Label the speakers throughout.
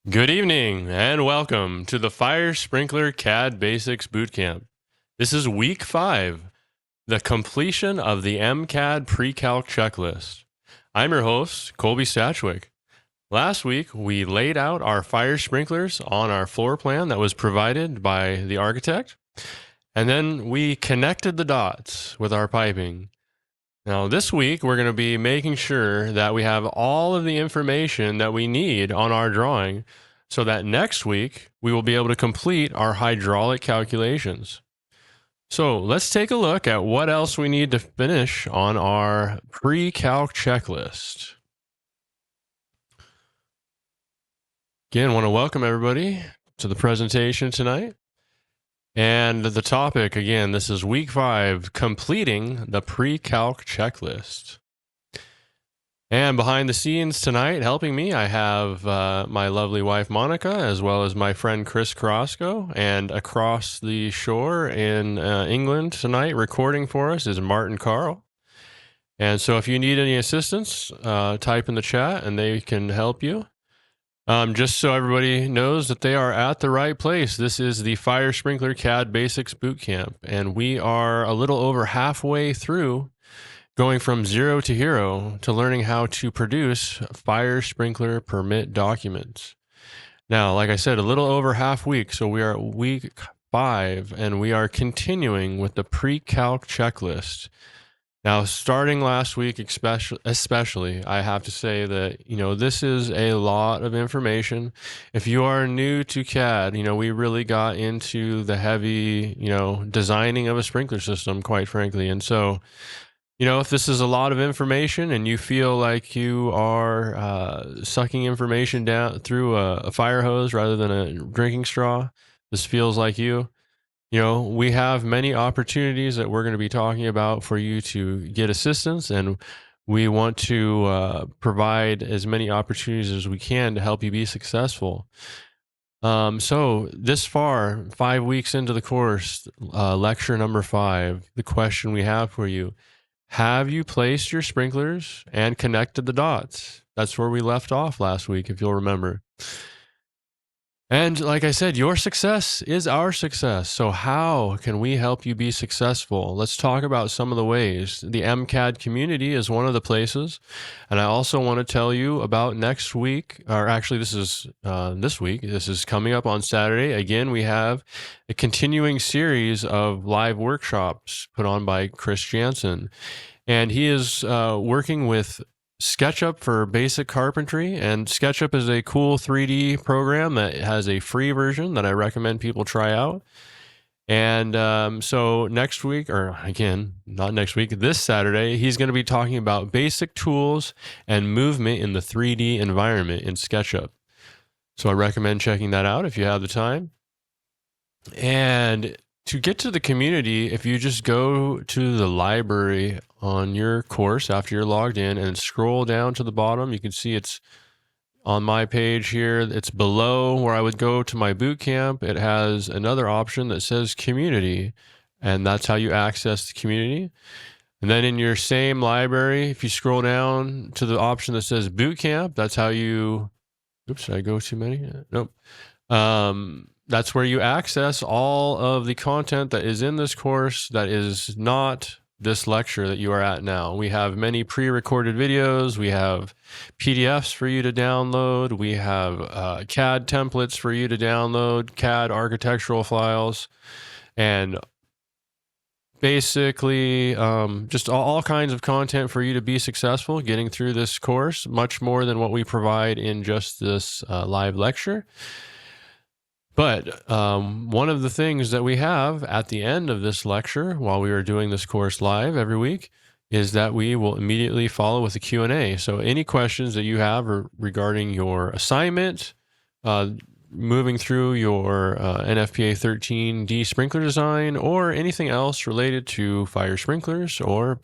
Speaker 1: Good evening and welcome to the Fire Sprinkler CAD Basics Bootcamp. This is week 5, the completion of the mCAD Pre-Calc checklist. I'm your host, Colby Stachwick. Last week, we laid out our fire sprinklers on our floor plan that was provided by the architect, and then we connected the dots with our piping. Now, this week, we're going to be making sure that we have all of the information that we need on our drawing so that next week we will be able to complete our hydraulic calculations. So let's take a look at what else we need to finish on our pre-calc checklist. Again, I want to welcome everybody to the presentation tonight. And the topic, again, this is week 5, completing the pre-calc checklist. And behind the scenes tonight, helping me, I have my lovely wife, Monica, as well as my friend, Chris Carrasco. And across the shore in England tonight, recording for us is Martin Carl. And so if you need any assistance, type in the chat and they can help you. Just so everybody knows that they are at the right place, this is the Fire Sprinkler CAD Basics Bootcamp, and we are a little over halfway through going from zero to hero to learning how to produce fire sprinkler permit documents. Now, like I said, a little over half week, so we are at week 5, and we are continuing with the pre-calc checklist. Now, starting last week, especially, I have to say that, this is a lot of information. If you are new to CAD, we really got into the heavy, designing of a sprinkler system, quite frankly. And so, if this is a lot of information and you feel like you are sucking information down through a fire hose rather than a drinking straw, this feels like you. We have many opportunities that we're going to be talking about for you to get assistance, and we want to provide as many opportunities as we can to help you be successful. So this far, 5 weeks into the course, lecture number 5, the question we have for you: have you placed your sprinklers and connected the dots? That's where we left off last week, if you'll remember. And like I said, your success is our success. So how can we help you be successful? Let's talk about some of the ways. The mCAD community is one of the places. And I also want to tell you about next week, or actually this is this week. This is coming up on Saturday. Again, we have a continuing series of live workshops put on by Chris Jansen. And he is working with SketchUp for basic carpentry, and SketchUp is a cool 3D program that has a free version that I recommend people try out. And so next week, or again, not next week, this Saturday, he's going to be talking about basic tools and movement in the 3D environment in SketchUp. So I recommend checking that out if you have the time. And to get to the community, if you just go to the library on your course after you're logged in and scroll down to the bottom, you can see it's on my page here. It's below where I would go to my boot camp. It has another option that says community, and that's how you access the community. And then in your same library, if you scroll down to the option that says boot camp, that's how you, oops, did I go too many? Nope. That's where you access all of the content that is in this course that is not this lecture that you are at now. We have many pre-recorded videos. We have PDFs for you to download. We have CAD templates for you to download, CAD architectural files, and basically just all kinds of content for you to be successful getting through this course, much more than what we provide in just this live lecture. But one of the things that we have at the end of this lecture, while we are doing this course live every week, is that we will immediately follow with a Q&A. So any questions that you have regarding your assignment, moving through your NFPA 13D sprinkler design, or anything else related to fire sprinklers, or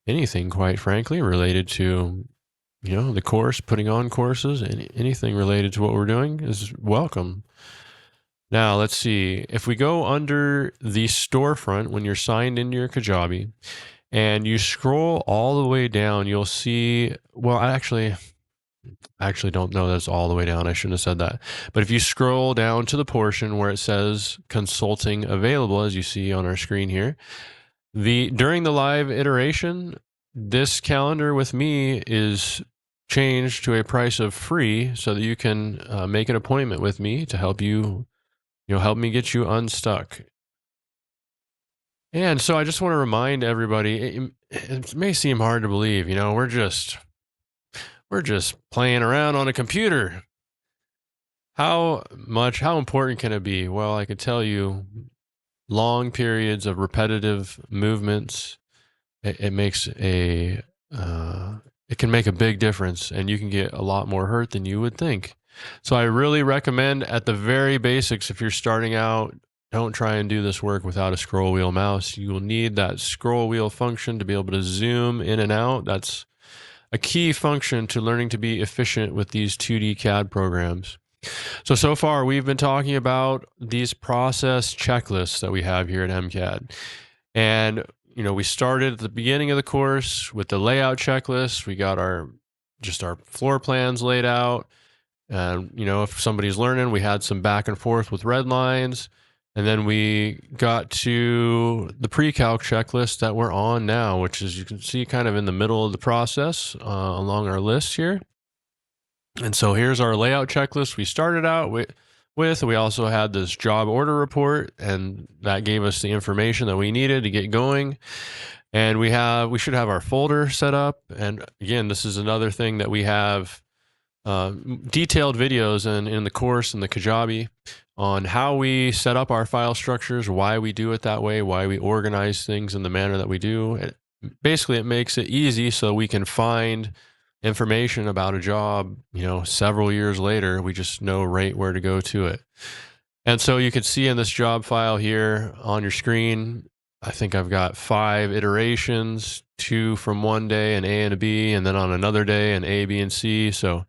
Speaker 1: anything, quite frankly, related to the course, putting on courses, anything related to what we're doing is welcome. Now, let's see. If we go under the storefront when you're signed into your Kajabi and you scroll all the way down, you'll see, well, actually, I actually don't know that's all the way down. I shouldn't have said that. But if you scroll down to the portion where it says consulting available, as you see on our screen here, during the live iteration, this calendar with me is changed to a price of free so that you can make an appointment with me to help help me get you unstuck. And so I just want to remind everybody, it may seem hard to believe, we're just playing around on a computer. How important can it be? Well, I could tell you long periods of repetitive movements, it makes it can make a big difference, and you can get a lot more hurt than you would think. So I really recommend, at the very basics, if you're starting out, don't try and do this work without a scroll wheel mouse. You will need that scroll wheel function to be able to zoom in and out. That's a key function to learning to be efficient with these 2D CAD programs. So far we've been talking about these process checklists that we have here at mCAD. And, we started at the beginning of the course with the layout checklist. We got our floor plans laid out. And, if somebody's learning, we had some back and forth with red lines. And then we got to the pre-calc checklist that we're on now, which is, you can see, kind of in the middle of the process along our list here. And so here's our layout checklist we started out with. We also had this job order report, and that gave us the information that we needed to get going. And we should have our folder set up. And again, this is another thing that we have detailed videos in the course in the Kajabi on how we set up our file structures, why we do it that way, why we organize things in the manner that we do. Basically, it makes it easy so we can find information about a job, several years later. We just know right where to go to it. And so you can see in this job file here on your screen, I think I've got 5 iterations, 2 from one day, an A and a B, and then on another day, an A, B, and C. So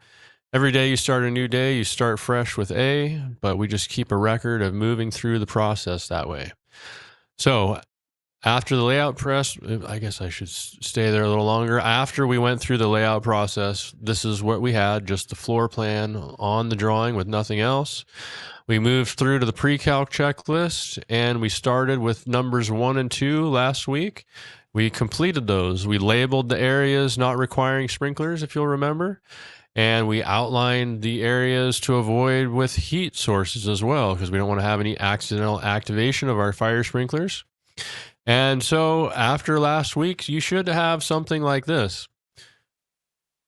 Speaker 1: every day you start a new day, you start fresh with A, but we just keep a record of moving through the process that way. So after the layout press, I guess I should stay there a little longer. After we went through the layout process, this is what we had, just the floor plan on the drawing with nothing else. We moved through to the pre-calc checklist, and we started with numbers 1 and 2 last week. We completed those. We labeled the areas not requiring sprinklers, if you'll remember. And we outlined the areas to avoid with heat sources as well, because we don't want to have any accidental activation of our fire sprinklers. And so after last week, you should have something like this.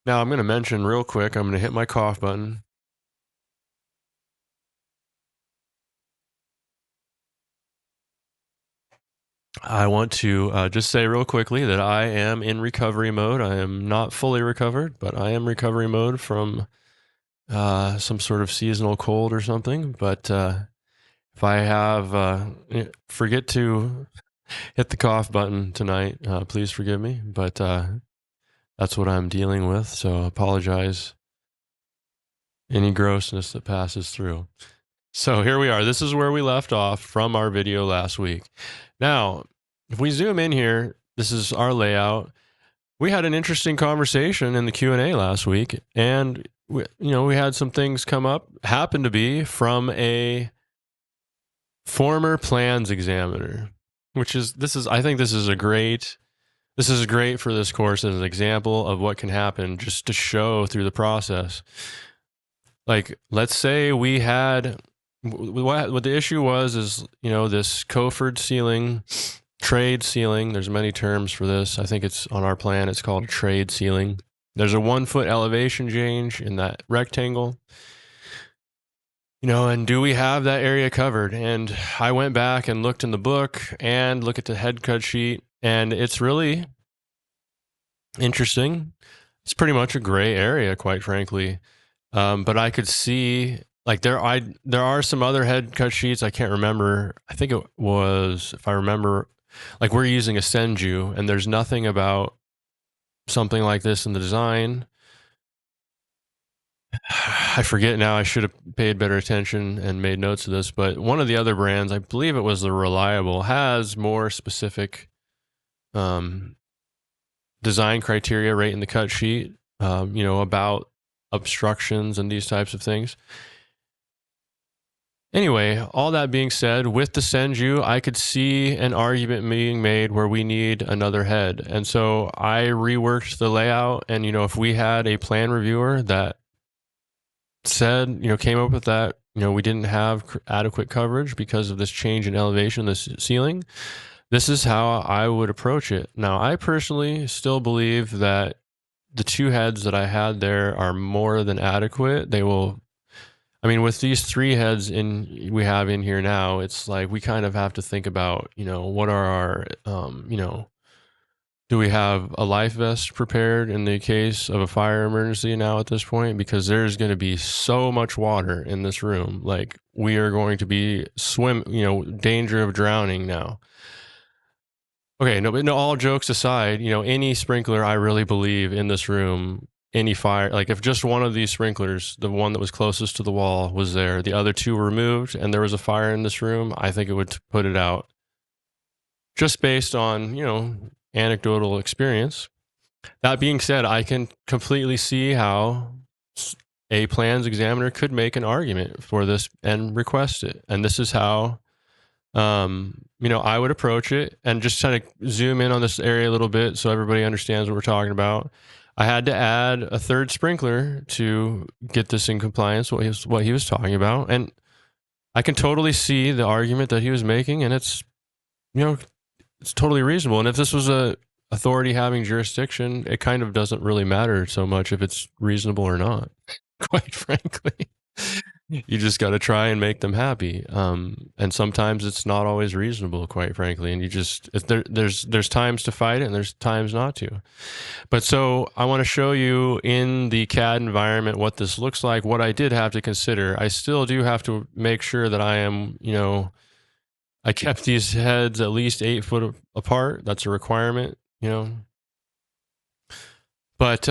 Speaker 1: Now I'm going to mention real quick, I'm going to hit my cough button. I want to just say real quickly that I am in recovery mode. I am not fully recovered, but I am recovery mode from some sort of seasonal cold or something. But if I have, forget to hit the cough button tonight, please forgive me. But that's what I'm dealing with. So apologize any grossness that passes through. So here we are. This is where we left off from our video last week. Now, if we zoom in here, this is our layout. We had an interesting conversation in the Q&A last week, and we had some things come up, happened to be from a former plans examiner, I think this is great for this course as an example of what can happen, just to show through the process. Like, let's say we had, what the issue was is, this Coford ceiling, trade ceiling. There's many terms for this. I think it's on our plan. It's called a trade ceiling. There's a 1-foot elevation change in that rectangle. And do we have that area covered? And I went back and looked in the book and look at the head cut sheet, and it's really interesting. It's pretty much a gray area, quite frankly. But I could see, like, there are some other head cut sheets. I can't remember. I think it was, if I remember, like, we're using a Senju, and there's nothing about something like this in the design. I forget now. I should have paid better attention and made notes of this. But one of the other brands, I believe it was the Reliable, has more specific design criteria right in the cut sheet, about obstructions and these types of things. Anyway, all that being said, with the Senju, I could see an argument being made where we need another head. And so I reworked the layout. And, if we had a plan reviewer that said, came up with that, we didn't have adequate coverage because of this change in elevation, this ceiling, this is how I would approach it. Now, I personally still believe that the two heads that I had there are more than adequate. With these three heads we have in here now, it's like we kind of have to think about, what are our, do we have a life vest prepared in the case of a fire emergency now at this point? Because there's going to be so much water in this room. Like we are going to be danger of drowning now. Okay, but all jokes aside, any sprinkler, I really believe in this room, any fire, like if just one of these sprinklers, the one that was closest to the wall was there, the other two were removed and there was a fire in this room, I think it would put it out. Just based on, anecdotal experience. That being said, I can completely see how a plans examiner could make an argument for this and request it. And this is how I would approach it, and just kind of zoom in on this area a little bit so everybody understands what we're talking about. I had to add a third sprinkler to get this in compliance, what he was talking about. And I can totally see the argument that he was making, and it's totally reasonable. And if this was a authority having jurisdiction, it kind of doesn't really matter so much if it's reasonable or not, quite frankly. You just got to try and make them happy. And sometimes it's not always reasonable, quite frankly. And there's times to fight it and there's times not to. But so I want to show you in the CAD environment what this looks like, what I did have to consider. I still do have to make sure that I am, I kept these heads at least 8 foot apart. That's a requirement, But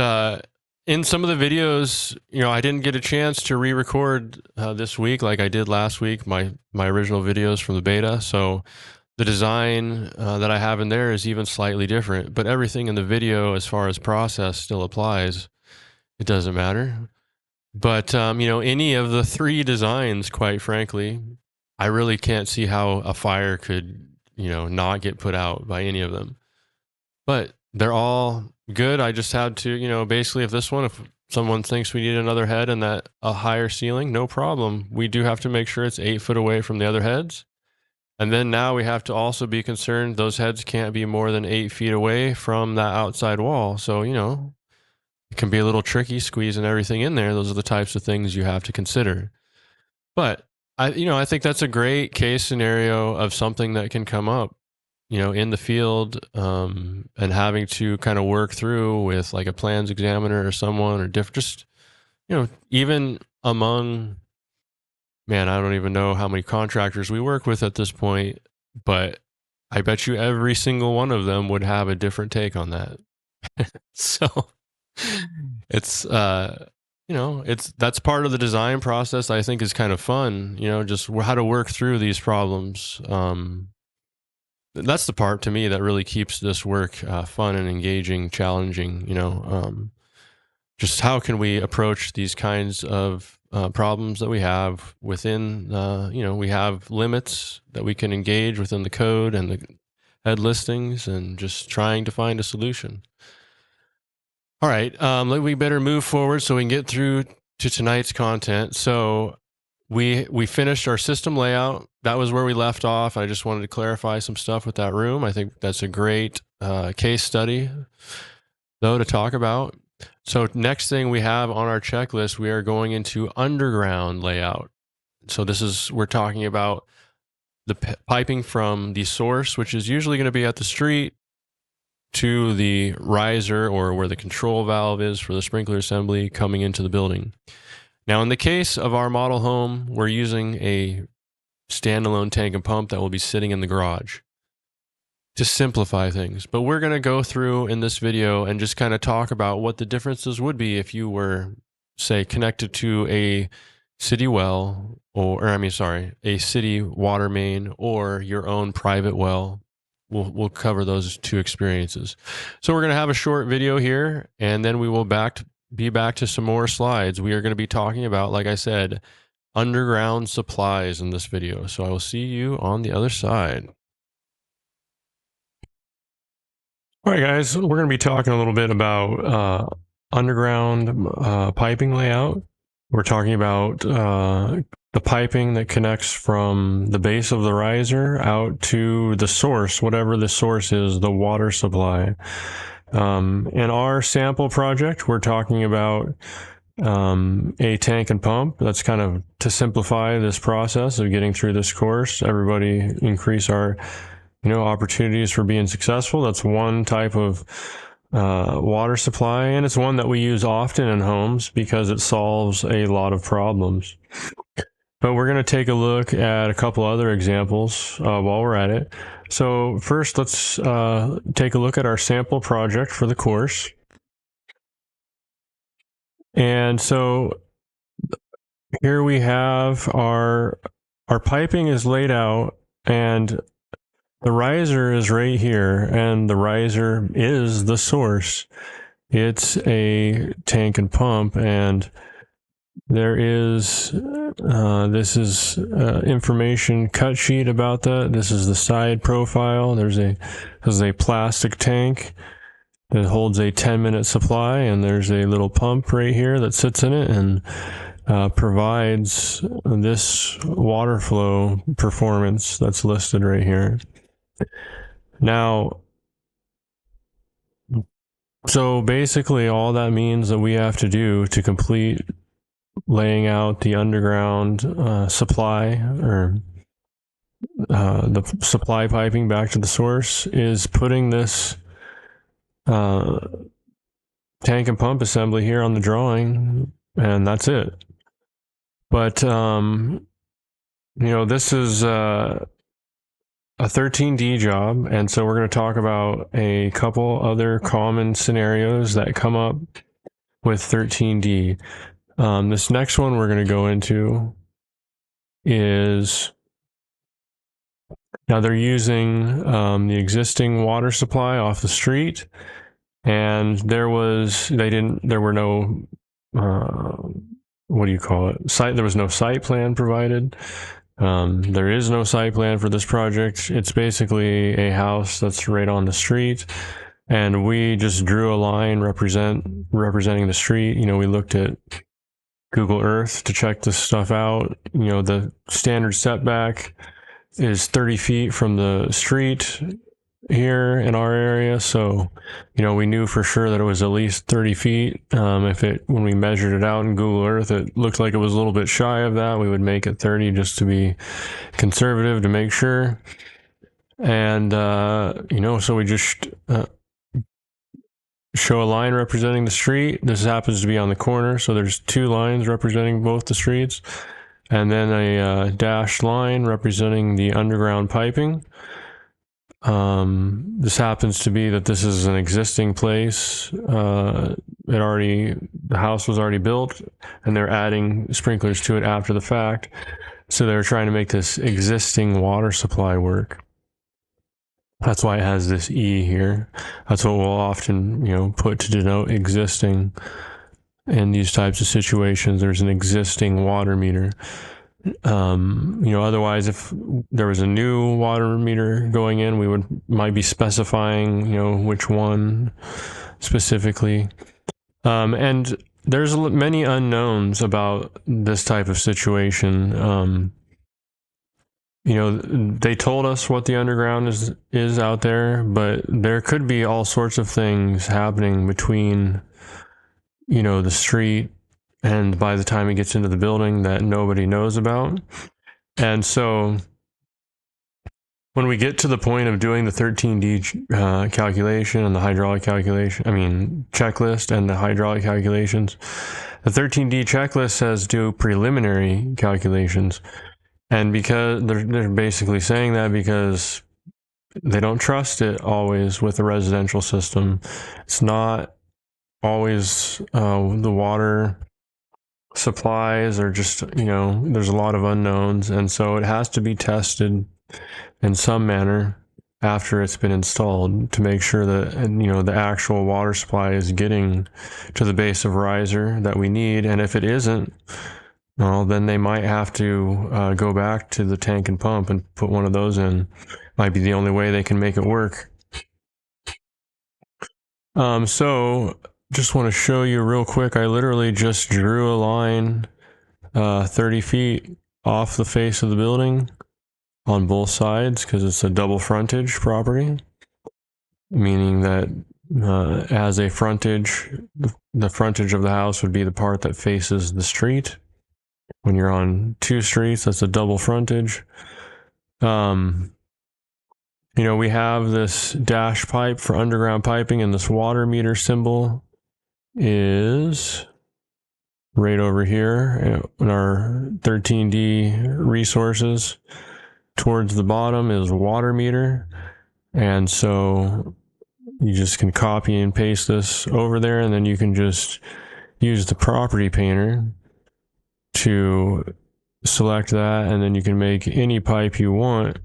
Speaker 1: in some of the videos, I didn't get a chance to re-record this week like I did last week, my original videos from the beta. So the design that I have in there is even slightly different, but everything in the video as far as process still applies. It doesn't matter. But, any of the three designs, quite frankly, I really can't see how a fire could, not get put out by any of them. But they're all good. I just had to, basically if someone thinks we need another head and that a higher ceiling, no problem. We do have to make sure it's 8 foot away from the other heads. And then now we have to also be concerned those heads can't be more than 8 feet away from that outside wall. So, it can be a little tricky squeezing everything in there. Those are the types of things you have to consider. But I think that's a great case scenario of something that can come up, in the field, and having to kind of work through with like a plans examiner or someone or just, even among, man, I don't even know how many contractors we work with at this point, but I bet you every single one of them would have a different take on that. So it's, that's part of the design process. I think is kind of fun, just how to work through these problems. That's the part to me that really keeps this work fun and engaging, challenging, just how can we approach these kinds of problems that we have within, we have limits that we can engage within the code and the head listings and just trying to find a solution. All right, we better move forward so we can get through to tonight's content. So we finished our system layout. That was where we left off. I just wanted to clarify some stuff with that room. I think that's a great case study, though, to talk about. So next thing we have on our checklist, we are going into underground layout. So we're talking about the piping from the source, which is usually going to be at the street, to the riser or where the control valve is for the sprinkler assembly coming into the building. Now, in the case of our model home, we're using a standalone tank and pump that will be sitting in the garage to simplify things. But we're going to go through in this video and just kind of talk about what the differences would be if you were, say, connected to a city well, a city water main or your own private well. We'll cover those two experiences. So we're going to have a short video here, and then we will be back to some more slides. We are going to be talking about, like I said, underground supplies in this video. So I will see you on the other side. All right, guys, we're going to be talking a little bit about underground piping layout. We're talking about the piping that connects from the base of the riser out to the source, whatever the source is, the water supply. In our sample project, we're talking about a tank and pump. That's kind of to simplify this process of getting through this course. Everybody increase our opportunities for being successful. That's one type of water supply, and it's one that we use often in homes because it solves a lot of problems. But we're going to take a look at a couple other examples while we're at it. So first, let's take a look at our sample project for the course. And so here we have our piping is laid out, and the riser is right here, and the riser is the source. It's a tank and pump, and there is, this is information cut sheet about that. This is the side profile. This is a plastic tank that holds a 10-minute supply, and there's a little pump right here that sits in it and provides this water flow performance that's listed right here. Now, so basically all that means that we have to do to complete laying out the underground supply or the supply piping back to the source is putting this tank and pump assembly here on the drawing, and that's it. But this is a 13D job, and so we're going to talk about a couple other common scenarios that come up with 13D. This next one we're going to go into is, now they're using the existing water supply off the street, and there were no, what do you call it? There was no site plan provided. There is no site plan for this project. It's basically a house that's right on the street, and we just drew a line representing the street. We looked at Google Earth to check this stuff out. The standard setback is 30 feet from the street here in our area, so we knew for sure that it was at least 30 feet. When we measured it out in Google Earth, it looked like it was a little bit shy of that. We would make it 30 just to be conservative, to make sure. And so we just show a line representing the street. This happens to be on the corner, so there's two lines representing both the streets, and then a dashed line representing the underground piping. This happens to be that this is an existing place. The house was already built, and they're adding sprinklers to it after the fact. So they're trying to make this existing water supply work. That's why it has this E here. That's what we'll often, put to denote existing. In these types of situations, there's an existing water meter. Otherwise, if there was a new water meter going in, we might be specifying, which one specifically. And there's many unknowns about this type of situation. They told us what the underground is out there, but there could be all sorts of things happening between, the street and by the time it gets into the building that nobody knows about. And so when we get to the point of doing the 13D calculation and the hydraulic checklist and the hydraulic calculations, the 13D checklist says do preliminary calculations. And because they're basically saying that because they don't trust it always with the residential system. It's not always the water supplies are just, there's a lot of unknowns, and so it has to be tested in some manner. after it's been installed to make sure that, the actual water supply is getting to the base of riser that we need. And if it isn't, well, then they might have to go back to the tank and pump and put one of those in. Might be the only way they can make it work. So just want to show you real quick. I literally just drew a line 30 feet off the face of the building on both sides because it's a double frontage property, meaning that as a frontage, the frontage of the house would be the part that faces the street. When you're on two streets, that's a double frontage. We have this dash pipe for underground piping, and this water meter symbol is right over here in our 13D resources. Towards the bottom is water meter, and so you just can copy and paste this over there, and then you can just use the property painter to select that, and then you can make any pipe you want,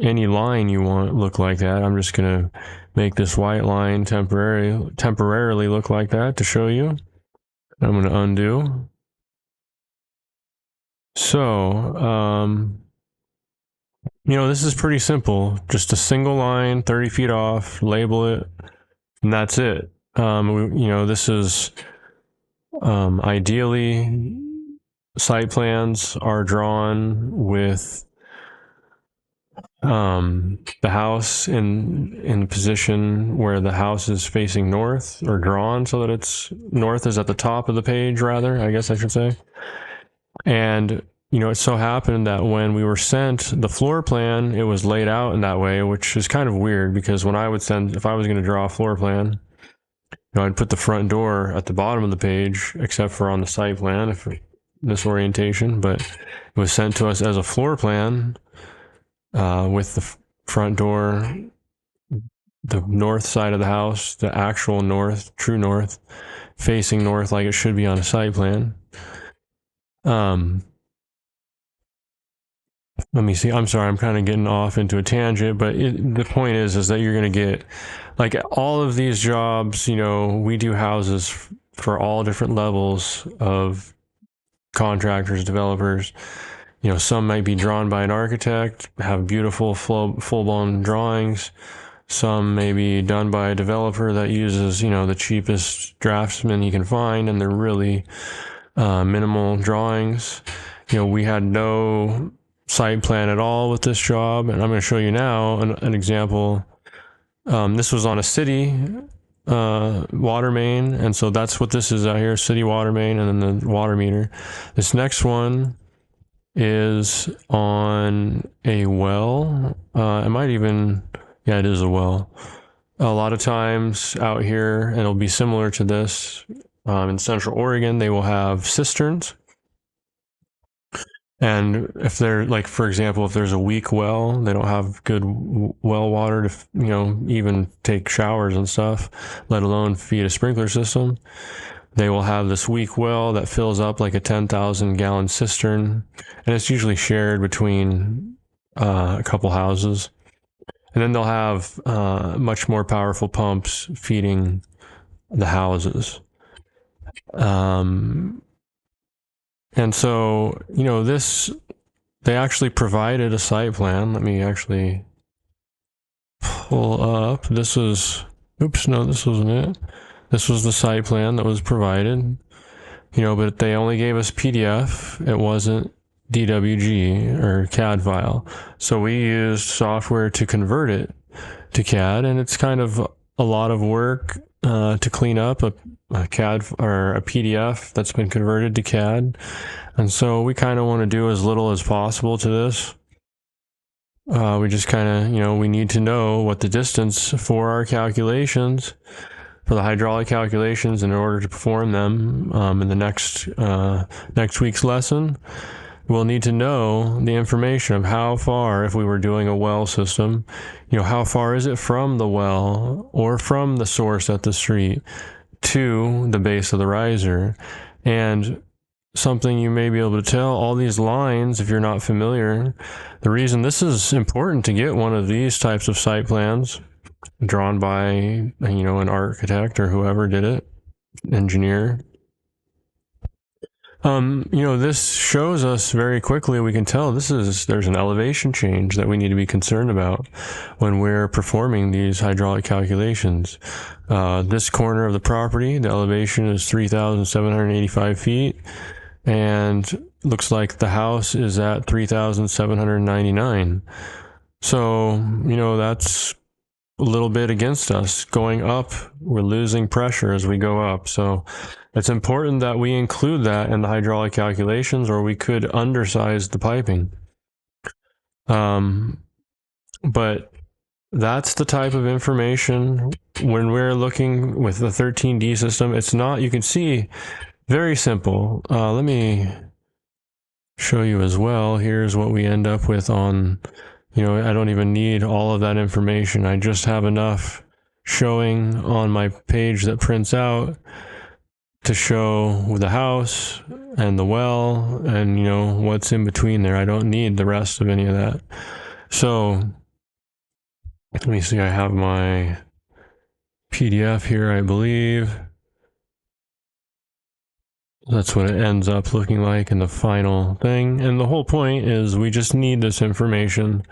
Speaker 1: any line you want look like that. I'm just gonna make this white line temporarily look like that to show you. I'm gonna undo. So, this is pretty simple. Just a single line, 30 feet off, label it, and that's it. This is ideally, site plans are drawn with the house in position where the house is facing north, or drawn so that it's north is at the top of the page, rather, I guess I should say. And it so happened that when we were sent the floor plan, it was laid out in that way, which is kind of weird because if I was going to draw a floor plan, I'd put the front door at the bottom of the page, except for on the site plan, if this orientation, but it was sent to us as a floor plan with the front door, the north side of the house, the actual north, true north, facing north like it should be on a site plan. Let me see. I'm sorry, I'm kind of getting off into a tangent, but the point is that you're going to get, like, all of these jobs, we do houses for all different levels of contractors, developers. Some might be drawn by an architect, have beautiful full-blown drawings. Some may be done by a developer that uses, the cheapest draftsman you can find, and they're really minimal drawings. We had no site plan at all with this job, and I'm going to show you now an example. This was on a city water main, and so that's what this is out here, city water main, and then the water meter. This next one is on a well. It might even, yeah, it is a well. A lot of times out here, and it'll be similar to this, in Central Oregon, they will have cisterns. And if they're, like, for example, if there's a weak well, they don't have good well water to, even take showers and stuff, let alone feed a sprinkler system. They will have this weak well that fills up like a 10,000 gallon cistern, and it's usually shared between a couple houses. And then they'll have much more powerful pumps feeding the houses. And so, they actually provided a site plan. Let me actually pull up. This wasn't it. This was the site plan that was provided, but they only gave us PDF. It wasn't DWG or CAD file. So we used software to convert it to CAD, and it's kind of a lot of work to clean up a CAD or a PDF that's been converted to CAD. And so we kind of want to do as little as possible to this. We just kind of, we need to know what the distance for our calculations, for the hydraulic calculations, in order to perform them in the next week's lesson. We'll need to know the information of how far, if we were doing a well system, how far is it from the well or from the source at the street to the base of the riser. And something you may be able to tell. All these lines, if you're not familiar, the reason this is important to get one of these types of site plans drawn by, an architect or whoever did it, engineer. This shows us very quickly, we can tell there's an elevation change that we need to be concerned about when we're performing these hydraulic calculations. This corner of the property, the elevation is 3,785 feet, and looks like the house is at 3,799. So, that's a little bit against us. Going up, we're losing pressure as we go up. So it's important that we include that in the hydraulic calculations, or we could undersize the piping. But that's the type of information when we're looking with the 13D system. It's not, you can see, very simple. Let me show you as well. Here's what we end up with on, I don't even need all of that information. I just have enough showing on my page that prints out to show the house and the well and what's in between there. I don't need the rest of any of that. So let me see, I have my PDF here, I believe. That's what it ends up looking like in the final thing. And the whole point is we just need this information.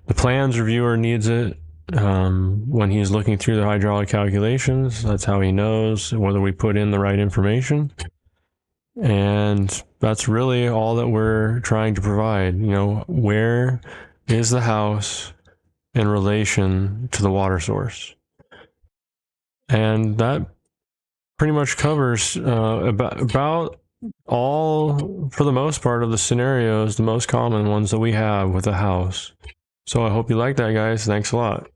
Speaker 1: The plans reviewer needs it when he's looking through the hydraulic calculations. That's how he knows whether we put in the right information. And that's really all that we're trying to provide. Where is the house in relation to the water source? And that pretty much covers about all, for the most part, of the scenarios, the most common ones that we have with a house. So I hope you like that, guys. Thanks a lot.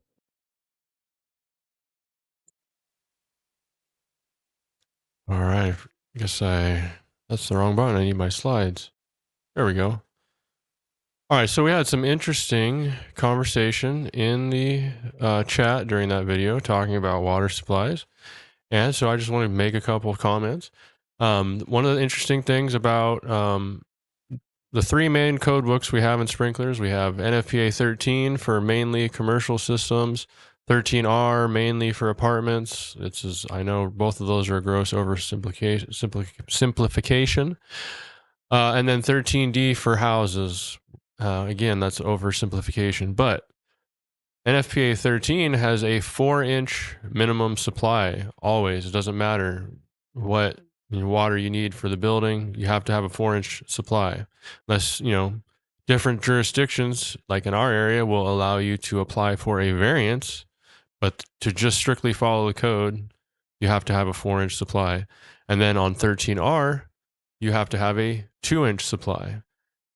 Speaker 1: All right. I guess that's the wrong button. I need my slides. There we go. All right. So we had some interesting conversation in the chat during that video talking about water supplies. And so I just want to make a couple of comments. One of the interesting things about the three main code books we have in sprinklers, we have NFPA 13 for mainly commercial systems, 13R mainly for apartments. I know both of those are a gross oversimplification. And then 13D for houses. Again, that's oversimplification. But NFPA 13 has a 4-inch minimum supply always. It doesn't matter what water you need for the building. You have to have a 4-inch supply. Unless, different jurisdictions, like in our area, will allow you to apply for a variance. But to just strictly follow the code, you have to have a 4-inch supply. And then on 13R, you have to have a 2-inch supply.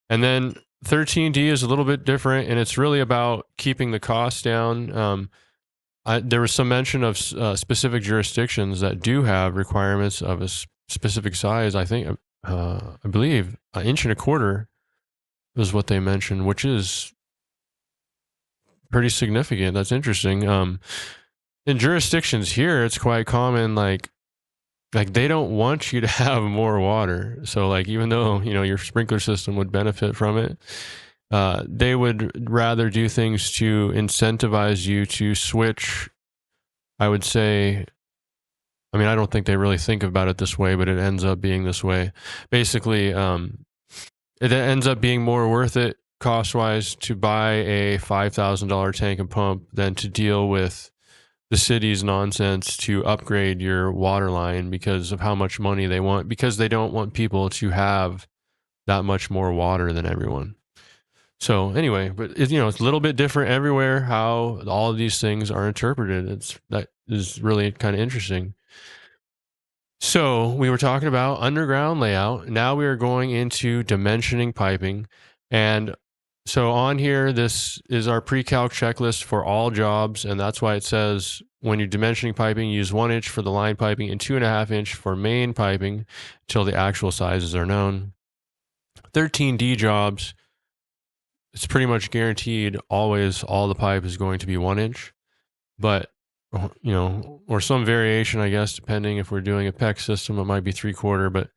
Speaker 1: And then 13D is a little bit different, and it's really about keeping the costs down. There was some mention of specific jurisdictions that do have requirements of a specific size. I think, I believe, 1.25 inches is what they mentioned, which is pretty significant. That's interesting. In jurisdictions here, it's quite common, like they don't want you to have more water. So even though, your sprinkler system would benefit from it, they would rather do things to incentivize you to switch. I would say, I don't think they really think about it this way, but it ends up being this way. Basically, it ends up being more worth it cost-wise to buy a $5,000 tank and pump than to deal with the city's nonsense to upgrade your water line because of how much money they want, because they don't want people to have that much more water than everyone. So anyway, but it's a little bit different everywhere how all of these things are interpreted. That is really kind of interesting. So we were talking about underground layout. Now we are going into dimensioning piping. And so on here, this is our pre-calc checklist for all jobs. And that's why it says when you're dimensioning piping, use 1 inch for the line piping and 2.5 inch for main piping until the actual sizes are known. 13D jobs, it's pretty much guaranteed always all the pipe is going to be 1 inch. But, or some variation, I guess, depending if we're doing a PEX system, it might be 3/4. But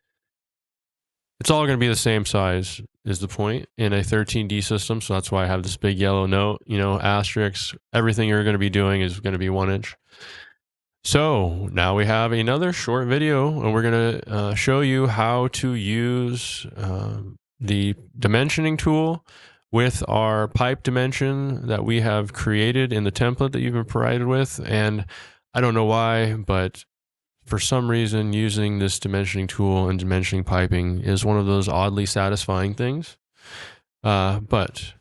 Speaker 1: It's all going to be the same size is the point in a 13D system. So that's why I have this big yellow note, you know, asterisk. Everything you're going to be doing is going to be 1 inch. So now we have another short video, and we're going to show you how to use the dimensioning tool with our pipe dimension that we have created in the template that you've been provided with. And I don't know why, but for some reason, using this dimensioning tool and dimensioning piping is one of those oddly satisfying things. But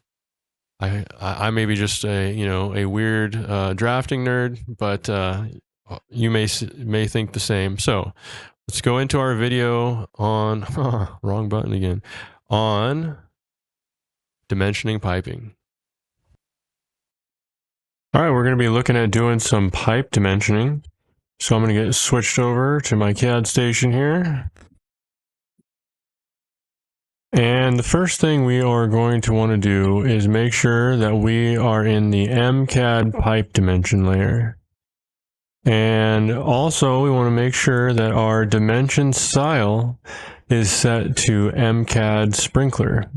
Speaker 1: I may be just a weird drafting nerd, but you may think the same. So let's go into our video on wrong button again, on dimensioning piping. All right, we're going to be looking at doing some pipe dimensioning. So I'm going to get switched over to my CAD station here. And the first thing we are going to want to do is make sure that we are in the mCAD pipe dimension layer. And also we want to make sure that our dimension style is set to mCAD sprinkler.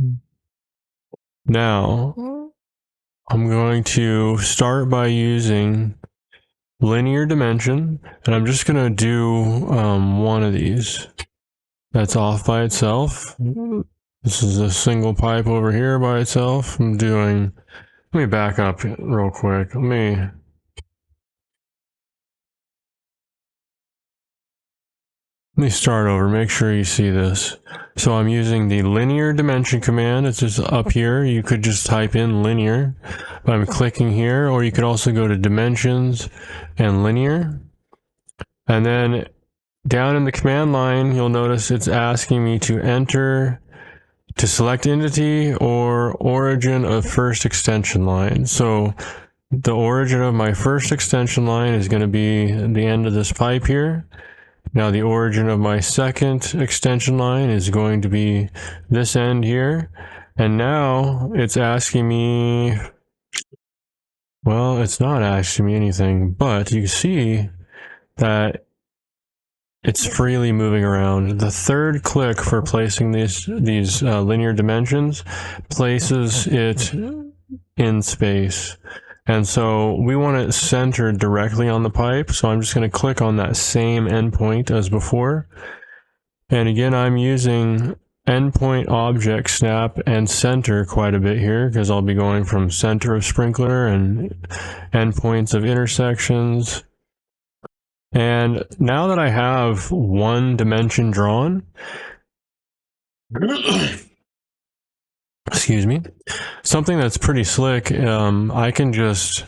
Speaker 1: Now, I'm going to start by using linear dimension, and I'm just going to do one of these that's off by itself. This is a single pipe over here by itself. Let me back up real quick. Let me start over, make sure you see this. So I'm using the linear dimension command. It's just up here. You could just type in linear. I'm clicking here, or you could also go to dimensions and linear. And then down in the command line, you'll notice it's asking me to select entity or origin of first extension line. So the origin of my first extension line is going to be the end of this pipe here. Now the origin of my second extension line is going to be this end here. And now it's asking me, well, it's not asking me anything, but you see that it's freely moving around. The third click for placing these linear dimensions places it in space. And so we want it centered directly on the pipe. So I'm just going to click on that same endpoint as before. And again, I'm using endpoint object snap and center quite a bit here, because I'll be going from center of sprinkler and endpoints of intersections. And now that I have one dimension drawn, excuse me, something that's pretty slick, I can just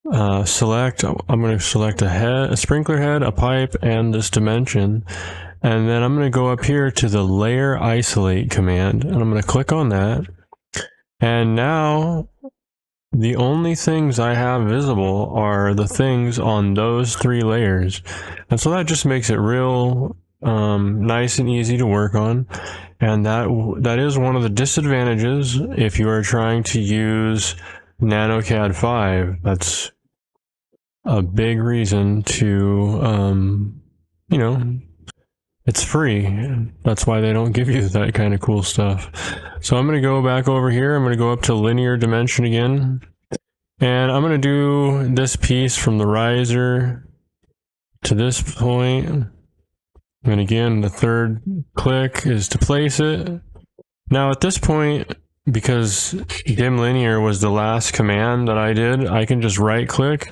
Speaker 1: I'm going to select a sprinkler head, a pipe, and this dimension. And then I'm going to go up here to the layer isolate command, and I'm going to click on that. And now the only things I have visible are the things on those 3 layers. And so that just makes it real nice and easy to work on. And that is one of the disadvantages if you are trying to use NanoCAD 5. That's a big reason to, it's free. That's why they don't give you that kind of cool stuff. So I'm going to go back over here. I'm going to go up to linear dimension again. And I'm going to do this piece from the riser to this point. And again, the third click is to place it. Now at this point, because dim linear was the last command that I did, I can just right click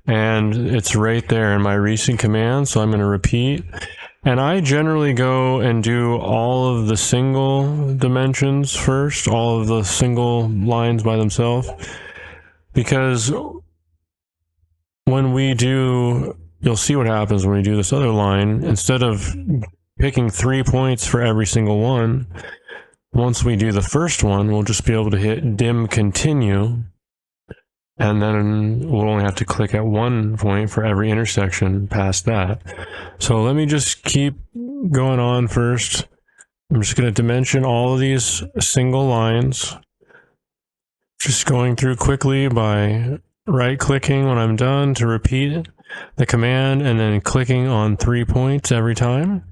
Speaker 1: and it's right there in my recent command. So I'm going to repeat. And I generally go and do all of the single dimensions first, all of the single lines by themselves. Because when we do, you'll see what happens when we do this other line. Instead of picking 3 points for every single one, once we do the first one, we'll just be able to hit dim continue. And then we'll only have to click at 1 point for every intersection past that. So let me just keep going on first. I'm just going to dimension all of these single lines. Just going through quickly by right-clicking when I'm done to repeat the command, and then clicking on 3 points every time.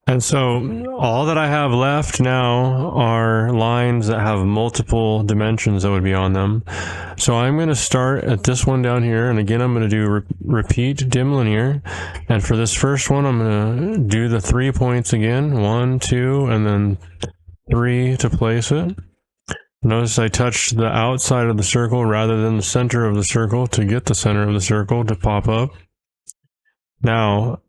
Speaker 1: And so all that I have left now are lines that have multiple dimensions that would be on them. So I'm going to start at this one down here. And again, I'm going to do repeat dim linear. And for this first one, I'm going to do the 3 points again. 1, 2, and then 3 to place it. Notice I touched the outside of the circle rather than the center of the circle to get the center of the circle to pop up. Now,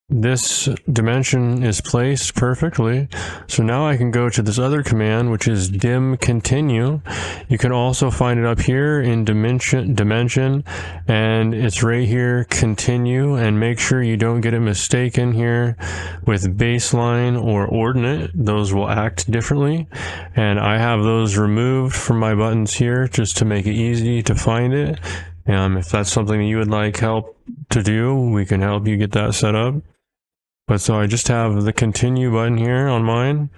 Speaker 1: this dimension is placed perfectly. So now I can go to this other command, which is dim continue. You can also find it up here in dimension, and it's right here, continue, and make sure you don't get it mistaken here with baseline or ordinate. Those will act differently. And I have those removed from my buttons here just to make it easy to find it. If that's something that you would like help to do, we can help you get that set up. But so I just have the continue button here on mine,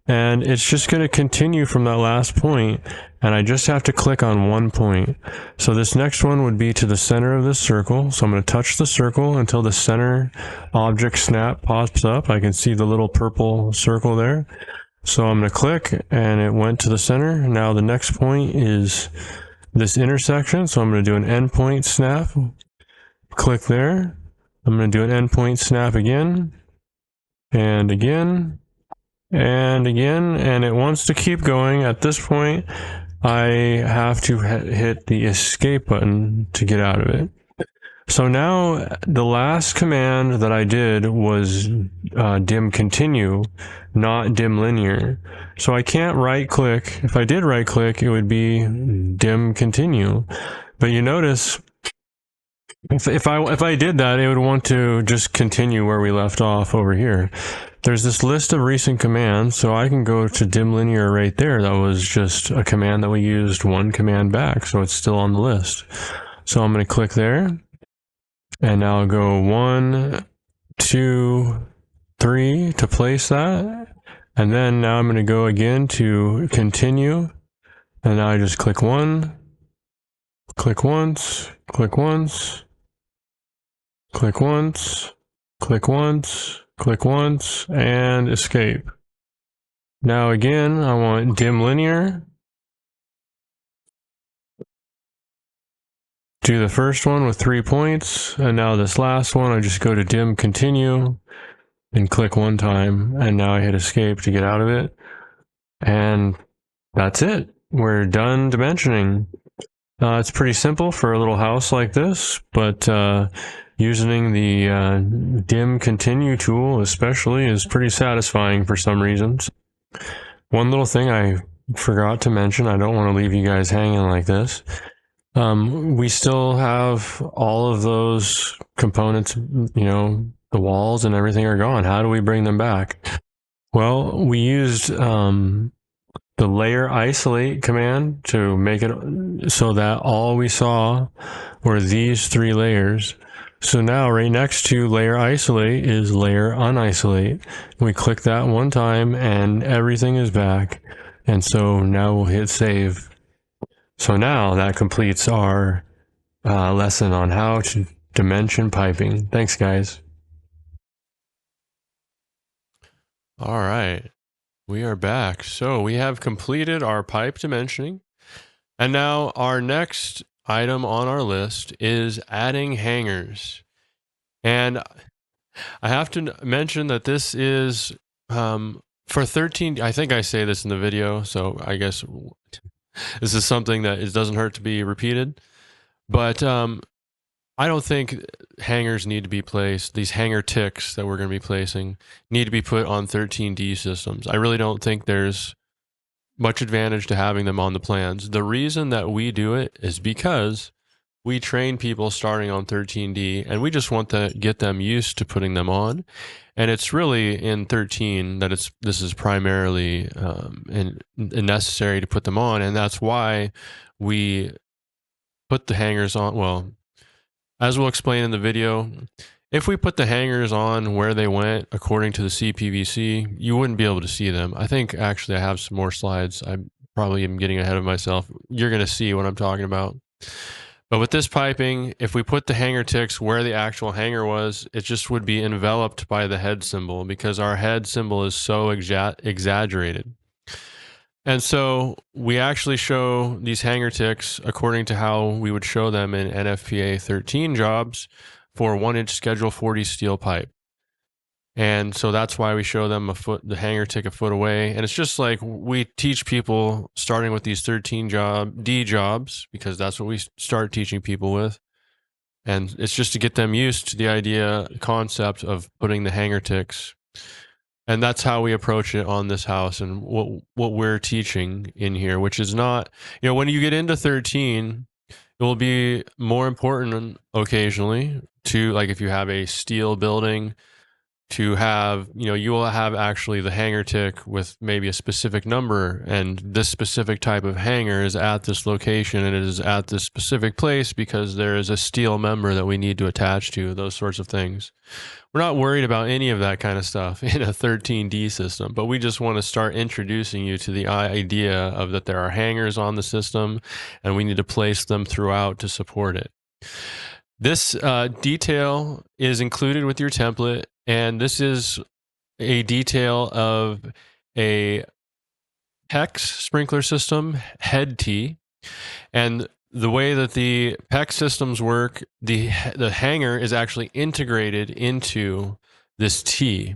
Speaker 1: and it's just going to continue from that last point, and I just have to click on one point. So this next one would be to the center of this circle. So I'm going to touch the circle until the center object snap pops up. I can see the little purple circle there. So I'm going to click, and it went to the center. Now the next point is this intersection. So I'm going to do an endpoint snap. Click there. I'm going to do an endpoint snap again, and again, and again, and it wants to keep going. At this point, I have to hit the escape button to get out of it. So now the last command that I did was dim continue, not dim linear. So I can't right click. If I did right click, it would be dim continue. But you notice, if I did that, it would want to just continue where we left off over here. There's this list of recent commands, so I can go to dim linear right there. That was just a command that we used one command back, so it's still on the list. So I'm going to click there, and now I'll go 1, 2, 3 to place that, and then now I'm going to go again to continue, and now I just click 1, click once, click once, click once, click once, click once, and escape. Now again, I want dim linear. Do the first one with 3 points, and now this last one, I just go to dim continue and click one time, and now I hit escape to get out of it. And that's it. We're done dimensioning. It's pretty simple for a little house like this, but using the dim continue tool especially is pretty satisfying for some reasons. One little thing I forgot to mention, I don't want to leave you guys hanging like this. We still have all of those components, the walls and everything are gone. How do we bring them back? Well, we used the layer isolate command to make it so that all we saw were these 3 layers. So now right next to layer isolate is layer unisolate. We click that one time and everything is back. And so now we'll hit save. So now that completes our lesson on how to dimension piping. Thanks, guys. All right. We are back. So we have completed our pipe dimensioning. And now our next item on our list is adding hangers. And I have to mention that this is for 13, I think I say this in the video, so I guess this is something that it doesn't hurt to be repeated. But I don't think hangers need to be placed. These hanger ticks that we're going to be placing need to be put on 13D systems. I really don't think there's much advantage to having them on the plans. The reason that we do it is because we train people starting on 13D, and we just want to get them used to putting them on. And it's really in 13 that this is primarily necessary to put them on, and that's why we put the hangers on. Well, as we'll explain in the video, if we put the hangers on where they went according to the CPVC, you wouldn't be able to see them. I think actually I have some more slides. I probably am getting ahead of myself. You're going to see what I'm talking about. But with this piping, if we put the hanger ticks where the actual hanger was, it just would be enveloped by the head symbol because our head symbol is so exaggerated. And so we actually show these hanger ticks according to how we would show them in NFPA 13 jobs for 1-inch Schedule 40 steel pipe. And so that's why we show them the hanger tick a foot away. And it's just like we teach people starting with these 13 D jobs, because that's what we start teaching people with. And it's just to get them used to the concept of putting the hanger ticks. And that's how we approach it on this house and what we're teaching in here, which is not, when you get into 13, it will be more important occasionally to, like, if you have a steel building, to have, you will have actually the hanger tick with maybe a specific number, and this specific type of hanger is at this location and it is at this specific place because there is a steel member that we need to attach to, those sorts of things. We're not worried about any of that kind of stuff in a 13D system, but we just want to start introducing you to the idea of that there are hangers on the system and we need to place them throughout to support it. This detail is included with your template, and this is a detail of a PEX sprinkler system, head T. And the way that the PEX systems work, the hanger is actually integrated into this T.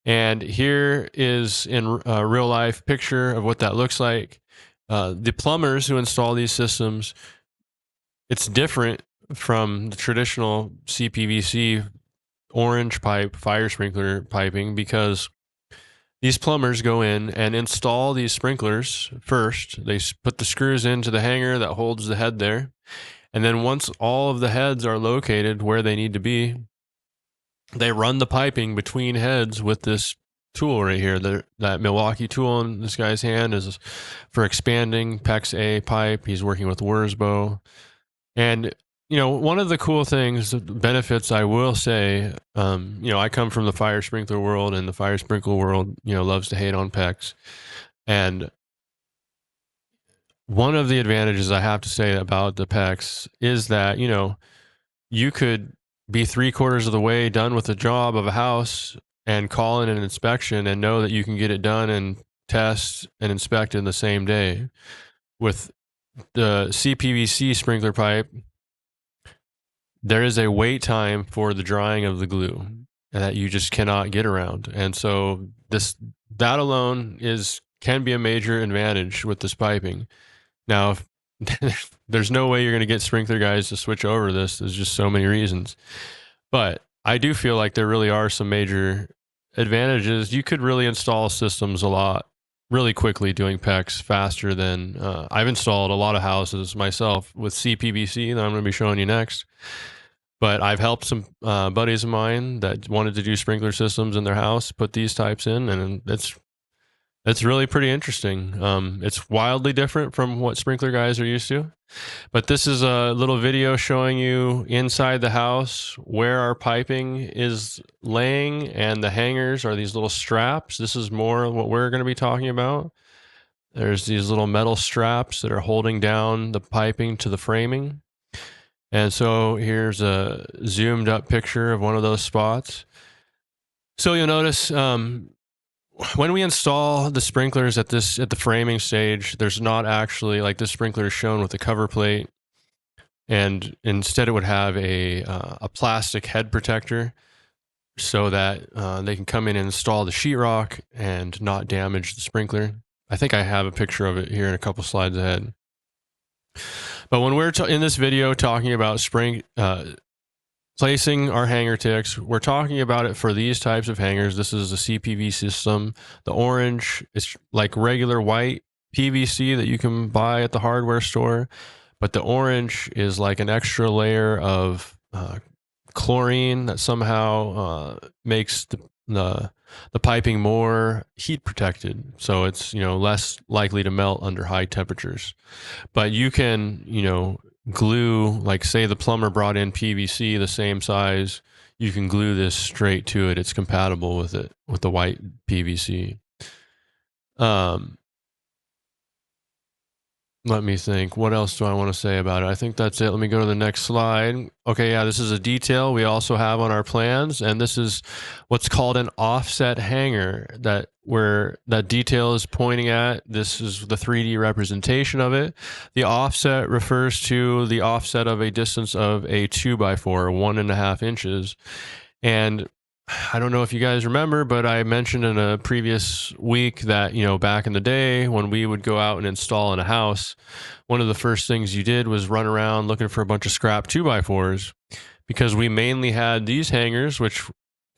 Speaker 1: And here is in a real life picture of what that looks like. The plumbers who install these systems, it's different from the traditional CPVC orange pipe fire sprinkler piping, because these plumbers go in and install these sprinklers first. They put the screws into the hanger that holds the head there. And then once all of the heads are located where they need to be, they run the piping between heads with this tool right here. That Milwaukee tool in this guy's hand is for expanding PEX A pipe. He's working with Wurzbo. And one of the cool things, benefits, I will say, I come from the fire sprinkler world, and the fire sprinkler world, loves to hate on PEX. And one of the advantages I have to say about the PEX is that, you could be 3/4 of the way done with the job of a house and call in an inspection and know that you can get it done and test and inspect in the same day. With the CPVC sprinkler pipe, there is a wait time for the drying of the glue that you just cannot get around. And so that alone can be a major advantage with this piping. Now, there's no way you're going to get sprinkler guys to switch over this. There's just so many reasons. But I do feel like there really are some major advantages. You could really install systems really quickly doing PEX faster than I've installed a lot of houses myself with CPVC that I'm going to be showing you next. But I've helped some buddies of mine that wanted to do sprinkler systems in their house put these types in, and it's really pretty interesting. It's wildly different from what sprinkler guys are used to. But this is a little video showing you inside the house where our piping is laying, and the hangers are these little straps. This is more what we're going to be talking about. There's these little metal straps that are holding down the piping to the framing. And so here's a zoomed up picture of one of those spots. So you'll notice when we install the sprinklers at the framing stage, there's not actually, like, this sprinkler is shown with a cover plate, and instead it would have a plastic head protector so that they can come in and install the sheetrock and not damage the sprinkler. I think I have a picture of it here in a couple slides ahead. But when we're in this video talking about placing our hanger ticks, we're talking about it for these types of hangers. This is a CPV system. The orange is like regular white PVC that you can buy at the hardware store, but the orange is like an extra layer of chlorine that somehow makes the piping more heat protected, so it's less likely to melt under high temperatures. But you can glue, like, say the plumber brought in PVC the same size, you can glue this straight to it. It's compatible with it, with the white PVC. Let me think. What else do I want to say about it? I think that's it. Let me go to the next slide. Okay, yeah, this is a detail we also have on our plans, and this is what's called an offset hanger that where that detail is pointing at. This is the 3D representation of it. The offset refers to the offset of a distance of a 2x4, 1.5 inches. And I don't know if you guys remember, but I mentioned in a previous week that, back in the day when we would go out and install in a house, one of the first things you did was run around looking for a bunch of scrap 2x4s because we mainly had these hangers, which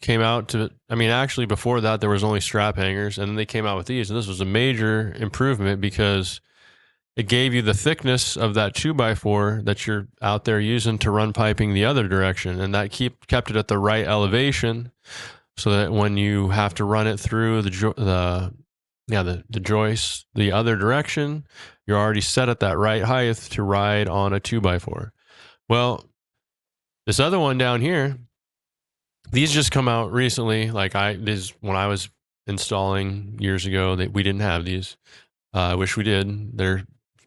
Speaker 1: came out to, actually before that, there was only strap hangers, and then they came out with these. And this was a major improvement because it gave you the thickness of that 2x4 that you're out there using to run piping the other direction. And that kept it at the right elevation so that when you have to run it through the joist the other direction, you're already set at that right height to ride on a 2x4. Well, this other one down here, these just come out recently. When I was installing years ago, we didn't have these. I wish we did. They're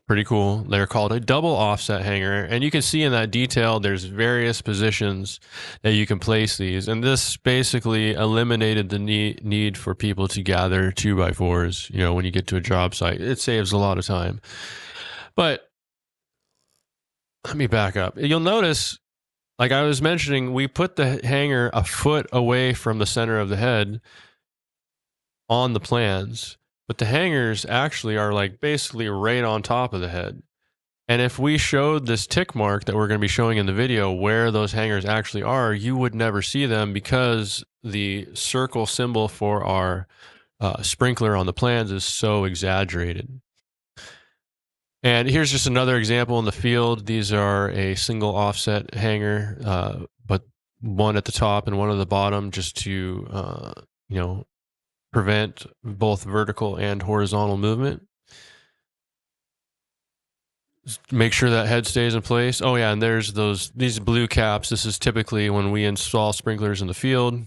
Speaker 1: pretty cool. They're called a double offset hanger, and you can see in that detail there's various positions that you can place these, and this basically eliminated the need for people to gather 2x4s when you get to a job site. It saves a lot of time. But let me back up. You'll notice, like I was mentioning, we put the hanger a foot away from the center of the head on the plans, but the hangers actually are like basically right on top of the head. And if we showed this tick mark that we're going to be showing in the video where those hangers actually are, you would never see them because the circle symbol for our sprinkler on the plans is so exaggerated. And here's just another example in the field. These are a single offset hanger, but one at the top and one at the bottom, just to prevent both vertical and horizontal movement. Just make sure that head stays in place. Oh yeah, and there's these blue caps. This is typically when we install sprinklers in the field.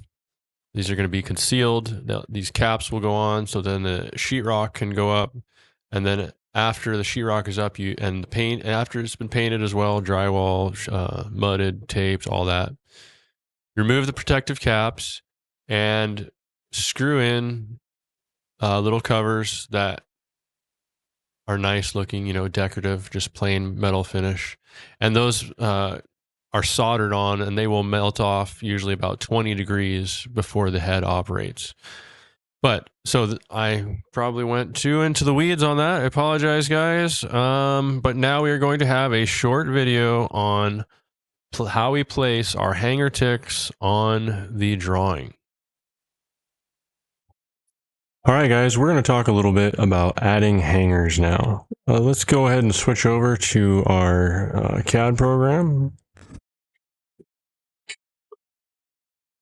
Speaker 1: These are going to be concealed. These caps will go on, so then the sheetrock can go up, and then after the sheetrock is up, and the paint after it's been painted as well, drywall, mudded, taped, all that. Remove the protective caps and screw in little covers that are nice looking, decorative, just plain metal finish. And those are soldered on, and they will melt off usually about 20 degrees before the head operates. But so I probably went too into the weeds on that. I apologize, guys. But now we are going to have a short video on how we place our hanger ticks on the drawing. All right, guys, we're going to talk a little bit about adding hangers now. Let's go ahead and switch over to our CAD program.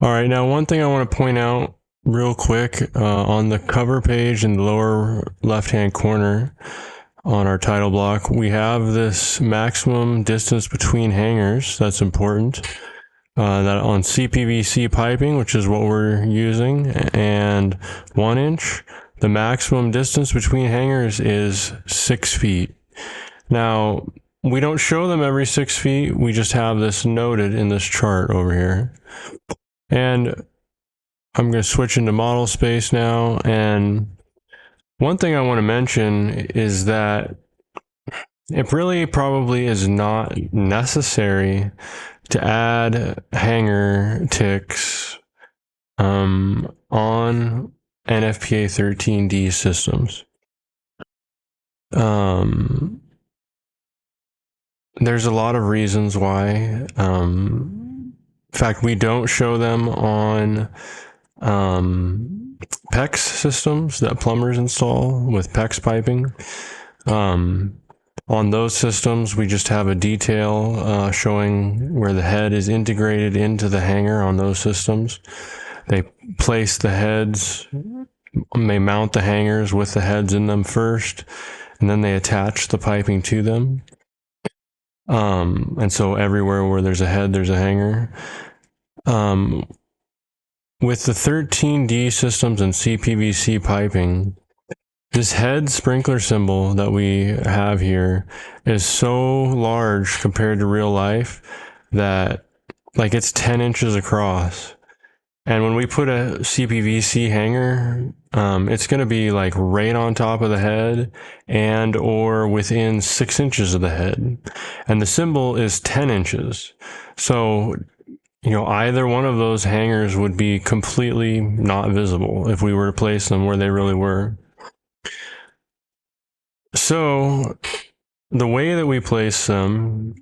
Speaker 1: All right, now one thing I want to point out real quick, on the cover page in the lower left-hand corner on our title block, we have this maximum distance between hangers. That's important. That on CPVC piping, which is what we're using, and 1 inch, the maximum distance between hangers is 6 feet. Now, we don't show them every 6 feet. We just have this noted in this chart over here. And I'm going to switch into model space now. And one thing I want to mention is that it really probably is not necessary to add hanger ticks on NFPA 13D systems. There's a lot of reasons why. In fact, we don't show them on PEX systems that plumbers install with PEX piping. On those systems, we just have a detail showing where the head is integrated into the hanger on those systems. They place the heads, they mount the hangers with the heads in them first, and then they attach the piping to them. And so everywhere where there's a head, there's a hanger. With the 13D systems and CPVC piping, This head sprinkler symbol that we have here is so large compared to real life that like it's 10 inches across. And when we put a CPVC hanger, it's going to be like right on top of the head and or within 6 inches of the head. And the symbol is 10 inches. So, you know, either one of those hangers would be completely not visible if we were to place them where they really were. So the way that we place them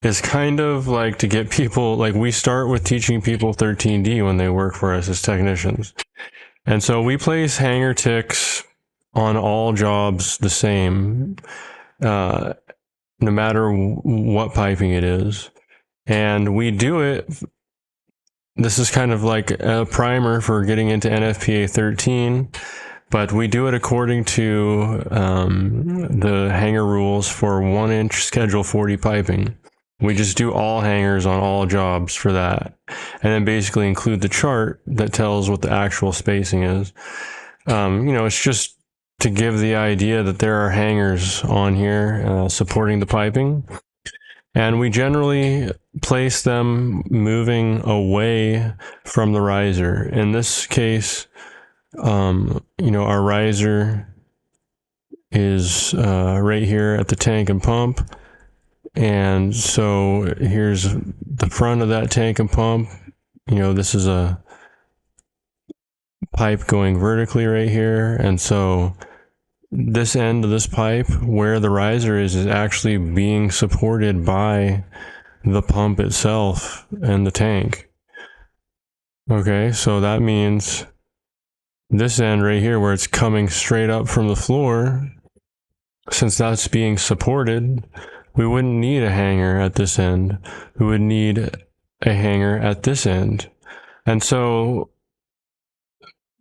Speaker 1: is kind of like to get people, like we start with teaching people 13D when they work for us as technicians. And so we place hanger ticks on all jobs the same, no matter what piping it is. And we do it, this is kind of like a primer for getting into NFPA 13. But we do it according to the hanger rules for 1-inch Schedule 40 piping. We just do all hangers on all jobs for that. And then basically include the chart that tells what the actual spacing is. You know, it's just to give the idea that there are hangers on here supporting the piping. And we generally place them moving away from the riser. In this case, you know, our riser is right here at the tank and pump. And so here's the front of that tank and pump. You know, this is a pipe going vertically right here. And so this end of this pipe where the riser is actually being supported by the pump itself and the tank. Okay, so that means this end right here where it's coming straight up from the floor, since that's being supported, we wouldn't need a hanger at this end. We would need a hanger at this end. And so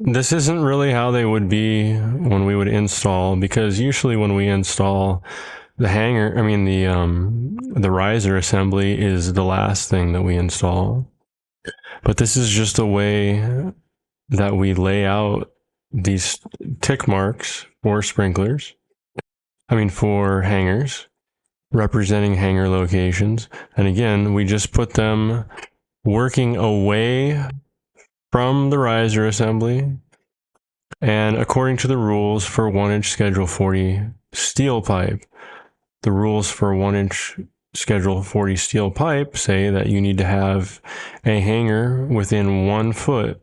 Speaker 1: this isn't really how they would be when we would install, because usually when we install the hanger, I mean the riser assembly is the last thing that we install. But this is just a way that we lay out these tick marks for sprinklers. I mean, for hangers, representing hanger locations. And again, we just put them working away from the riser assembly. And according to the rules for 1-inch Schedule 40 steel pipe, the rules for 1-inch Schedule 40 steel pipe say that you need to have a hanger within 1 foot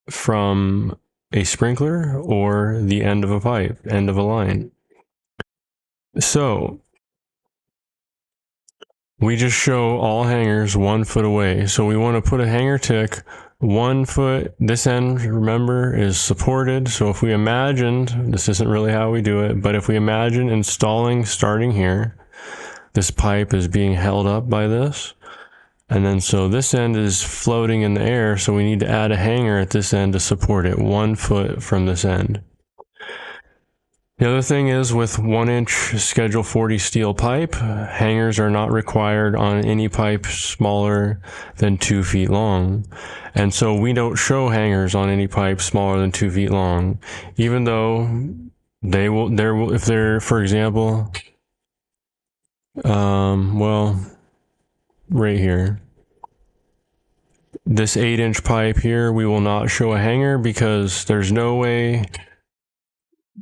Speaker 1: from a sprinkler or the end of a pipe, end of a line. So we just show all hangers 1 foot away. So we want to put a hanger tick 1 foot. This end, remember, is supported. So if we imagined, this isn't really how we do it, but if we imagine installing starting here, this pipe is being held up by this. And then so this end is floating in the air, so we need to add a hanger at this end to support it 1 foot from this end. The other thing is with 1-inch Schedule 40 steel pipe, hangers are not required on any pipe smaller than 2 feet long. And so we don't show hangers on any pipe smaller than 2 feet long, even though they will, if they're, for example, well, right here, this 8-inch pipe here, we will not show a hanger because there's no way,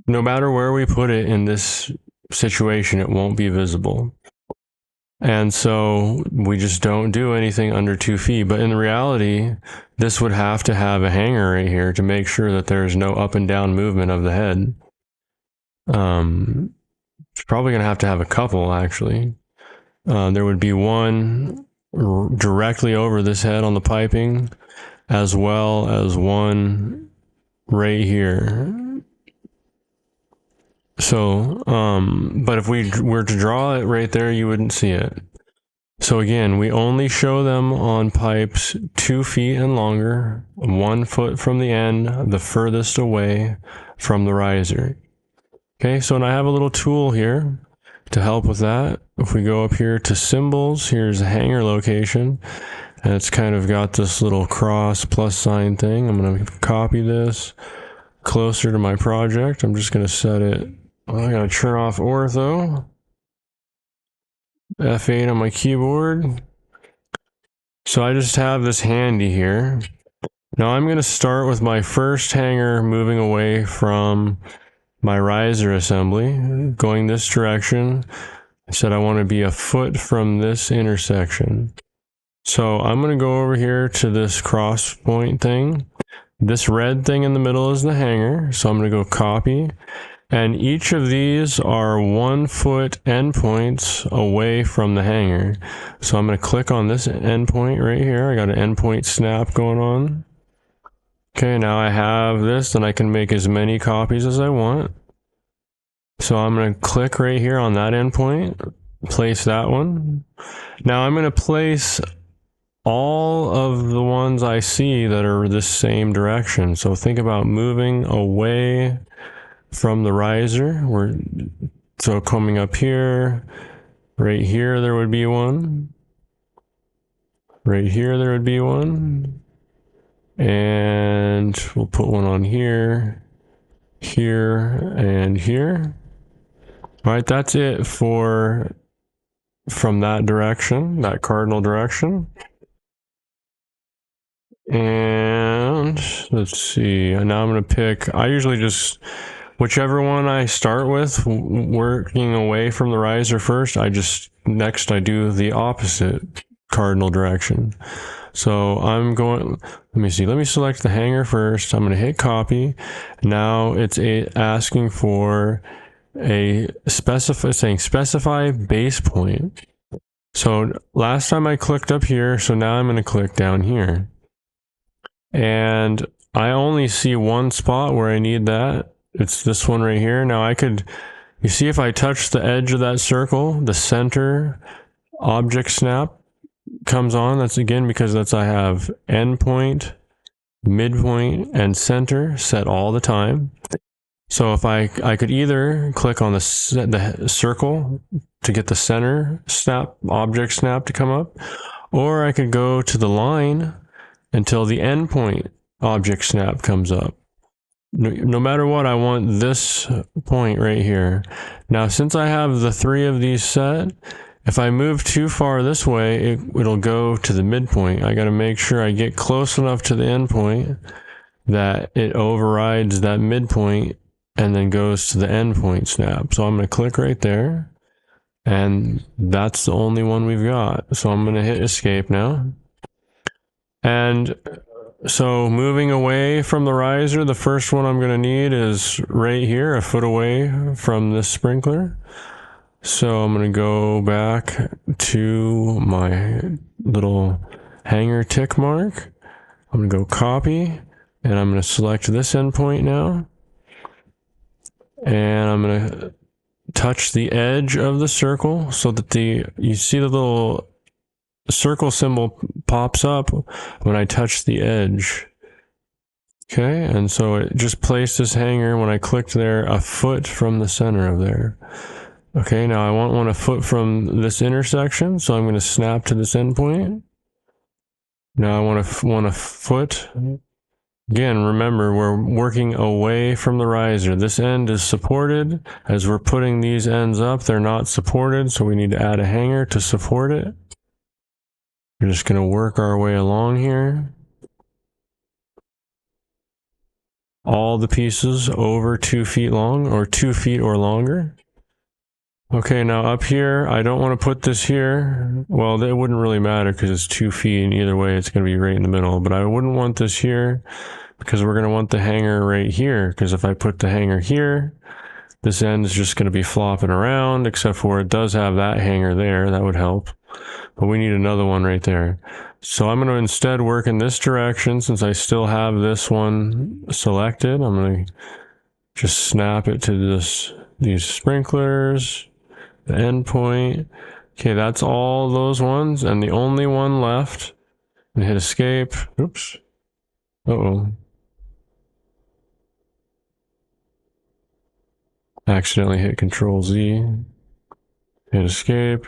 Speaker 1: no matter where we put it in this situation, it won't be visible. And so we just don't do anything under 2 feet. But in reality, this would have to have a hanger right here to make sure that there's no up and down movement of the head. It's probably going to have a couple, actually. There would be one directly over this head on the piping, as well as one right here. So, but if we were to draw it right there, you wouldn't see it. So again, we only show them on pipes 2 feet and longer, 1 foot from the end, the furthest away from the riser. Okay, so and I have a little tool here to help with that. If we go up here to symbols, here's a hanger location, and it's kind of got this little cross plus sign thing. I'm going to copy this. closer to my project. I'm just going to set it, I'm going to turn off ortho, F8 on my keyboard. So I just have this handy here. Now I'm going to start with my first hanger moving away from my riser assembly, going this direction. I said I want to be a foot from this intersection. So I'm going to go over here to this cross point thing. This red thing in the middle is the hanger. So I'm going to go copy. And each of these are 1 foot endpoints away from the hanger. So I'm going to click on this endpoint right here. I got an endpoint snap going on. Okay, now I have this, and I can make as many copies as I want. So I'm going to click right here on that endpoint, place that one. Now I'm going to place all of the ones I see that are the same direction. So think about moving away from the riser. So coming up here, right here there would be one. Right here there would be one. And we'll put one on here, here, and here. All right, that's it from that direction, that cardinal direction. And let's see, now I'm going to pick, I usually just, whichever one I start with, working away from the riser first, next I do the opposite cardinal direction. So I'm going, let me see, let me select the hanger first. I'm going to hit copy. Now it's asking for saying specify base point. So last time I clicked up here, so now I'm going to click down here. And I only see one spot where I need that. It's this one right here. Now you see if I touch the edge of that circle, the center object snap comes on. That's again because I have endpoint, midpoint, and center set all the time. So if I could either click on the circle to get the center object snap to come up, or I could go to the line until the endpoint object snap comes up. No matter what, I want this point right here. Now, since I have the 3 of these set, if I move too far this way, it'll go to the midpoint. I got to make sure I get close enough to the endpoint that it overrides that midpoint and then goes to the endpoint snap. So I'm going to click right there, and that's the only one we've got. So I'm going to hit escape now. And so moving away from the riser, the first one I'm going to need is right here, a foot away from this sprinkler. So I'm going to go back to my little hanger tick mark. I'm going to go copy, and I'm going to select this endpoint now. And I'm going to touch the edge of the circle so that you see the little circle symbol pops up when I touch the edge. Okay, and so it just placed this hanger when I clicked there a foot from the center of there. Okay, now I want one a foot from this intersection, so I'm going to snap to this endpoint. Now I want a foot. Again, remember, we're working away from the riser. This end is supported. As we're putting these ends up, they're not supported, so we need to add a hanger to support it. We're just going to work our way along here. All the pieces over 2 feet long, or 2 feet or longer. Okay, now up here, I don't want to put this here. Well, it wouldn't really matter because it's 2 feet, and either way, it's going to be right in the middle. But I wouldn't want this here because we're going to want the hanger right here. Because if I put the hanger here, this end is just going to be flopping around, except for it does have that hanger there. That would help. But we need another one right there. So I'm going to instead work in this direction since I still have this one selected. I'm going to just snap it to these sprinklers, the endpoint. Okay, that's all those ones, and the only one left. And hit escape. Oops. Uh-oh. Accidentally hit Control Z. Hit escape.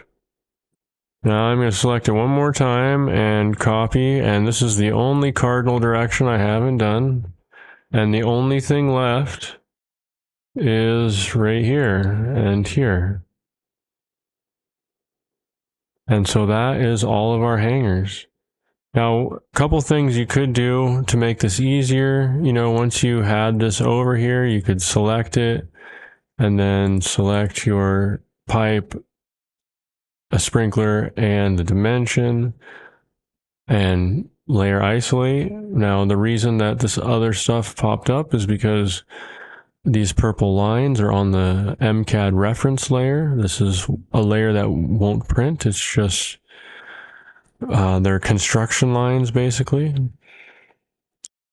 Speaker 1: Now I'm going to select it one more time and copy, and this is the only cardinal direction I haven't done. And the only thing left is right here and here. And so that is all of our hangers. Now, a couple things you could do to make this easier. Once you had this over here, you could select it and then select your pipe, a sprinkler, and the dimension, and layer isolate. Now, the reason that this other stuff popped up is because these purple lines are on the mCAD reference layer. This is a layer that won't print. It's just they're construction lines, basically.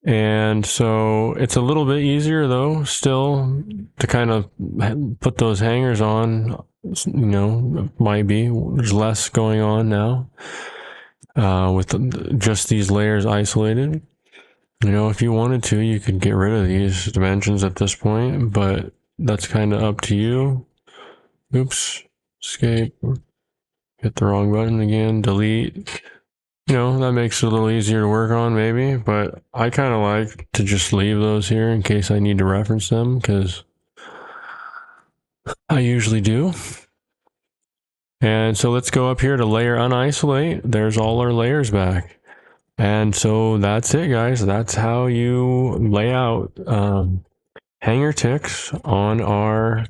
Speaker 1: And so it's a little bit easier, though, still to kind of put those hangers on. Might be. There's less going on now with just these layers isolated. If you wanted to, you could get rid of these dimensions at this point, but that's kind of up to you. Oops, escape, hit the wrong button again, delete. That makes it a little easier to work on maybe, but I kind of like to just leave those here in case I need to reference them, because I usually do. And so let's go up here to layer unisolate. There's all our layers back. And so that's it, guys. That's how you lay out hanger ticks on our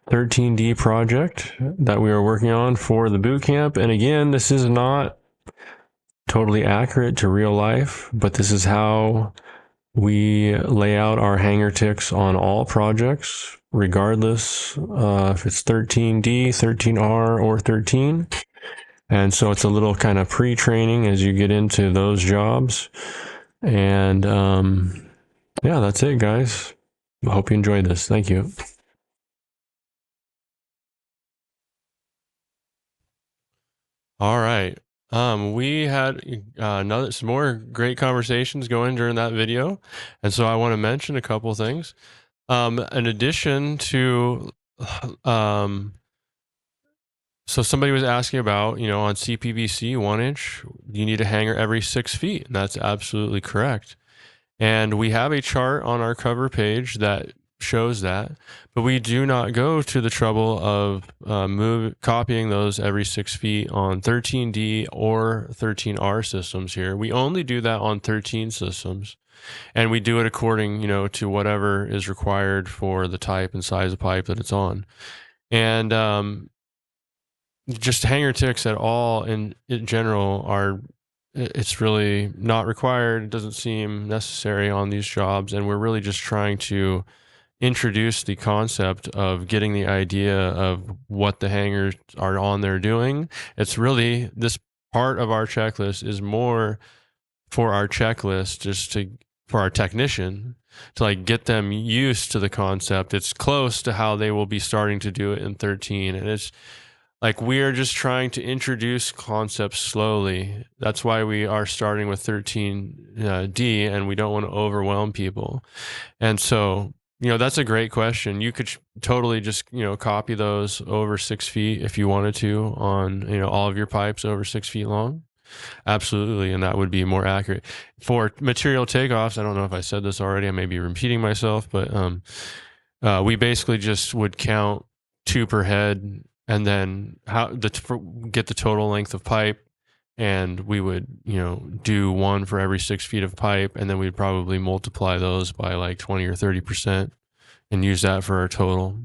Speaker 1: 13D project that we are working on for the boot camp. And again, this is not totally accurate to real life, but this is how we lay out our hanger ticks on all projects, regardless if it's 13D, 13R, or 13. And so it's a little kind of pre-training as you get into those jobs. And yeah, that's it, guys. I hope you enjoyed this. Thank you. All right. We had some more great conversations going during that video, and so I want to mention a couple things. In addition to, so somebody was asking about, on CPVC 1-inch, you need a hanger every 6 feet, and that's absolutely correct. And we have a chart on our cover page that shows that, but we do not go to the trouble of copying those every 6 feet on 13D or 13R systems here. We only do that on 13 systems, and we do it according, to whatever is required for the type and size of pipe that it's on. And just hanger ticks at all in general it's really not required. It doesn't seem necessary on these jobs, and we're really just trying to introduce the concept of getting the idea of what the hangers are on there doing. It's really, this part of our checklist is more for our checklist, for our technician to get them used to the concept. It's close to how they will be starting to do it in 13, and it's we are just trying to introduce concepts slowly. That's why we are starting with 13D, and we don't want to overwhelm people. And so, that's a great question. You could totally just, copy those over 6 feet if you wanted to on, all of your pipes over 6 feet long. Absolutely. And that would be more accurate. For material takeoffs, I don't know if I said this already, I may be repeating myself, but we basically just would count 2 per head, and then get the total length of pipe, and we would do 1 for every 6 feet of pipe, and then we'd probably multiply those by 20 or 30% and use that for our total.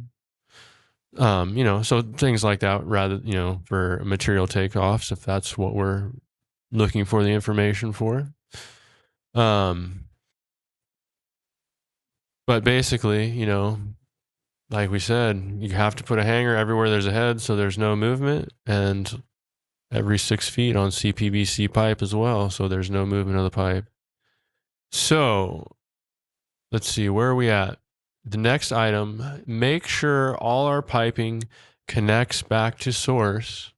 Speaker 1: So things like that, rather, for material takeoffs, if that's what we're looking for the information for. But basically, like we said, you have to put a hanger everywhere there's a head so there's no movement, and every 6 feet on CPVC pipe as well, so there's no movement of the pipe. So let's see, where are we at? The next item, make sure all our piping connects back to source,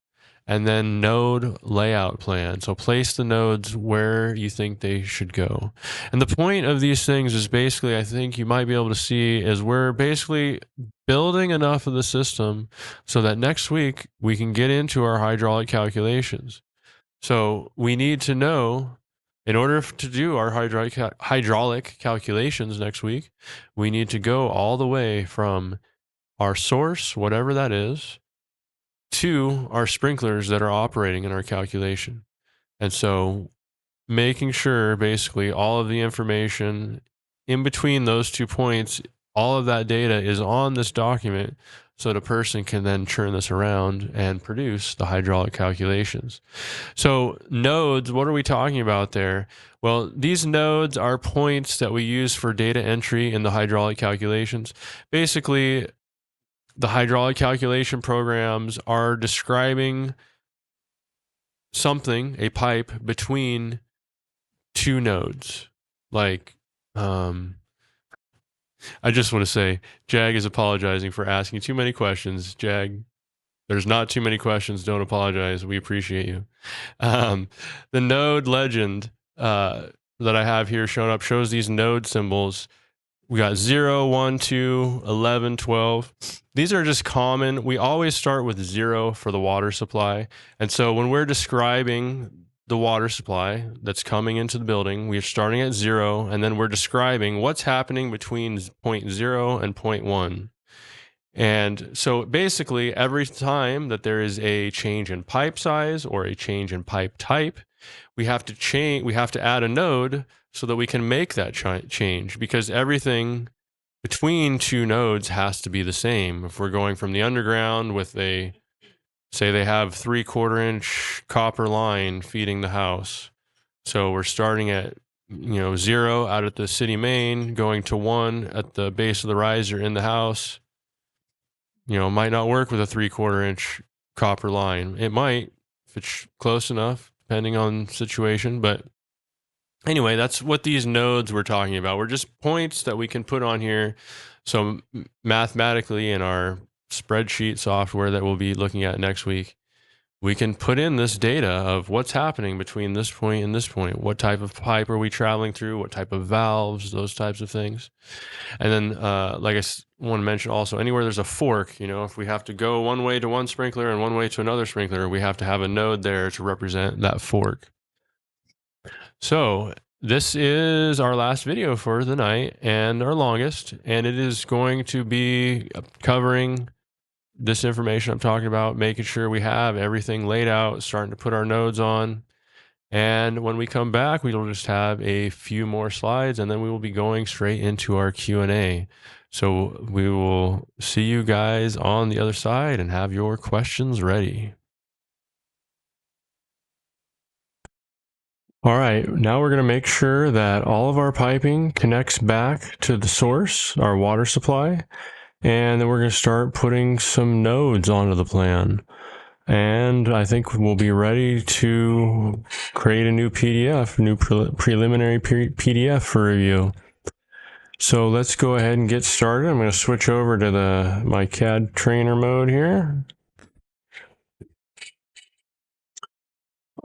Speaker 1: and then node layout plan. So place the nodes where you think they should go. And the point of these things is basically, I think you might be able to see, is we're basically building enough of the system so that next week we can get into our hydraulic calculations. So we need to know in order to do our hydraulic calculations next week, we need to go all the way from our source, whatever that is, to our sprinklers that are operating in our calculation. And so making sure basically all of the information in between those 2 points, all of that data is on this document so that a person can then turn this around and produce the hydraulic calculations. So nodes, what are we talking about there? Well, these nodes are points that we use for data entry in the hydraulic calculations. Basically, the hydraulic calculation programs are describing something, a pipe, between 2 nodes. Like, I just want to say, Jag is apologizing for asking too many questions. Jag, there's not too many questions. Don't apologize. We appreciate you. The node legend that I have here shown up shows these node symbols. We got 0, 1, 2, 11, 12. These are just common. We always start with 0 for the water supply. And so when we're describing the water supply that's coming into the building, we're starting at 0, and then we're describing what's happening between point 0 and point 1. And so basically, every time that there is a change in pipe size or a change in pipe type, we have to add a node so that we can make that change, because everything between 2 nodes has to be the same. If we're going from the underground with say they have 3/4 inch copper line feeding the house. So we're starting at 0 out at the city main, going to 1 at the base of the riser in the house. Might not work with a 3/4 inch copper line. It might, if it's close enough, depending on situation. But anyway, that's what these nodes we're talking about. We're just points that we can put on here. So mathematically, in our spreadsheet software that we'll be looking at next week, we can put in this data of what's happening between this point and this point. What type of pipe are we traveling through? What type of valves? Those types of things. And then, like I want to mention also, anywhere there's a fork, if we have to go one way to one sprinkler and one way to another sprinkler, we have to have a node there to represent that fork. So this is our last video for the night and our longest, and it is going to be covering this information I'm talking about, making sure we have everything laid out, starting to put our nodes on. And when we come back, we will just have a few more slides, and then we will be going straight into our Q&A. So we will see you guys on the other side and have your questions ready. All right, now we're going to make sure that all of our piping connects back to the source, our water supply, and then we're going to start putting some nodes onto the plan. And I think we'll be ready to create a new PDF, new preliminary PDF for review. So let's go ahead and get started. I'm going to switch over to my CAD trainer mode here.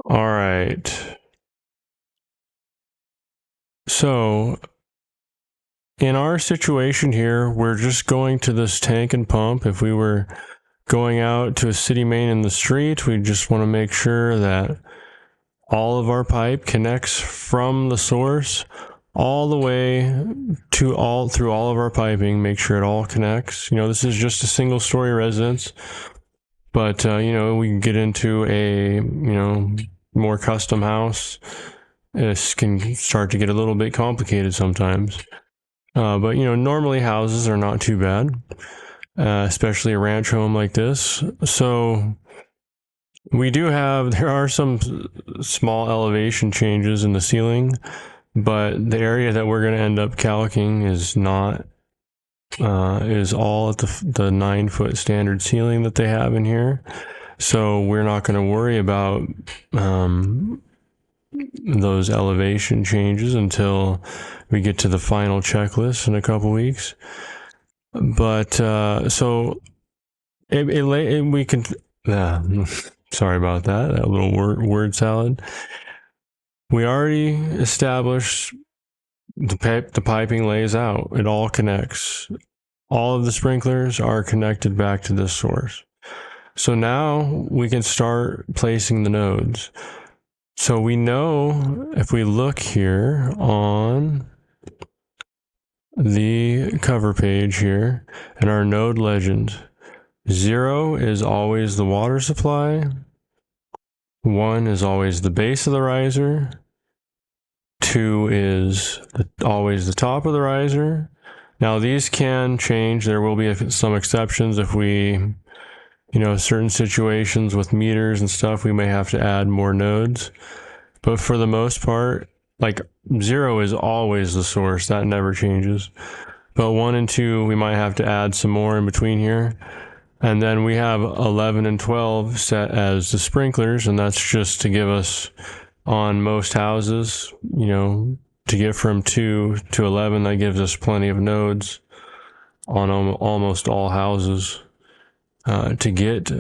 Speaker 1: All right. So in our situation here, we're just going to this tank and pump. If we were going out to a city main in the street, we just want to make sure that all of our pipe connects from the source all the way through all of our piping. Make sure it all connects. This is just a single story residence, but we can get into a more custom house. This can start to get a little bit complicated sometimes. But normally houses are not too bad, especially a ranch home like this. So there are some small elevation changes in the ceiling, but the area that we're going to end up calcing is all at the 9-foot standard ceiling that they have in here. So we're not going to worry about those elevation changes until we get to the final checklist in a couple weeks. But so we can sorry about that little word salad. We already established the piping lays out. It all connects. All of the sprinklers are connected back to this source. So now we can start placing the nodes. So we know if we look here on the cover page here and our node legend, 0 is always the water supply, 1 is always the base of the riser, 2 is always the top of the riser. Now these can change. There will be some exceptions if we, certain situations with meters and stuff, we may have to add more nodes. But for the most part, like 0 is always the source. That never changes. But 1 and 2, we might have to add some more in between here. And then we have 11 and 12 set as the sprinklers, and that's just to give us on most houses, to get from 2 to 11, that gives us plenty of nodes on almost all houses to get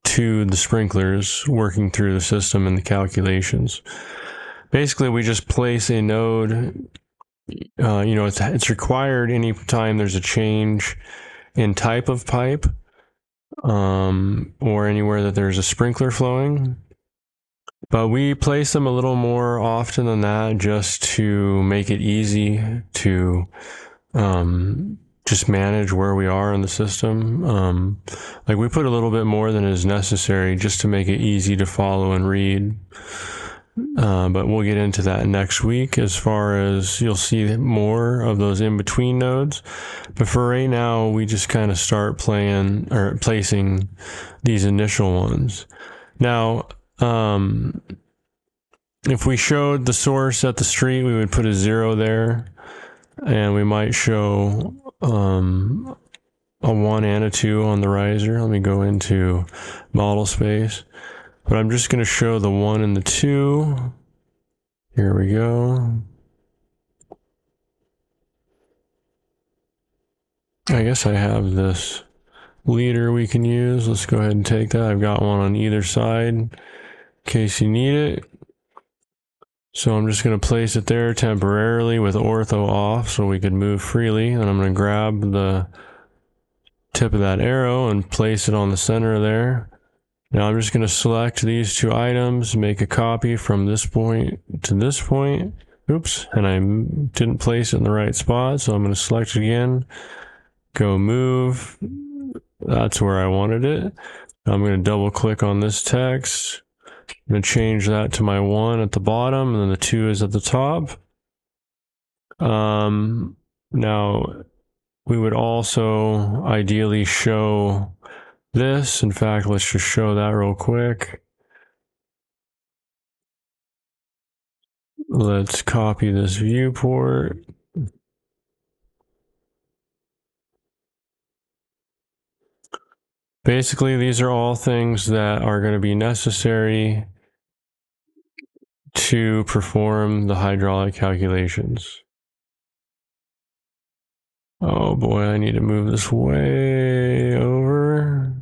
Speaker 1: to the sprinklers working through the system and the calculations. Basically, we just place a node. It's required anytime there's a change in type of pipe or anywhere that there's a sprinkler flowing. But we place them a little more often than that just to make it easy to just manage where we are in the system. Like we put a little bit more than is necessary just to make it easy to follow and read. But we'll get into that next week as far as you'll see more of those in-between nodes. But for right now, we just kind of start placing these initial ones. Now, if we showed the source at the street, we would put a 0 there, and we might show a 1 and a 2 on the riser. Let me go into model space. But I'm just going to show the 1 and the 2. Here we go. I guess I have this leader we can use. Let's go ahead and take that. I've got one on either side in case you need it. So I'm just going to place it there temporarily with ortho off so we could move freely. And I'm going to grab the tip of that arrow and place it on the center there. Now I'm just going to select these 2 items, make a copy from this point to this point. Oops, and I didn't place it in the right spot, so I'm going to select it again, go move. That's where I wanted it. I'm going to double click on this text. I'm going to change that to my 1 at the bottom, and then the 2 is at the top. Now, we would also ideally show this. In fact, let's just show that real quick. Let's copy this viewport. Basically, these are all things that are going to be necessary to perform the hydraulic calculations. Oh boy, I need to move this way over.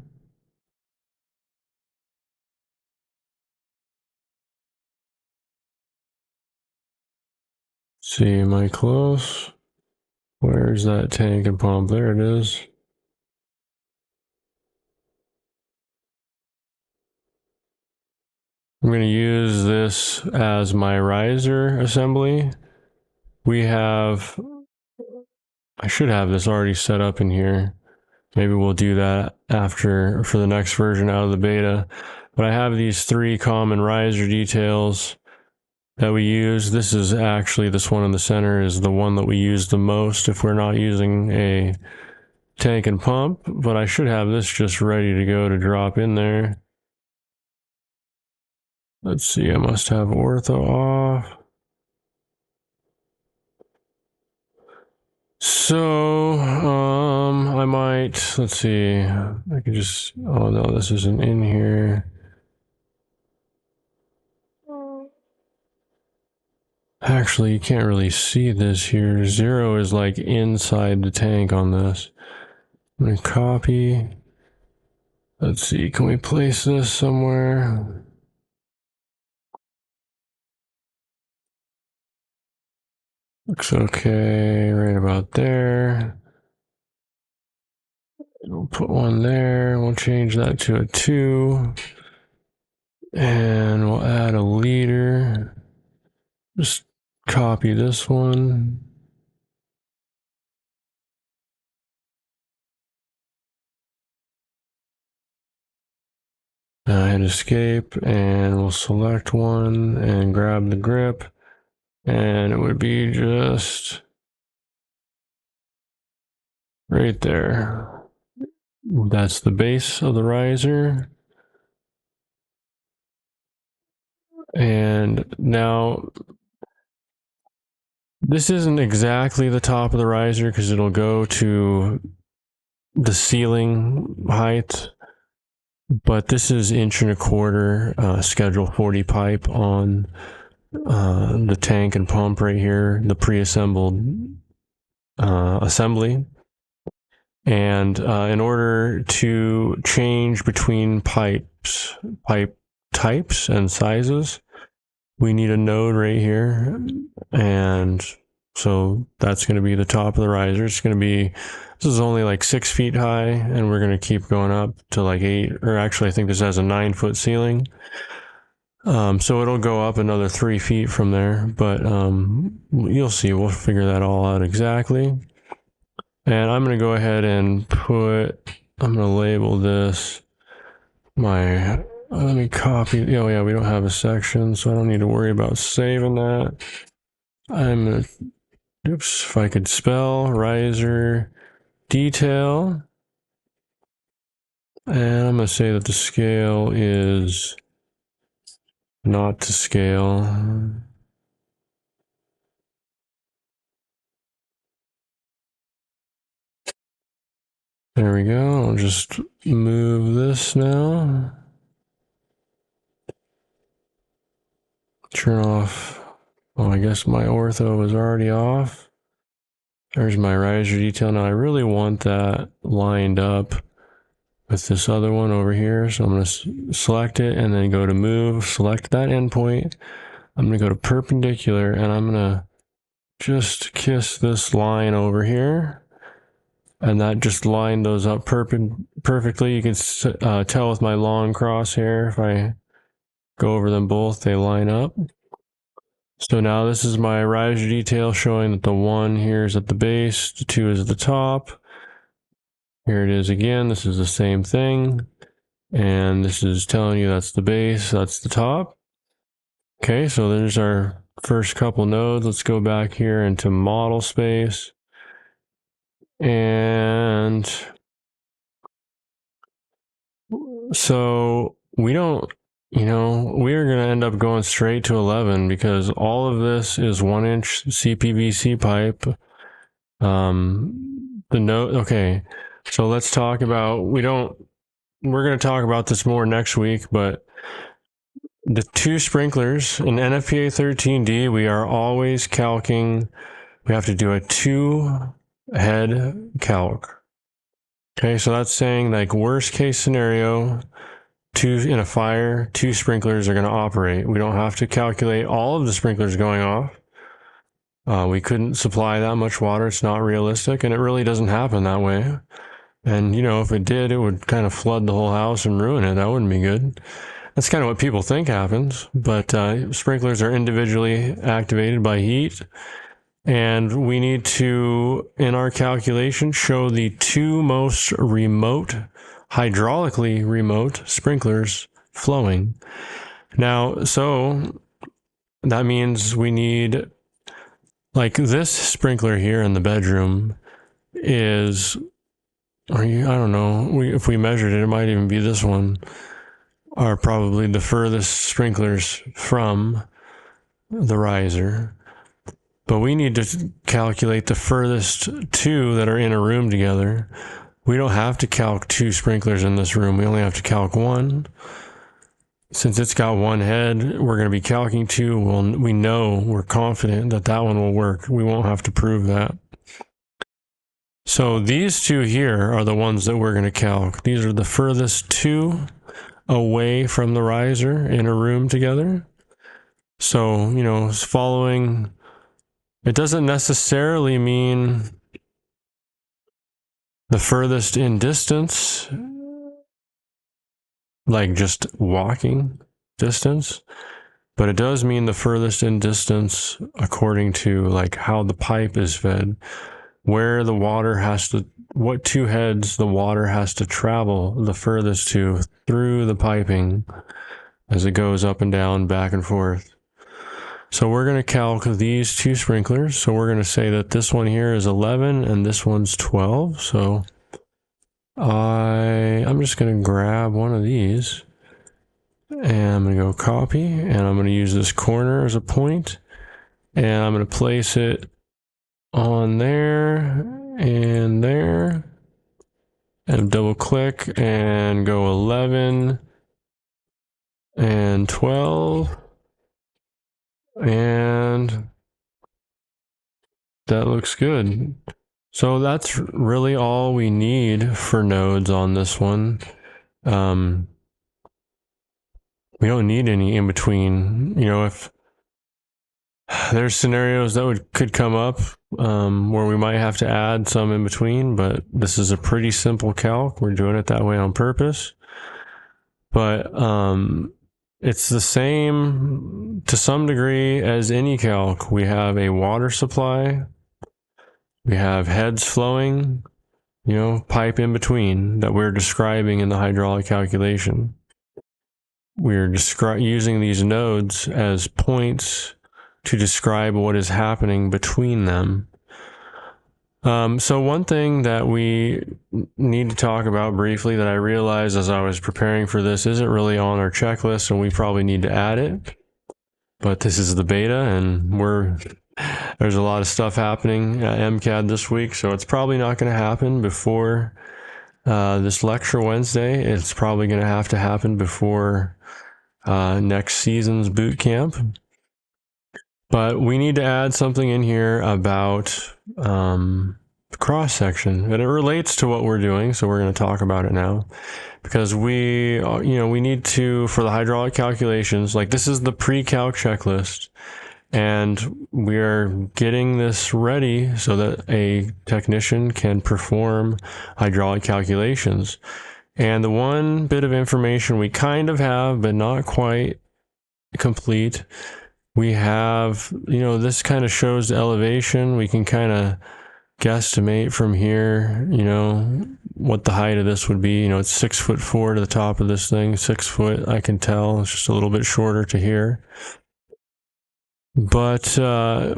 Speaker 1: See, am I close? Where's that tank and pump? There it is. I'm going to use this as my riser assembly. I should have this already set up in here. Maybe we'll do that for the next version out of the beta. But I have these 3 common riser details that we use. This one in the center is the one that we use the most if we're not using a tank and pump. But I should have this just ready to go to drop in there. Let's see, I must have ortho off. So, I might, let's see, I could just, oh no, this isn't in here. Actually, you can't really see this here. 0 is like inside the tank on this. I'm gonna copy. Let's see, can we place this somewhere? Looks okay, right about there. We'll put 1 there. We'll change that to a 2. And we'll add a leader. Just copy this one. Hit escape, and we'll select one and grab the grip, and it would be just right there. That's the base of the riser. And now this isn't exactly the top of the riser because it'll go to the ceiling height, but this is 1.25" schedule 40 pipe on the tank and pump right here, the pre-assembled assembly. And in order to change between pipe types and sizes, we need a node right here. And so that's going to be the top of the riser. It's going to be, this is only like 6 feet high, and we're going to keep going up to like 8, or actually I think this has a 9-foot ceiling. So it'll go up another 3 feet from there, but you'll see, we'll figure that all out exactly. And I'm going to go ahead and I'm going to label this let me copy. Oh yeah, we don't have a section, so I don't need to worry about saving that. Oops, if I could spell, riser detail. And I'm going to say that the scale is not to scale. There we go. I'll just move this now. Turn off. Oh, I guess my ortho is already off. There's my riser detail. Now I really want that lined up with this other one over here. So I'm going to select it and then go to move, select that endpoint. I'm going to go to perpendicular, and I'm going to just kiss this line over here. And that just lined those up perfectly. You can tell with my long crosshair, if I go over them both, they line up. So now this is my riser detail showing that the 1 here is at the base, the 2 is at the top. Here it is again. This is the same thing. And this is telling you that's the base, that's the top. Okay, so there's our first couple nodes. Let's go back here into model space. And so we don't, we're going to end up going straight to 11 because all of this is 1-inch CPVC pipe. Okay, so let's talk about, we're going to talk about this more next week, but the 2 sprinklers in NFPA 13D, we are always calcing. We have to do a 2-head calc. Okay, so that's saying like worst case scenario, in a fire, 2 sprinklers are going to operate. We don't have to calculate all of the sprinklers going off. We couldn't supply that much water. It's not realistic, and it really doesn't happen that way. And, if it did, it would kind of flood the whole house and ruin it. That wouldn't be good. That's kind of what people think happens, but sprinklers are individually activated by heat, and we need to, in our calculation, show the 2 most remote, hydraulically remote sprinklers flowing. Now, so that means we need, like this sprinkler here in the bedroom is, I don't know, if we measured it, it might even be this one, are probably the furthest sprinklers from the riser. But we need to calculate the furthest 2 that are in a room together. We don't have to calc 2 sprinklers in this room. We only have to calc 1. Since it's got 1 head, we're going to be calcing 2. We're confident that that one will work. We won't have to prove that. So these 2 here are the ones that we're going to calc. These are the furthest 2 away from the riser in a room together. So, following, it doesn't necessarily mean the furthest in distance, like just walking. distance, but it does mean the furthest in distance according to like how the pipe is fed, where the water has to, what two heads the water has to travel the furthest to through the piping as it goes up and down, back and forth. So we're going to calc these two sprinklers. So we're going to say that this one here is 11 and this one's 12. So I'm just going to grab one of these and I'm going to go copy, and I'm going to use this corner as a point, and I'm going to place it on there and there, and double click and go 11 and 12, and that looks good. So that's really all we need for nodes on this one. We don't need any in between. You know, if there's scenarios that could come up where we might have to add some in between, but this is a pretty simple calc. We're doing it that way on purpose. But it's the same to some degree as any calc. We have a water supply. We have heads flowing, you know, pipe in between that we're describing in the hydraulic calculation. We're using these nodes as points to describe what is happening between them. So one thing that we need to talk about briefly that I realized as I was preparing for this isn't really on our checklist, and we probably need to add it. But this is the beta, and there's a lot of stuff happening at mCAD this week, so it's probably not going to happen before this lecture Wednesday. It's probably going to have to happen before next season's boot camp. But we need to add something in here about cross section, and it relates to what we're doing, so we're going to talk about it now, because we need to, for the hydraulic calculations, like this is the pre-calc checklist, and we are getting this ready so that a technician can perform hydraulic calculations. And the one bit of information we kind of have, but not quite complete, we have, this kind of shows the elevation. We can kind of guesstimate from here, what the height of this would be. It's 6'4" to the top of this thing, 6 foot, I can tell. It's just a little bit shorter to here. But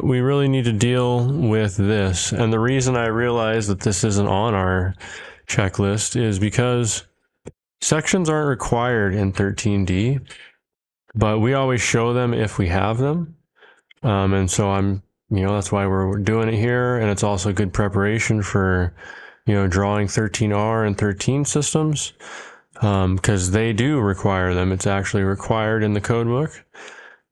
Speaker 1: we really need to deal with this. And the reason I realized that this isn't on our checklist is because sections aren't required in 13D, but we always show them if we have them. And so that's why we're doing it here. And it's also good preparation for, drawing 13R and 13 systems, because they do require them. It's actually required in the code book.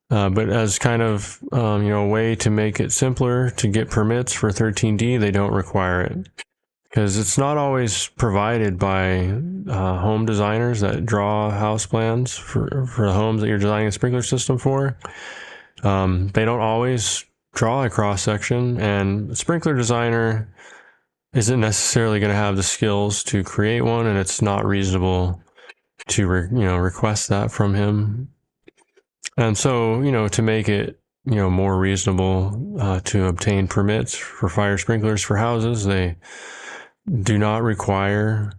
Speaker 1: But as kind of, a way to make it simpler to get permits for 13D, they don't require it, because it's not always provided by home designers that draw house plans for the homes that you're designing a sprinkler system for. They don't always draw a cross section, and a sprinkler designer isn't necessarily going to have the skills to create one, and it's not reasonable to request that from him. And so, to make it, more reasonable to obtain permits for fire sprinklers for houses, they do not require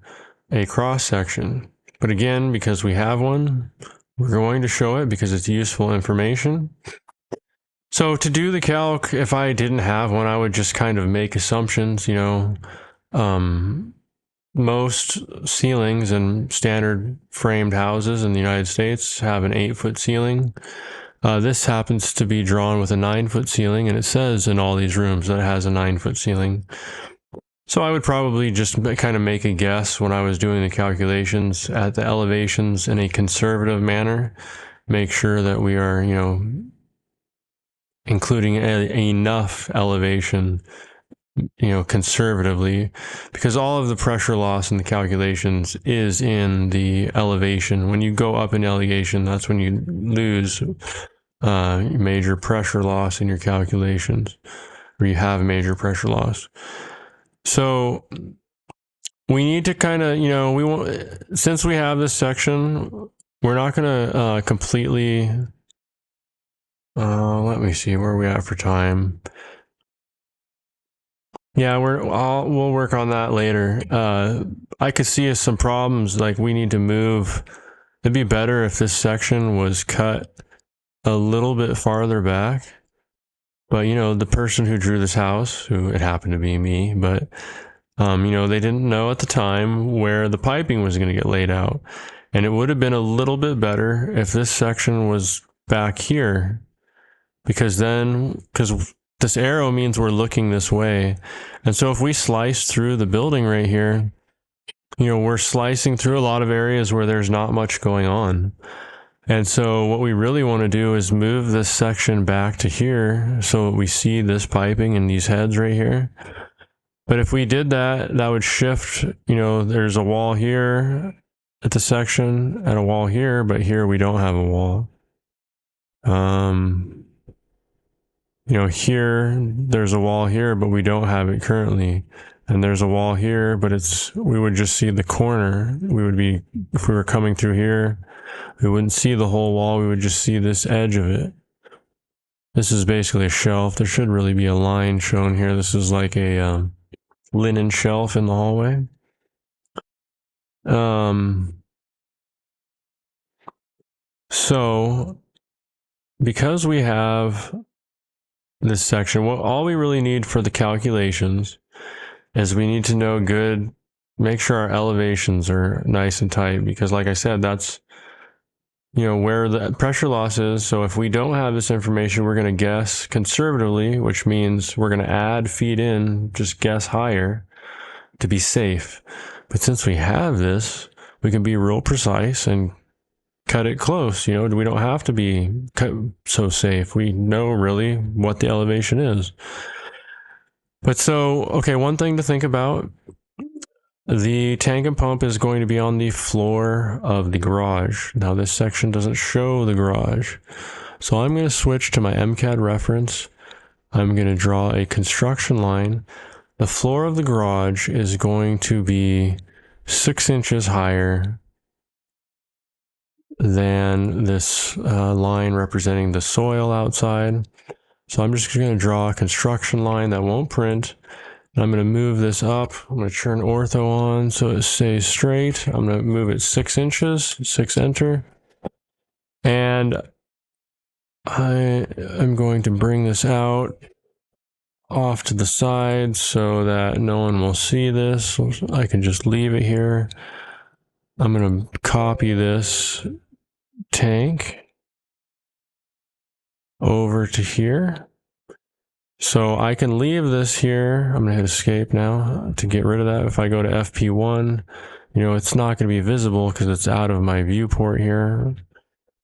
Speaker 1: a cross section. But again, because we have one, we're going to show it because it's useful information. So to do the calc, if I didn't have one, I would just kind of make assumptions. Most ceilings and standard framed houses in the United States have an 8-foot ceiling. This happens to be drawn with a 9-foot ceiling, and it says in all these rooms that it has a 9-foot ceiling. So I would probably just kind of make a guess when I was doing the calculations at the elevations in a conservative manner, make sure that we are, including enough elevation, conservatively, because all of the pressure loss in the calculations is in the elevation. When you go up in elevation, that's when you lose major pressure loss in your calculations, or you have major pressure loss. So we need to kind of, since we have this section, we're not going to completely, let me see, where are we at for time? Yeah, we'll work on that later. I could see some problems, like we need to move. It'd be better if this section was cut a little bit farther back. But, you know, the person who drew this house, who it happened to be me, but, you know, they didn't know at the time where the piping was going to get laid out. And it would have been a little bit better if this section was back here, because this arrow means we're looking this way. And so if we slice through the building right here, you know, we're slicing through a lot of areas where there's not much going on. And so what we really want to do is move this section back to here so we see this piping and these heads right here. But if we did that, that would shift, you know, there's a wall here at the section and a wall here, but here we don't have a wall. You know, here, there's a wall here, but we don't have it currently. And there's a wall here, but we would just see the corner. If we were coming through here, we wouldn't see the whole wall. We would just see this edge of it. This is basically a shelf. There should really be a line shown here. This is like a linen shelf in the hallway. So because we have this section, all we really need for the calculations is we need to know make sure our elevations are nice and tight, because like I said, that's, you know, where the pressure loss is. So if we don't have this information, we're going to guess conservatively, which means we're going to feed in, just guess higher to be safe. But since we have this, we can be real precise and cut it close. You know, we don't have to be so safe. We know really what the elevation is. But so, okay, one thing to think about, the tank and pump is going to be on the floor of the garage. Now this section doesn't show the garage. So I'm going to switch to my mCAD reference. I'm going to draw a construction line. The floor of the garage is going to be 6 inches higher than this line representing the soil outside. So I'm just going to draw a construction line that won't print. And I'm going to move this up. I'm going to turn ortho on so it stays straight. I'm going to move it 6 inches, 6 enter. And I am going to bring this out off to the side so that no one will see this. I can just leave it here. I'm going to copy this tank over to here. So I can leave this here. I'm going to hit escape now to get rid of that. If I go to FP1, you know, it's not going to be visible because it's out of my viewport here.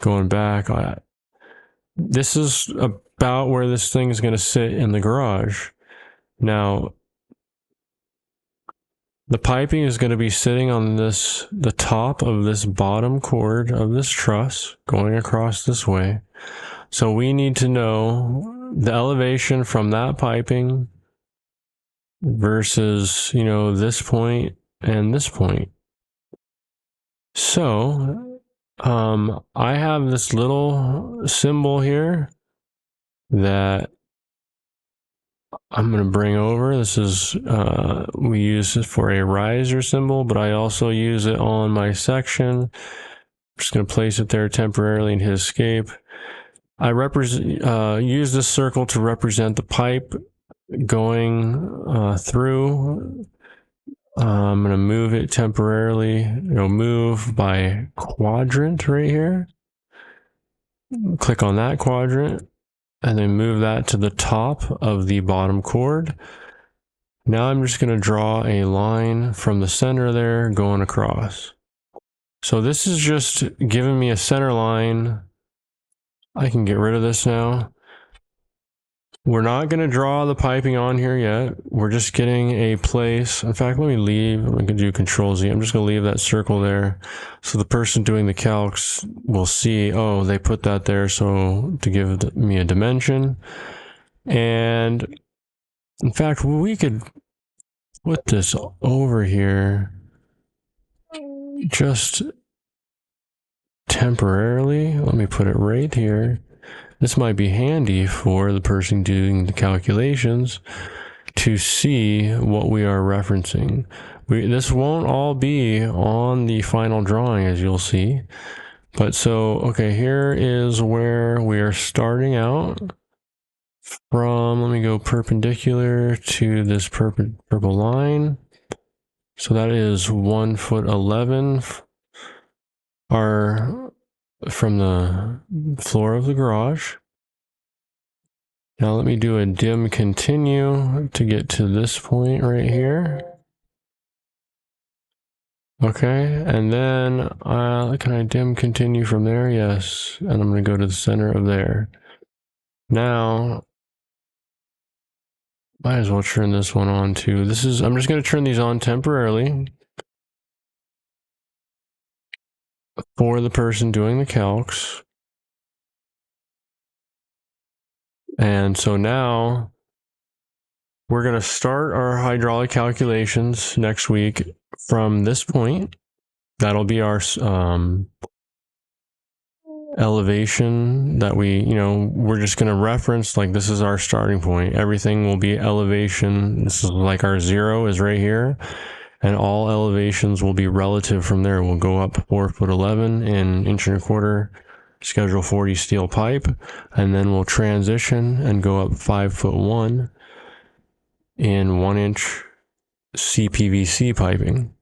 Speaker 1: Going back, this is about where this thing is going to sit in the garage. Now, the piping is going to be sitting on the top of this bottom cord of this truss going across this way. So we need to know the elevation from that piping versus, you know, this point and this point. So I have this little symbol here that I'm going to bring over. This is, we use it for a riser symbol, but I also use it on my section. I'm just going to place it there temporarily and hit escape. I use this circle to represent the pipe going through. I'm going to move it temporarily, you know, move by quadrant right here. Click on that quadrant and then move that to the top of the bottom chord. Now I'm just going to draw a line from the center there going across. So this is just giving me a center line. I can get rid of this now. We're not going to draw the piping on here yet. We're just getting a place. In fact, let me leave. I'm going to do Control Z. I'm just going to leave that circle there. So the person doing the calcs will see, oh, they put that there so to give me a dimension. And in fact, we could put this over here just temporarily. Let me put it right here. This might be handy for the person doing the calculations to see what we are referencing. This won't all be on the final drawing, as you'll see. But so, okay, here is where we are starting out from. Let me go perpendicular to this purple line. So that is 1 foot 11 from the floor of the garage. Now let me do a dim continue to get to this point right here. Okay, and then can I dim continue from there? Yes, and I'm going to go to the center of there. Now, might as well turn this one on too. I'm just going to turn these on temporarily for the person doing the calcs. And so now we're going to start our hydraulic calculations next week from this point. That'll be our elevation that we're just going to reference, like this is our starting point. Everything will be elevation. This is like our 0 is right here. And all elevations will be relative from there. We'll go up 4 foot 11 in 1.25" schedule 40 steel pipe, and then we'll transition and go up 5 foot 1 in 1 inch CPVC piping.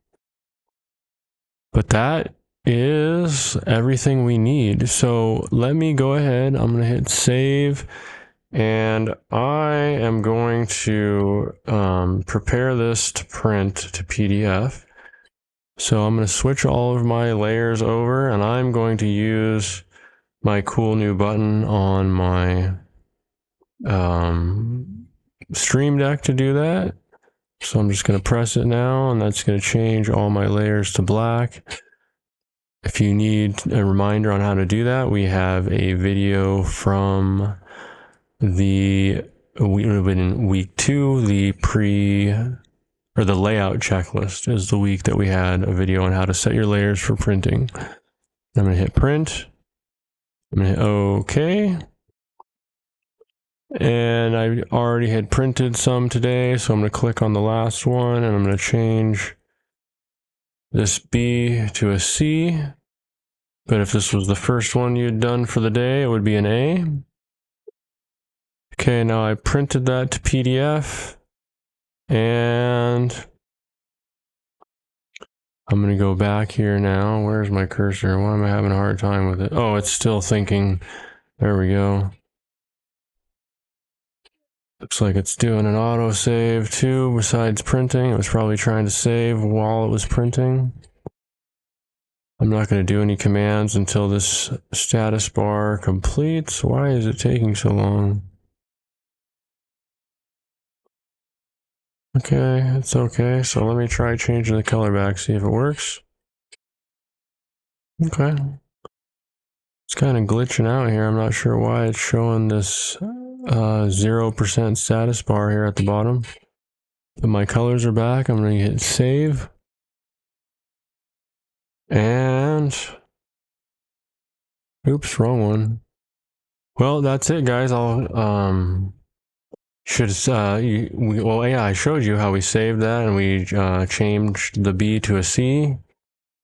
Speaker 1: But that is everything we need. So let me go ahead. I'm going to hit save, and I am going to prepare this to print to PDF. So I'm going to switch all of my layers over, and I'm going to use my cool new button on my Stream Deck to do that. So I'm just going to press it now, and that's going to change all my layers to black. If you need a reminder on how to do that, we have a video from it would have been in week 2, the layout checklist is the week that we had a video on how to set your layers for printing. I'm going to hit print. I'm going to hit OK. And I already had printed some today, so I'm going to click on the last one, and I'm going to change this B to a C. But if this was the first one you'd done for the day, it would be an A. Okay, now I printed that to PDF, and I'm going to go back here now. Where's my cursor? Why am I having a hard time with it? Oh, it's still thinking. There we go. Looks like it's doing an auto save too, besides printing. It was probably trying to save while it was printing. I'm not going to do any commands until this status bar completes. Why is it taking so long? Okay, it's okay. So let me try changing the color back, see if it works. Okay. It's kind of glitching out here. I'm not sure why it's showing this 0% status bar here at the bottom. But my colors are back. I'm going to hit save. And oops, wrong one. Well, that's it, guys. I showed you how we saved that, and we changed the B to a C.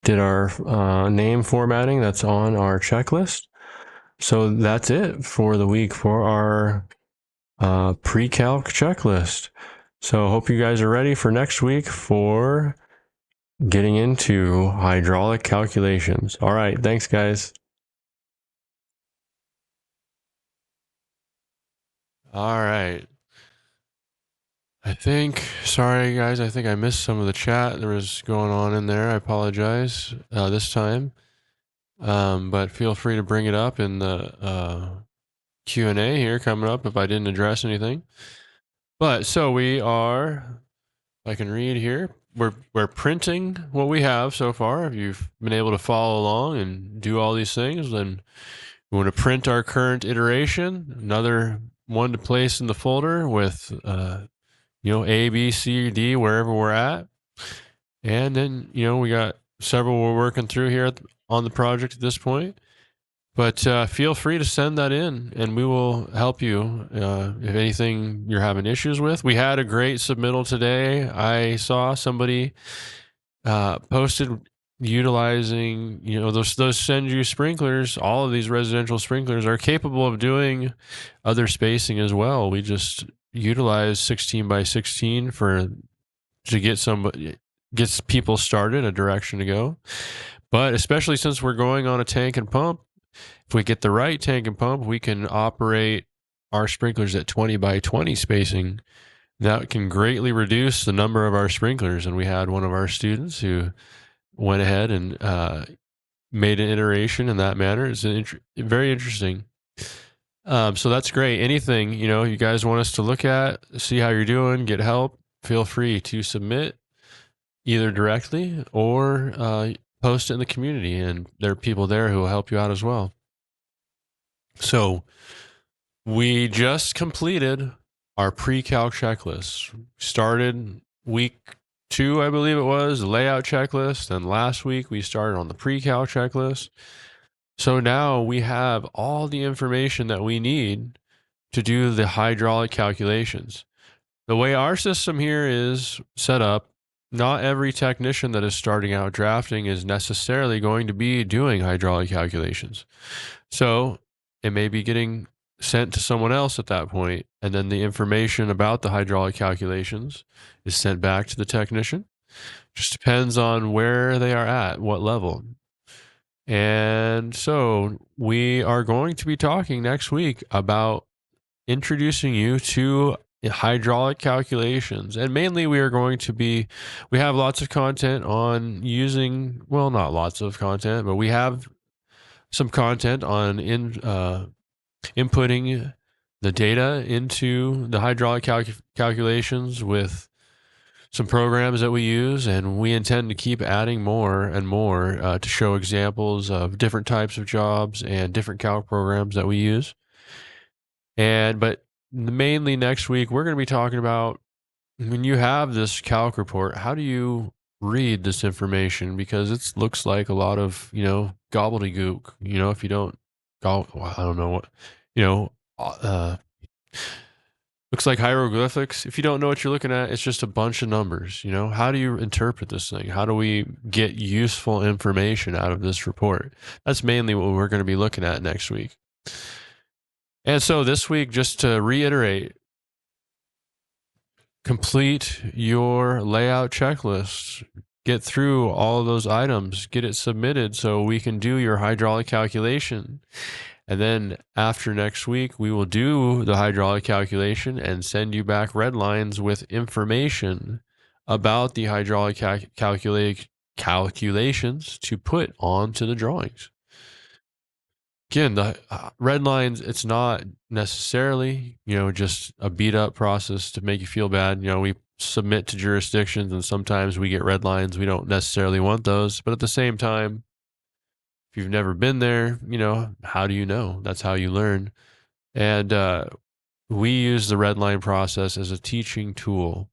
Speaker 1: Did our name formatting that's on our checklist. So that's it for the week for our pre-calc checklist. So I hope you guys are ready for next week for getting into hydraulic calculations. All right, thanks, guys. All right. Sorry guys, I think I missed some of the chat. There was going on in there. I apologize this time. But feel free to bring it up in the Q&A here coming up if I didn't address anything. But so we are, I can read here. We're printing what we have so far. If you've been able to follow along and do all these things, then we want to print our current iteration, another one to place in the folder with A, B, C, D, wherever we're at. And then, we got several we're working through here on the project at this point. But feel free to send that in, and we will help you if anything you're having issues with. We had a great submittal today. I saw somebody posted utilizing, those Senju sprinklers. All of these residential sprinklers are capable of doing other spacing as well. We just utilize 16 by 16 to gets people started, a direction to go. But especially since we're going on a tank and pump, if we get the right tank and pump, we can operate our sprinklers at 20 by 20 spacing. That can greatly reduce the number of our sprinklers. And we had one of our students who went ahead and made an iteration in that manner. It's very interesting. So that's great. Anything, you guys want us to look at, see how you're doing, get help, feel free to submit either directly or post it in the community, and there are people there who will help you out as well. So we just completed our pre-calc checklist. Started week 2, I believe it was, the layout checklist. And last week we started on the pre-calc checklist. So now we have all the information that we need to do the hydraulic calculations. The way our system here is set up, not every technician that is starting out drafting is necessarily going to be doing hydraulic calculations. So it may be getting sent to someone else at that point, and then the information about the hydraulic calculations is sent back to the technician. Just depends on where they are at, what level. And so we are going to be talking next week about introducing you to hydraulic calculations. And mainly we have lots of content on using, well, not lots of content, but we have some content on inputting the data into the hydraulic calculations with some programs that we use, and we intend to keep adding more and more to show examples of different types of jobs and different calc programs that we use. But mainly next week, we're going to be talking about, when you have this calc report, how do you read this information? Because it looks like a lot of, gobbledygook, if you don't, I don't know what, looks like hieroglyphics. If you don't know what you're looking at, it's just a bunch of numbers. How do you interpret this thing? How do we get useful information out of this report? That's mainly what we're going to be looking at next week. And so this week, just to reiterate, complete your layout checklist, get through all of those items, get it submitted so we can do your hydraulic calculation. And then after next week, we will do the hydraulic calculation and send you back red lines with information about the hydraulic calculations to put onto the drawings. Again, the red lines, it's not necessarily, just a beat up process to make you feel bad. We submit to jurisdictions and sometimes we get red lines. We don't necessarily want those. But at the same time, if you've never been there, how do you know? That's how you learn. And we use the red line process as a teaching tool.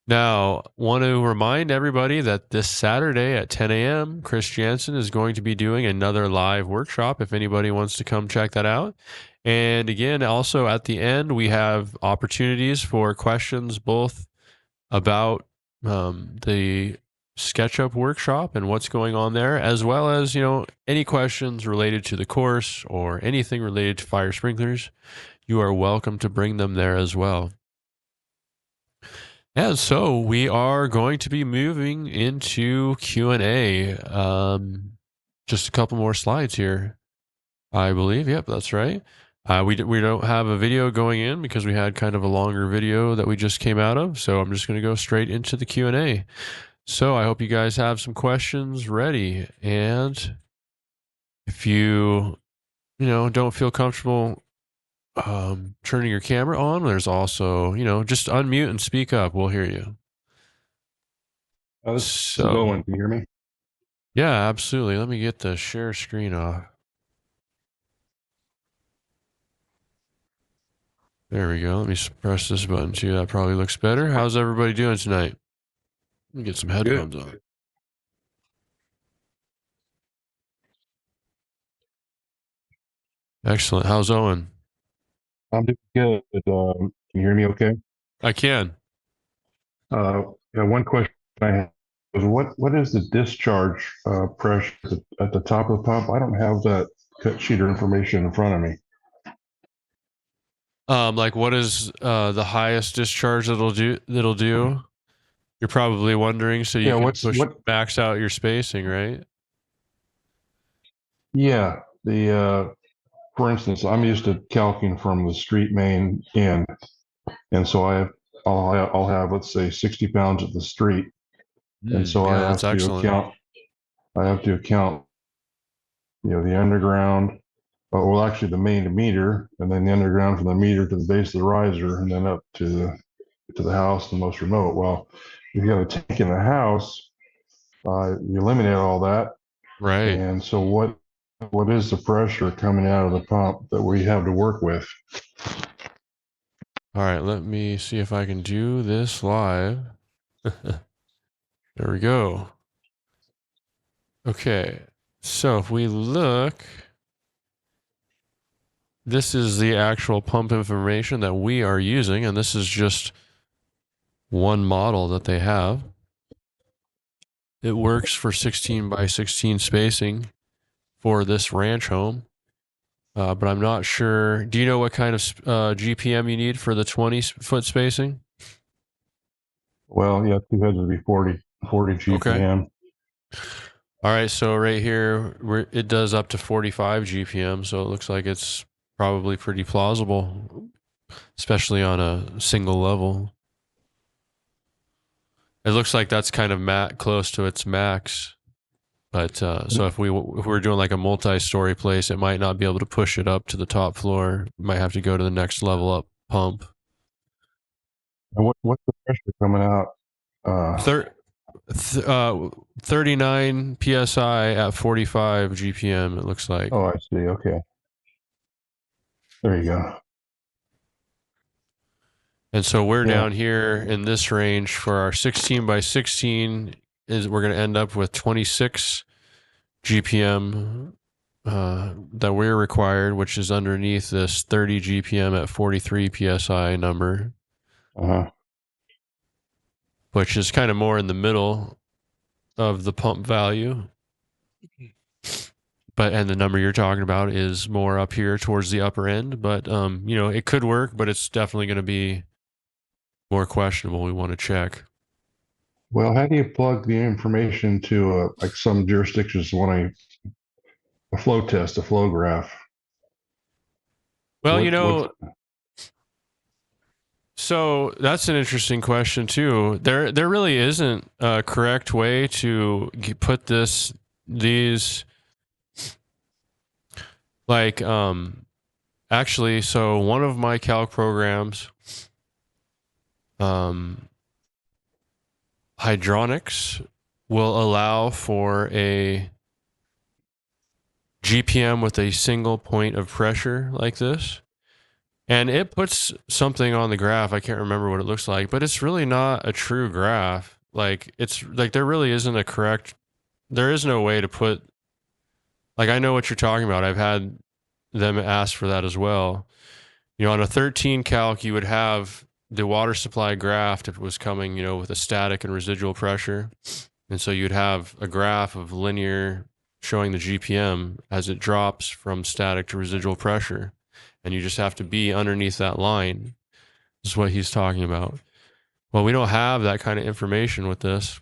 Speaker 1: Now, want to remind everybody that this Saturday at 10 a.m., Chris Jansen is going to be doing another live workshop if anybody wants to come check that out. And again, also at the end, we have opportunities for questions both about the SketchUp workshop and what's going on there, as well as, any questions related to the course or anything related to fire sprinklers. You are welcome to bring them there as well. And so we are going to be moving into Q&A. Just a couple more slides here, I believe. Yep, that's right. We don't have a video going in because we had kind of a longer video that we just came out of. So I'm just going to go straight into the Q&A. So I hope you guys have some questions ready. And if you, don't feel comfortable turning your camera on, there's also, just unmute and speak up. We'll hear you.
Speaker 2: Going. Can you hear me?
Speaker 1: Yeah, absolutely. Let me get the share screen off. There we go. Let me press this button too. That probably looks better. How's everybody doing tonight? Let me get some headphones on. Excellent. How's Owen?
Speaker 2: I'm doing good. Can you hear me okay?
Speaker 1: I can.
Speaker 2: Uh, yeah, one question I have is what is the discharge pressure at the top of the pump? I don't have that cut sheet or information in front of me.
Speaker 1: Like what is the highest discharge that'll do? You're probably wondering so you
Speaker 2: Yeah,
Speaker 1: can
Speaker 2: what's
Speaker 1: push
Speaker 2: what?
Speaker 1: max out your spacing, right?
Speaker 2: Yeah, the for instance, I'm used to calcing from the street main in, and so I'll have, let's say, 60 pounds at the street, and so
Speaker 1: Yeah, that's excellent.
Speaker 2: I have to account the underground. Well, actually, the main to meter, and then the underground from the meter to the base of the riser, and then up to the house, the most remote. Well, if you have a tank in the house, you eliminate all that,
Speaker 1: Right.
Speaker 2: and so what is the pressure coming out of the pump that we have to work with?
Speaker 1: All right, let me see if I can do this live. There we go. Okay. So if we look, this is the actual pump information that we are using, and this is just one model that they have. It works for 16 by 16 spacing for this ranch home. But I'm not sure. Do you know what kind of GPM you need for the 20-foot spacing?
Speaker 2: Well, yeah, two heads would be 40
Speaker 1: Okay.
Speaker 2: GPM.
Speaker 1: All right. So right here, it does up to 45 GPM. So it looks like it's probably pretty plausible, especially on a single level. It looks like that's kind of close to its max. But so if we're doing like a multi-story place, it might not be able to push it up to the top floor. Might have to go to the next level up pump.
Speaker 2: And what's the pressure coming out?
Speaker 1: Thir- 39 psi at 45 GPM. It looks like.
Speaker 2: Oh, I see. Okay, there you go.
Speaker 1: And so we're
Speaker 2: Yeah.
Speaker 1: down here in this range for our 16 by 16 is we're going to end up with 26 GPM that we're required, which is underneath this 30 GPM at 43 psi number,
Speaker 2: Uh-huh.
Speaker 1: which is kind of more in the middle of the pump value. But and the number you're talking about is more up here towards the upper end. But it could work, but it's definitely going to be more questionable. We want to check.
Speaker 2: Well, how do you plug the information to like some jurisdictions want a flow test, a flow graph?
Speaker 1: Well,
Speaker 2: What's
Speaker 1: so that's an interesting question too. There really isn't a correct way to put these like actually. So one of my calc programs, um, hydronics, will allow for a GPM with a single point of pressure like this. And it puts something on the graph. I can't remember what it looks like, but it's really not a true graph. Like it's like there really isn't a correct there is no way to put like I know what you're talking about. I've had them ask for that as well. On a 13 calc you would have the water supply graphed if it was coming, with a static and residual pressure. And so you'd have a graph of linear showing the GPM as it drops from static to residual pressure. And you just have to be underneath that line, is what he's talking about. Well, we don't have that kind of information with this.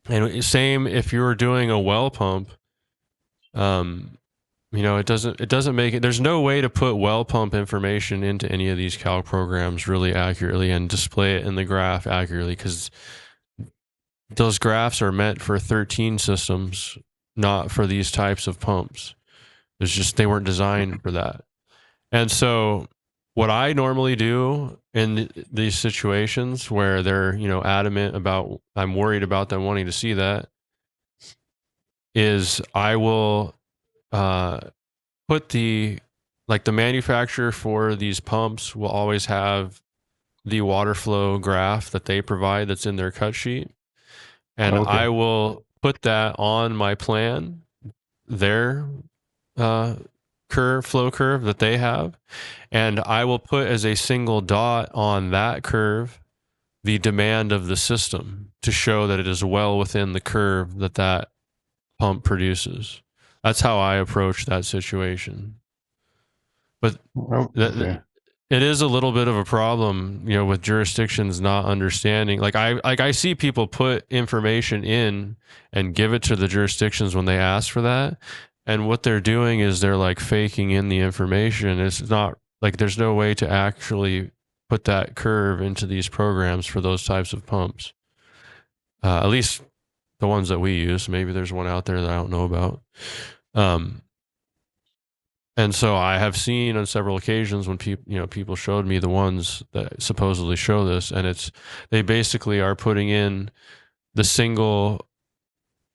Speaker 1: And same if you were doing a well pump, um, it doesn't make it. There's no way to put well pump information into any of these calc programs really accurately and display it in the graph accurately because those graphs are meant for 13 systems, not for these types of pumps. It's just they weren't designed for that. And so what I normally do in these situations where they're, adamant about I'm worried about them wanting to see that is I will uh, put the manufacturer for these pumps will always have the water flow graph that they provide that's in their cut sheet. And
Speaker 2: okay?
Speaker 1: I will put that on my plan, their uh, flow curve that they have, and I will put as a single dot on that curve the demand of the system to show that it is well within the curve that that pump produces. That's how I approach that situation. But
Speaker 2: Oh, okay.
Speaker 1: it is a little bit of a problem, you know, with jurisdictions not understanding. I see people put information in and give it to the jurisdictions when they ask for that, and what they're doing is they're like faking in the information. It's not like there's no way to actually put that curve into these programs for those types of pumps. At least the ones that we use. Maybe there's one out there that I don't know about. Um, and so I have seen on several occasions when people showed me the ones that supposedly show this, and they basically are putting in the single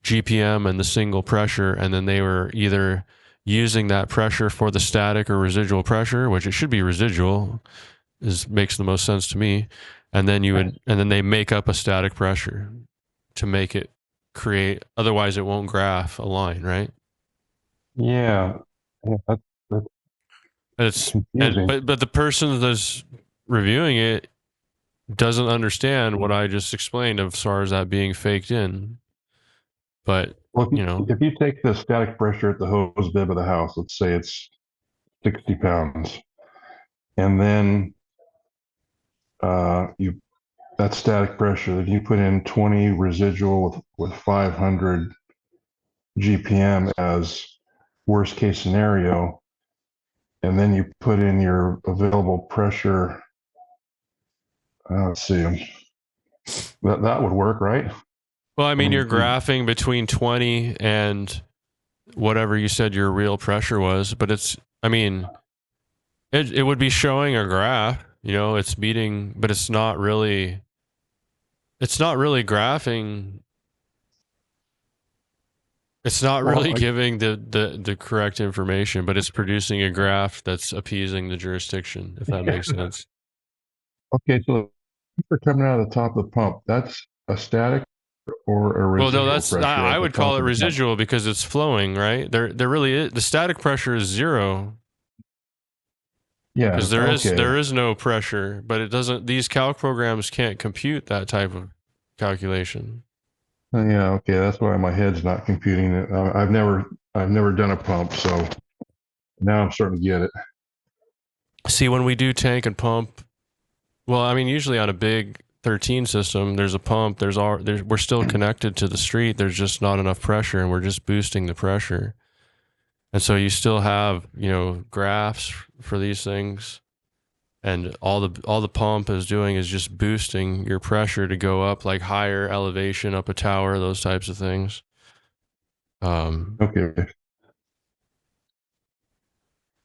Speaker 1: GPM and the single pressure, and then they were either using that pressure for the static or residual pressure, which it should be residual, makes the most sense to me, and then they make up a static pressure to make it create. Otherwise, it won't graph a line, right?
Speaker 2: Yeah. Yeah, that's
Speaker 1: It's and
Speaker 2: confusing.
Speaker 1: but the person that's reviewing it doesn't understand what I just explained as far as that being faked in. But
Speaker 2: Well,
Speaker 1: you know,
Speaker 2: if you take the static pressure at the hose bib of the house, let's say it's 60 pounds, and then you that static pressure, if you put in 20 residual with 500 GPM as worst case scenario, and then you put in your available pressure. Let's see, that would work, right?
Speaker 1: well, I
Speaker 2: I
Speaker 1: mean,
Speaker 2: mean,
Speaker 1: you're graphing between 20 and whatever you said your real pressure was, but I mean, it would be showing a graph. You know, it's meeting, but it's not really graphing. It's not
Speaker 2: well,
Speaker 1: really giving the correct information, but it's producing a graph that's appeasing the jurisdiction, if that makes sense.
Speaker 2: okay, so for coming out of the top of the pump, that's a static or a
Speaker 1: Well, no,
Speaker 2: residual pressure
Speaker 1: I
Speaker 2: at the
Speaker 1: would
Speaker 2: top
Speaker 1: call it
Speaker 2: of the pump.
Speaker 1: residual because it's flowing, right? There really is, the static pressure is zero
Speaker 2: Yeah,
Speaker 1: because
Speaker 2: okay.
Speaker 1: there is no pressure, but it doesn't. These calc programs can't compute that type of calculation.
Speaker 2: Yeah, okay. That's why my head's not computing it. I've never done a pump, so now I'm starting to get it.
Speaker 1: See, when we do tank and pump, well, I mean, usually on a big 13 system, there's a pump. We're still connected to the street. There's just not enough pressure, and we're just boosting the pressure. And so you still have, you know, graphs for these things, and all the pump is doing is just boosting your pressure to go up, like higher elevation up a tower, those types of things. Um,
Speaker 2: Okay.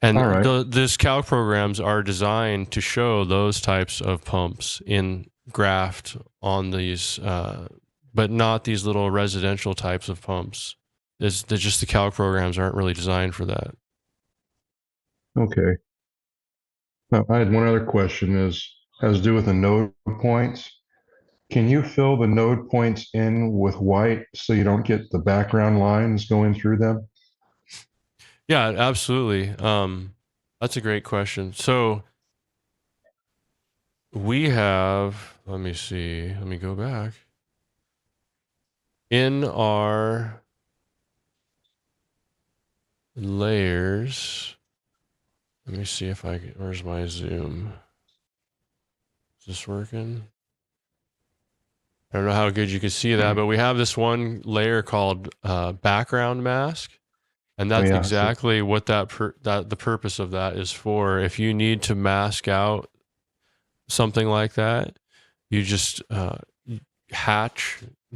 Speaker 1: and
Speaker 2: All right.
Speaker 1: these calc programs are designed to show those types of pumps in graphed on these, but not these little residential types of pumps. They're just the calc programs aren't really designed for that.
Speaker 2: Okay. Now, I had one other question has to do with the node points. Can you fill the node points in with white so you don't get the background lines going through them?
Speaker 1: Yeah, absolutely. That's a great question. So we have, let me see, let me go back. In our layers, let me see if where's my zoom? Is this working? I don't know how good you can see that, but we have this one layer called background mask. And
Speaker 2: Oh
Speaker 1: that's
Speaker 2: yeah.
Speaker 1: exactly what that the purpose of that is for. If you need to mask out something like that, you just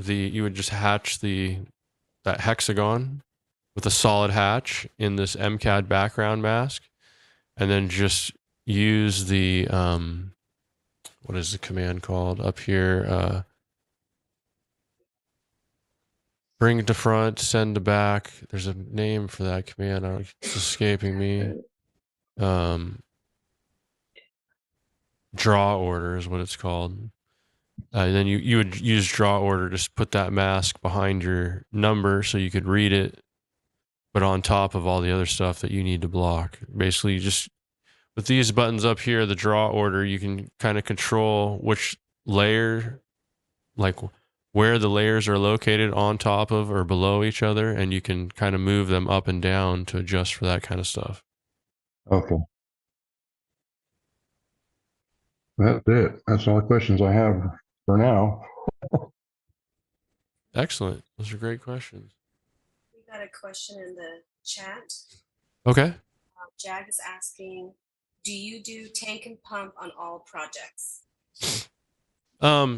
Speaker 1: you would just hatch that hexagon with a solid hatch in this mCAD background mask, and then just use the what is the command called up here? Bring it to front, send to back. There's a name for that command. It's escaping me. Um, Draw order is what it's called. Then you would use draw order, just put that mask behind your number so you could read it but on top of all the other stuff that you need to block. Basically, just with these buttons up here, the draw order, you can kind of control which layer, like where the layers are located on top of or below each other, and you can kind of move them up and down to adjust for that kind of stuff.
Speaker 2: Okay. That's it. That's all the questions I have for now.
Speaker 1: Excellent. Those are great questions.
Speaker 3: We got a question in the chat.
Speaker 1: Okay.
Speaker 3: Jag is asking, do you do tank and pump on all projects?
Speaker 1: I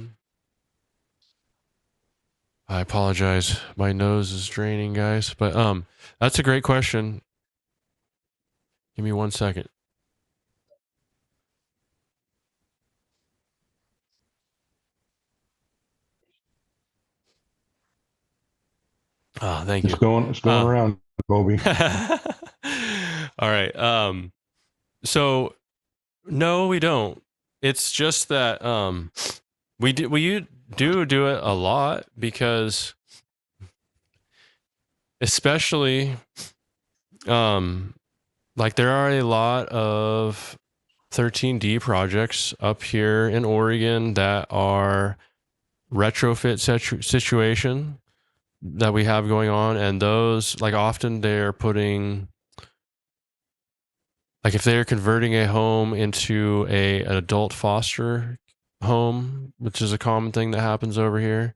Speaker 1: apologize. My nose is draining, guys. But that's a great question. Give me 1 second. Oh, thank you.
Speaker 2: It's going around, Bobby.
Speaker 1: All right. So no, we don't. It's just that we do it a lot because especially like there are a lot of 13D projects up here in Oregon that are retrofit situation that we have going on, and those, like, often they're putting, like, if they're converting a home into an adult foster home, which is a common thing that happens over here,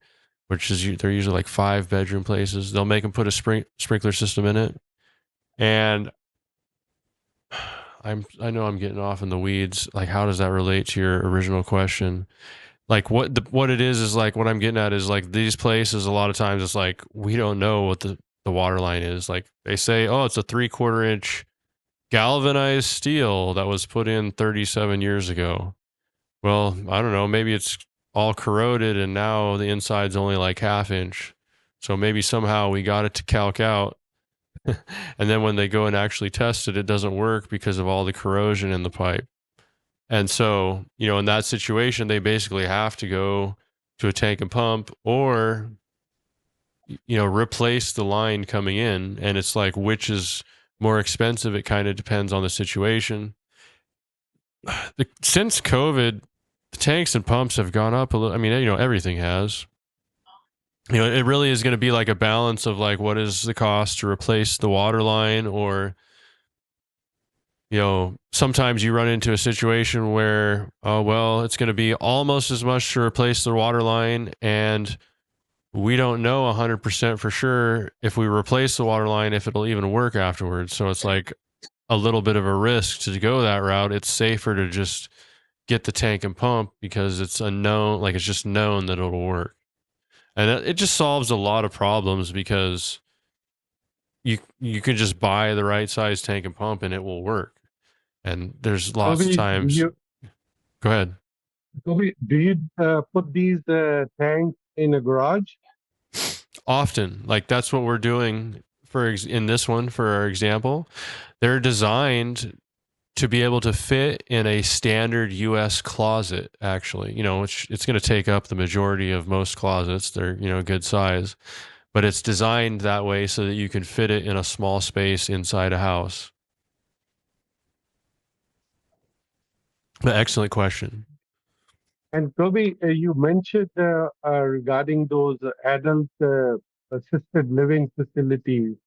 Speaker 1: which is they're usually like 5-bedroom places, they'll make them put a sprinkler system in it. And I know I'm getting off in the weeds. Like, how does that relate to your original question? Like, what it is like, what I'm getting at is like these places, a lot of times it's like we don't know what the water line is. Like, they say, oh, it's a 3/4 inch galvanized steel that was put in 37 years ago. Well, I don't know, maybe it's all corroded and now the inside's only like 1/2 inch. So maybe somehow we got it to calc out. And then when they go and actually test it, it doesn't work because of all the corrosion in the pipe. And so, in that situation, they basically have to go to a tank and pump or, replace the line coming in. And it's like, which is more expensive? It kind of depends on the situation. Since COVID, the tanks and pumps have gone up a little. I mean, everything has. It really is going to be like a balance of like, what is the cost to replace the water line, or sometimes you run into a situation where, oh, well, it's going to be almost as much to replace the water line, and we don't know 100% for sure if we replace the water line, if it'll even work afterwards. So it's like a little bit of a risk to go that route. It's safer to just get the tank and pump because it's unknown, like it's just known that it'll work. And it just solves a lot of problems because you can just buy the right size tank and pump and it will work. And there's lots of times. Go ahead.
Speaker 4: Toby, do you put these tanks in a garage?
Speaker 1: Often, like that's what we're doing in this one for our example. They're designed to be able to fit in a standard US closet, actually, which it's going to take up the majority of most closets. They're, good size, but it's designed that way so that you can fit it in a small space inside a house. But excellent question.
Speaker 4: And Toby, you mentioned regarding those adult assisted living facilities.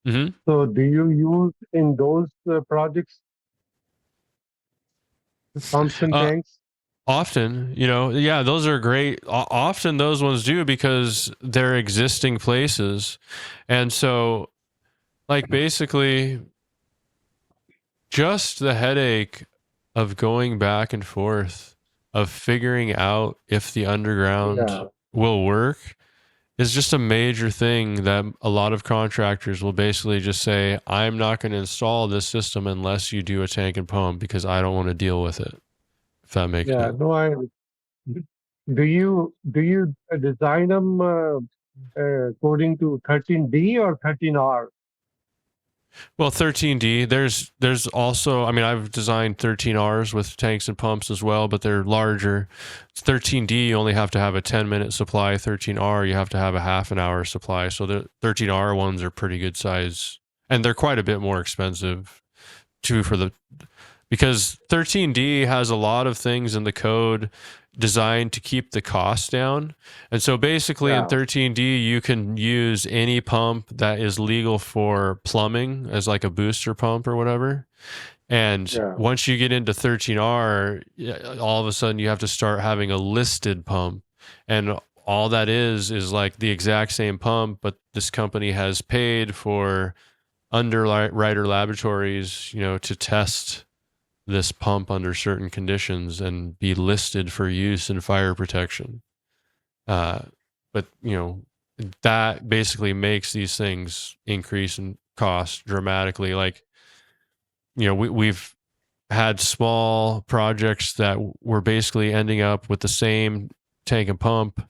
Speaker 1: Mm-hmm.
Speaker 4: So do you use in those projects pumps and tanks?
Speaker 1: Often, yeah, those are great. Often those ones do because they're existing places. And so, like, basically, just the headache of going back and forth, of figuring out if the underground will work, is just a major thing that a lot of contractors will basically just say, I'm not going to install this system unless you do a tank and pump because I don't want to deal with it. If that makes sense.
Speaker 4: No, do you design them according to 13D or 13R?
Speaker 1: Well, 13D, there's also, I mean, I've designed 13Rs with tanks and pumps as well, but they're larger. 13D, you only have to have a 10-minute supply. 13R, you have to have a half an hour supply. So the 13R ones are pretty good size. and they're quite a bit more expensive too because 13D has a lot of things in the code designed to keep the cost down. And so basically in 13D, you can use any pump that is legal for plumbing as like a booster pump or whatever. And once you get into 13R, all of a sudden you have to start having a listed pump. And all that is like the exact same pump, but this company has paid for Underwriter Laboratories, to test this pump under certain conditions and be listed for use in fire protection. But that basically makes these things increase in cost dramatically. Like, we've had small projects that were basically ending up with the same tank and pump.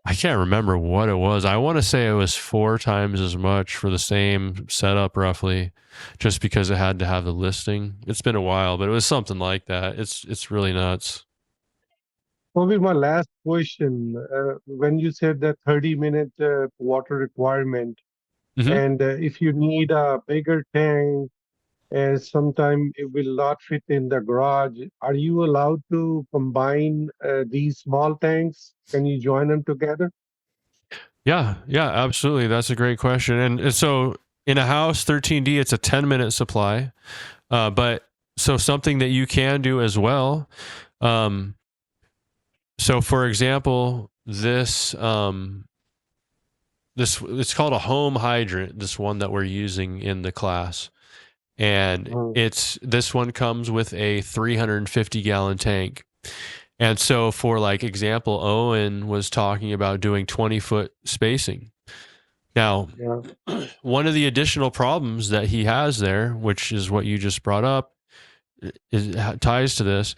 Speaker 1: I can't remember what it was. I want to say it was 4 times as much for the same setup, roughly, just because it had to have the listing. It's been a while, but it was something like that. It's really nuts.
Speaker 4: Probably my last question. When you said that 30-minute water requirement, and if you need a bigger tank, and sometime it will not fit in the garage, are you allowed to combine these small tanks? Can you join them together?
Speaker 1: Yeah, absolutely. That's a great question. And so in a house, 13D, it's a 10-minute supply. But so something that you can do as well. So for example, this it's called a home hydrant, this one that we're using in the class. And this one comes with a 350 gallon tank. And so for like example, Owen was talking about doing 20-foot spacing. Now, one of the additional problems that he has there, which is what you just brought up, ties to this.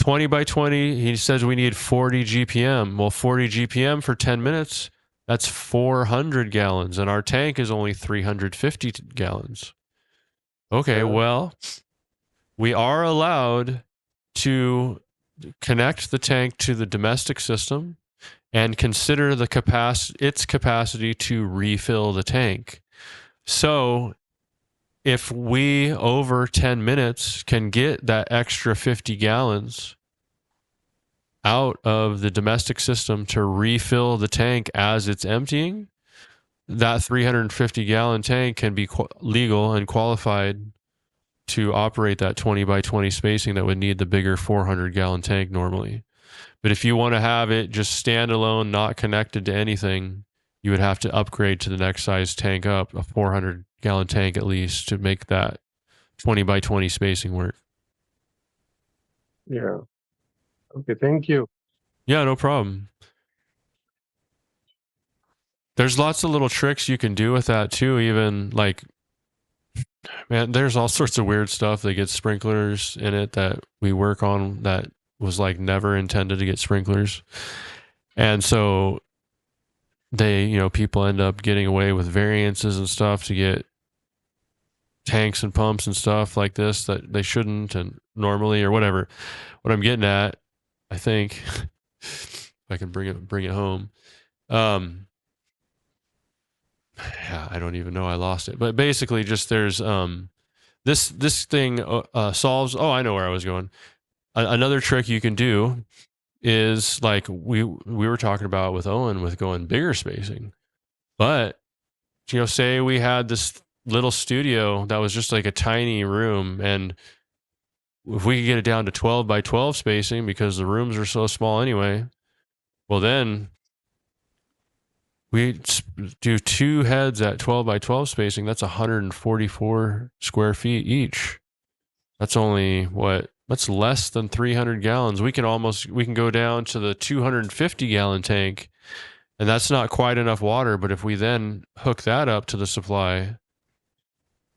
Speaker 1: 20 by 20, he says we need 40 GPM. Well, 40 GPM for 10 minutes, that's 400 gallons, and our tank is only 350 gallons. Okay, well, we are allowed to connect the tank to the domestic system and consider its capacity to refill the tank. So if we over 10 minutes can get that extra 50 gallons out of the domestic system to refill the tank as it's emptying, that 350 gallon tank can be legal and qualified to operate that 20 by 20 spacing that would need the bigger 400 gallon tank normally. But if you want to have it just standalone, not connected to anything, you would have to upgrade to the next size tank up, a 400 gallon tank at least, to make that 20 by 20 spacing work.
Speaker 4: Yeah. Okay, thank you.
Speaker 1: Yeah, no problem. There's lots of little tricks you can do with that too. Even like, man, there's all sorts of weird stuff that gets sprinklers in it that we work on that was like never intended to get sprinklers. And so people end up getting away with variances and stuff to get tanks and pumps and stuff like this that they shouldn't and normally or whatever. What I'm getting at, I think, if I can bring it home. Yeah, I don't even know. I lost it. But basically just there's this thing solves. Oh, I know where I was going. Another trick you can do is like we were talking about with Owen with going bigger spacing. But say we had this little studio that was just like a tiny room, and if we could get it down to 12 by 12 spacing because the rooms are so small anyway, well then we do 2 heads at 12 by 12 spacing. That's 144 square feet each. That's only that's less than 300 gallons. We can go down to the 250 gallon tank, and that's not quite enough water. But if we then hook that up to the supply,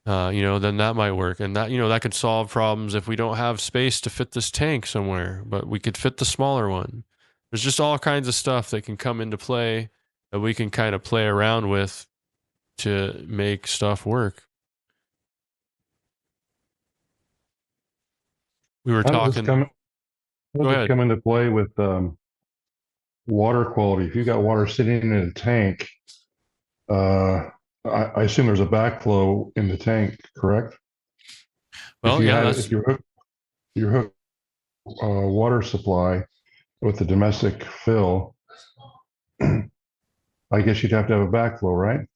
Speaker 1: then that might work. And that could solve problems if we don't have space to fit this tank somewhere, but we could fit the smaller one. There's just all kinds of stuff that can come into play that we can kind of play around with to make stuff work. We were talking.
Speaker 2: How does it come into play with water quality? If you got water sitting in a tank, I assume there's a backflow in the tank, correct? If
Speaker 1: Well,
Speaker 2: you
Speaker 1: yeah,
Speaker 2: had,
Speaker 1: that's
Speaker 2: if you hook water supply with the domestic fill, I guess you'd have to have a backflow, right?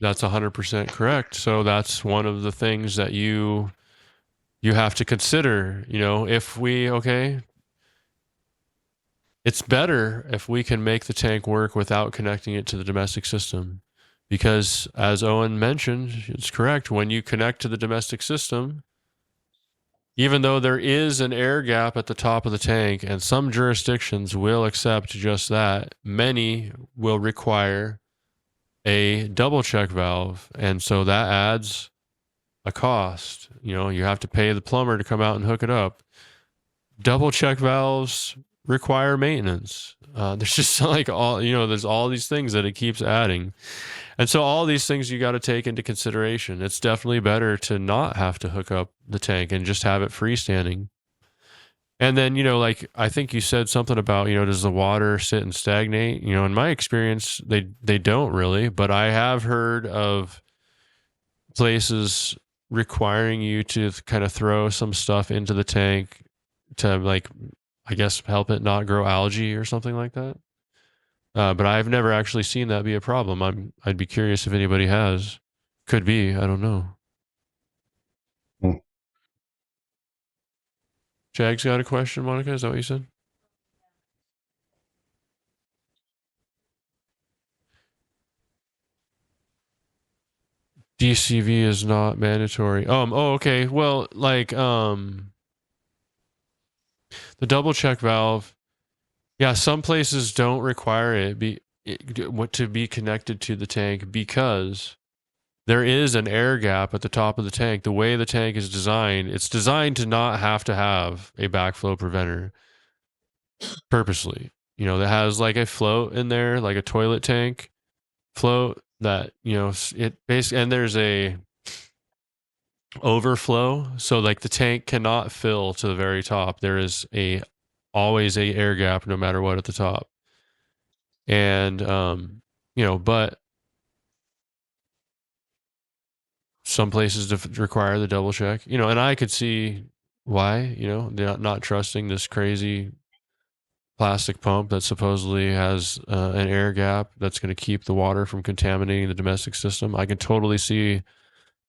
Speaker 1: that's 100% correct. So that's one of the things that you have to consider. If we it's better if we can make the tank work without connecting it to the domestic system. Because as Owen mentioned, it's correct. When you connect to the domestic system, even though there is an air gap at the top of the tank, and some jurisdictions will accept just that, many will require a double check valve. And so that adds a cost. You have to pay the plumber to come out and hook it up. Double check valves require maintenance. There's just like there's all these things that it keeps adding. And so all these things you got to take into consideration. It's definitely better to not have to hook up the tank and just have it freestanding. And then, like I think you said something about, does the water sit and stagnate? In my experience, they don't really, but I have heard of places requiring you to kind of throw some stuff into the tank to, like, I guess help it not grow algae or something like that. But I've never actually seen that be a problem. I'd be curious if anybody has. Could be. I don't know.
Speaker 2: Hmm.
Speaker 1: Jag's got a question, Monica. Is that what you said? DCV is not mandatory. Okay. Well, like the double check valve. Yeah, some places don't require to be connected to the tank because there is an air gap at the top of the tank. The way the tank is designed, it's designed to not have to have a backflow preventer purposely. That has like a float in there, like a toilet tank float that, it basically, and there's a overflow. So like the tank cannot fill to the very top. There is always a air gap no matter what at the top. And, but some places require the double check, and I could see why, they're not trusting this crazy plastic pump that supposedly has an air gap that's going to keep the water from contaminating the domestic system. I can totally see,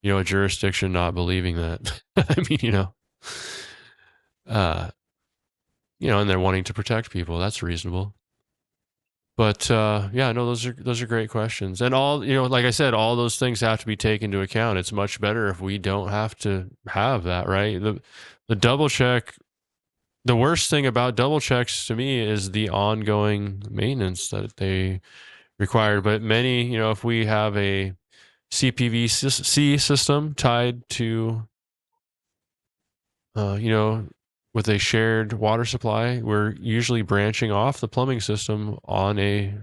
Speaker 1: a jurisdiction not believing that. I mean, uh, and they're wanting to protect people. That's reasonable. But yeah, no, those are great questions, and all like I said, all those things have to be taken into account. It's much better if we don't have to have that, right? The double check. The worst thing about double checks to me is the ongoing maintenance that they require. But many, if we have a CPVC system tied to, with a shared water supply, we're usually branching off the plumbing system on a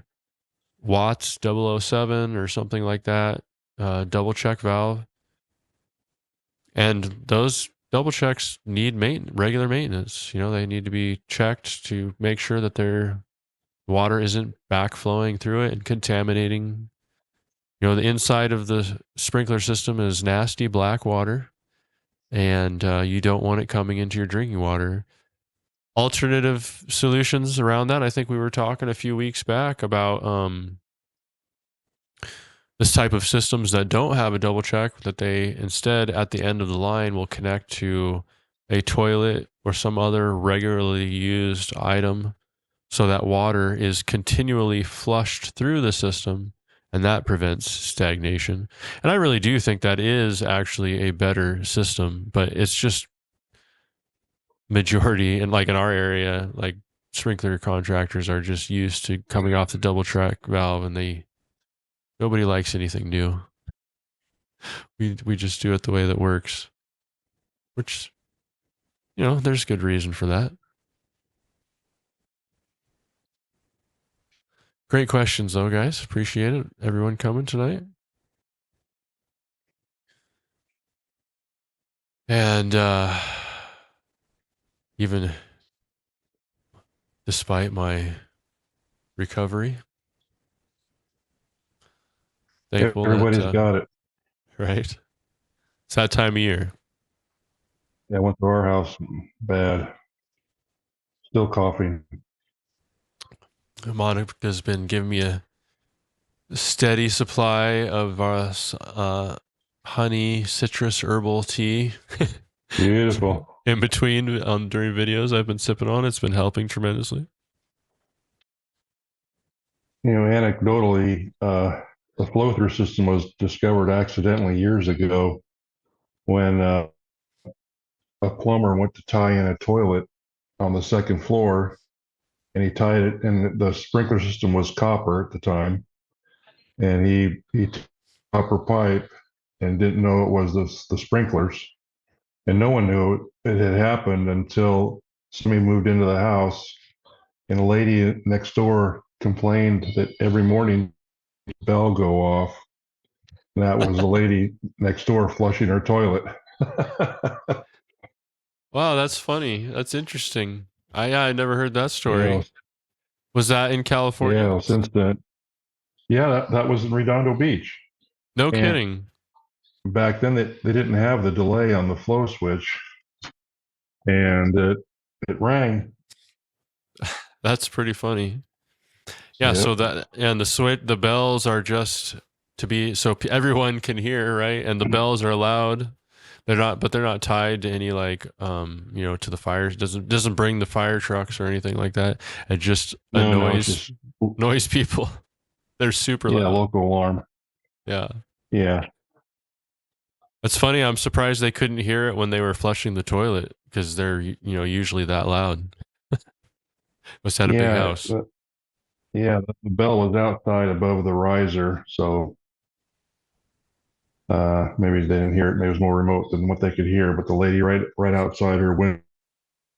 Speaker 1: Watts 007 or something like that, double check valve. And those double checks need regular maintenance. They need to be checked to make sure that their water isn't backflowing through it and contaminating. The inside of the sprinkler system is nasty black water, and you don't want it coming into your drinking water. Alternative solutions around that. I think we were talking a few weeks back about this type of systems that don't have a double check, that they instead at the end of the line will connect to a toilet or some other regularly used item so that water is continually flushed through the system, and that prevents stagnation. And I really do think that is actually a better system, but it's just majority, and like in our area, like sprinkler contractors are just used to coming off the double check valve, and nobody likes anything new. We just do it the way that works, which, there's good reason for that. Great questions though, guys. Appreciate it. Everyone coming tonight. And even despite my recovery, Thankful
Speaker 2: Everybody's
Speaker 1: that,
Speaker 2: got it.
Speaker 1: right? It's that time of year.
Speaker 2: Yeah, I went to our house, bad. Still coughing.
Speaker 1: Monica's been giving me a steady supply of honey citrus herbal tea.
Speaker 2: Beautiful.
Speaker 1: In between, during videos I've been sipping on. It's been helping tremendously.
Speaker 2: Anecdotally, the flow-through system was discovered accidentally years ago when a plumber went to tie in a toilet on the second floor, and he tied it, and the sprinkler system was copper at the time, and he took copper pipe and didn't know it was the sprinklers, and no one knew it had happened until somebody moved into the house, and a lady next door complained that every morning the bell go off. And that was the lady next door flushing her toilet.
Speaker 1: Wow, that's funny. That's interesting. I never heard that story.
Speaker 2: Yeah,
Speaker 1: Was that in California?
Speaker 2: yeah. Since then, yeah, that was in Redondo Beach.
Speaker 1: No
Speaker 2: And
Speaker 1: kidding.
Speaker 2: back then, they didn't have the delay on the flow switch, and it rang.
Speaker 1: That's pretty funny. Yeah,
Speaker 2: Yep.
Speaker 1: so that and the bells are just to be so everyone can hear, right? And the bells are loud. They're not tied to any like to the fire. It doesn't bring the fire trucks or anything like that. It just
Speaker 2: No, it's
Speaker 1: annoys
Speaker 2: just
Speaker 1: noise people. They're super loud.
Speaker 2: local alarm.
Speaker 1: Yeah.
Speaker 2: Yeah.
Speaker 1: It's funny. I'm surprised they couldn't hear it when they were flushing the toilet because they're usually that loud. Must have had a big
Speaker 2: Yeah.
Speaker 1: house.
Speaker 2: The bell was outside above the riser, so maybe they didn't hear it. Maybe it was more remote than what they could hear. But the lady right outside her window,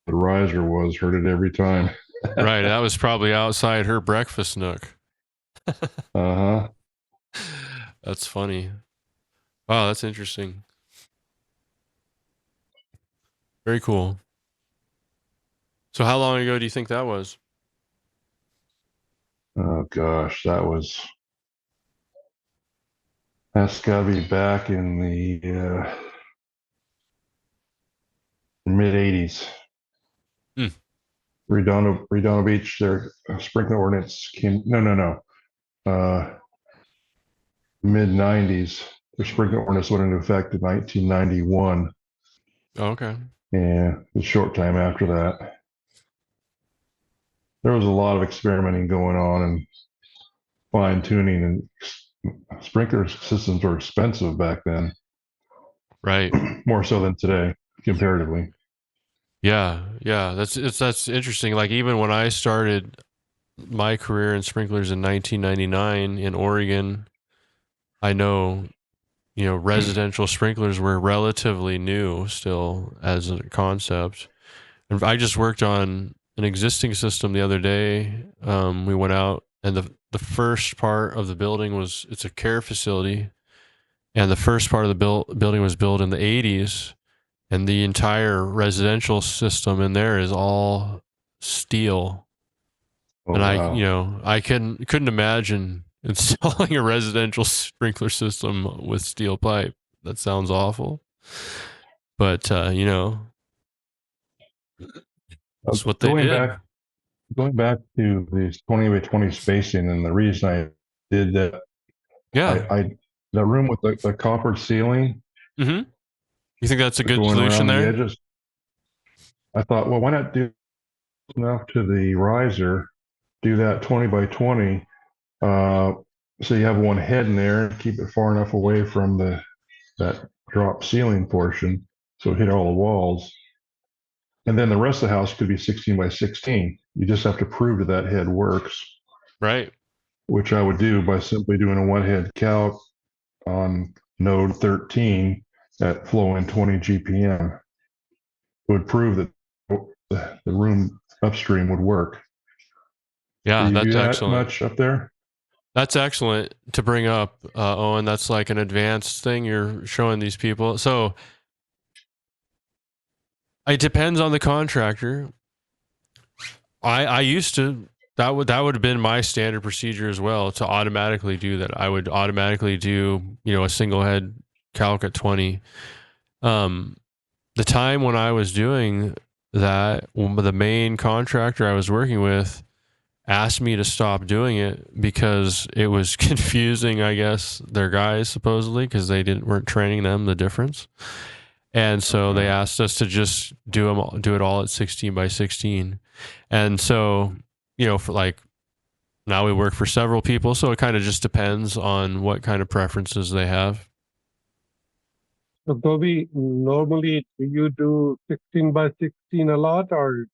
Speaker 2: the riser was, heard it every time.
Speaker 1: Right. That was probably outside her breakfast nook.
Speaker 2: Uh-huh.
Speaker 1: That's funny. Wow, that's interesting. Very cool. So how long ago do you think that was?
Speaker 2: Oh gosh, that's got to be back in the mid '80s.
Speaker 1: Hmm.
Speaker 2: Redondo Beach, their sprinkler ordinance came. No. Mid '90s. Their sprinkler ordinance went into effect in 1991,
Speaker 1: Oh, okay.
Speaker 2: and a short time after that, there was a lot of experimenting going on and fine tuning. And sprinkler systems were expensive back then,
Speaker 1: Right.
Speaker 2: more so than today, comparatively.
Speaker 1: Yeah. That's interesting. Like even when I started my career in sprinklers in 1999 in Oregon, I know residential sprinklers were relatively new still as a concept. And I just worked on an existing system the other day. We went out, and the first part of the building it's a care facility, and the first part of the building was built in the 80s, and the entire residential system in there is all steel.
Speaker 2: Oh,
Speaker 1: And
Speaker 2: wow.
Speaker 1: I couldn't imagine installing a residential sprinkler system with steel pipe. That sounds awful. But that's what they
Speaker 2: Going
Speaker 1: did.
Speaker 2: back to the 20 by 20 spacing, and the reason I did that,
Speaker 1: Yeah.
Speaker 2: I the room with the copper ceiling
Speaker 1: Mm-hmm. You think that's a good
Speaker 2: going
Speaker 1: solution
Speaker 2: around the
Speaker 1: there?
Speaker 2: edges, I thought, well, why not do enough to the riser, do that 20 by 20, so you have one head in there, and keep it far enough away from that drop ceiling portion, so it hit all the walls. And then the rest of the house could be 16 by 16. You just have to prove that that head works,
Speaker 1: Right.
Speaker 2: which I would do by simply doing a one head calc on node 13 at flow in 20 GPM. It would prove that the room upstream would work. Do
Speaker 1: Yeah,
Speaker 2: you do
Speaker 1: that's
Speaker 2: that
Speaker 1: excellent.
Speaker 2: much up there?
Speaker 1: That's excellent to bring up, Owen. That's like an advanced thing you're showing these people. So it depends on the contractor. I used to that would have been my standard procedure as well, to automatically do that. I would automatically do, a single head calc at 20. The time when I was doing that, the main contractor I was working with asked me to stop doing it because it was confusing, I guess, their guys, supposedly, because they weren't training them the difference. And so they asked us to just do it all at 16 by 16. And so, for like, now we work for several people, so it kind of just depends on what kind of preferences they have.
Speaker 4: So, Toby, normally do you do 16 by 16 a lot, or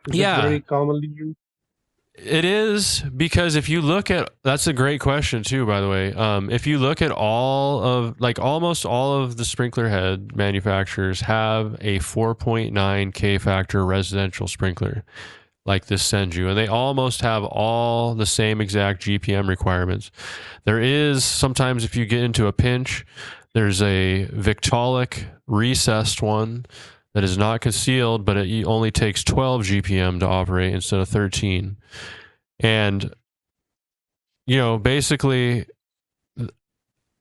Speaker 4: is it very commonly used?
Speaker 1: It is, because if you look at, that's a great question too, by the way. If you look at almost all of the sprinkler head manufacturers have a 4.9 K factor residential sprinkler like this Senju, and they almost have all the same exact GPM requirements. There is sometimes, if you get into a pinch, there's a Victaulic recessed one that is not concealed, but it only takes 12 GPM to operate instead of 13. And, basically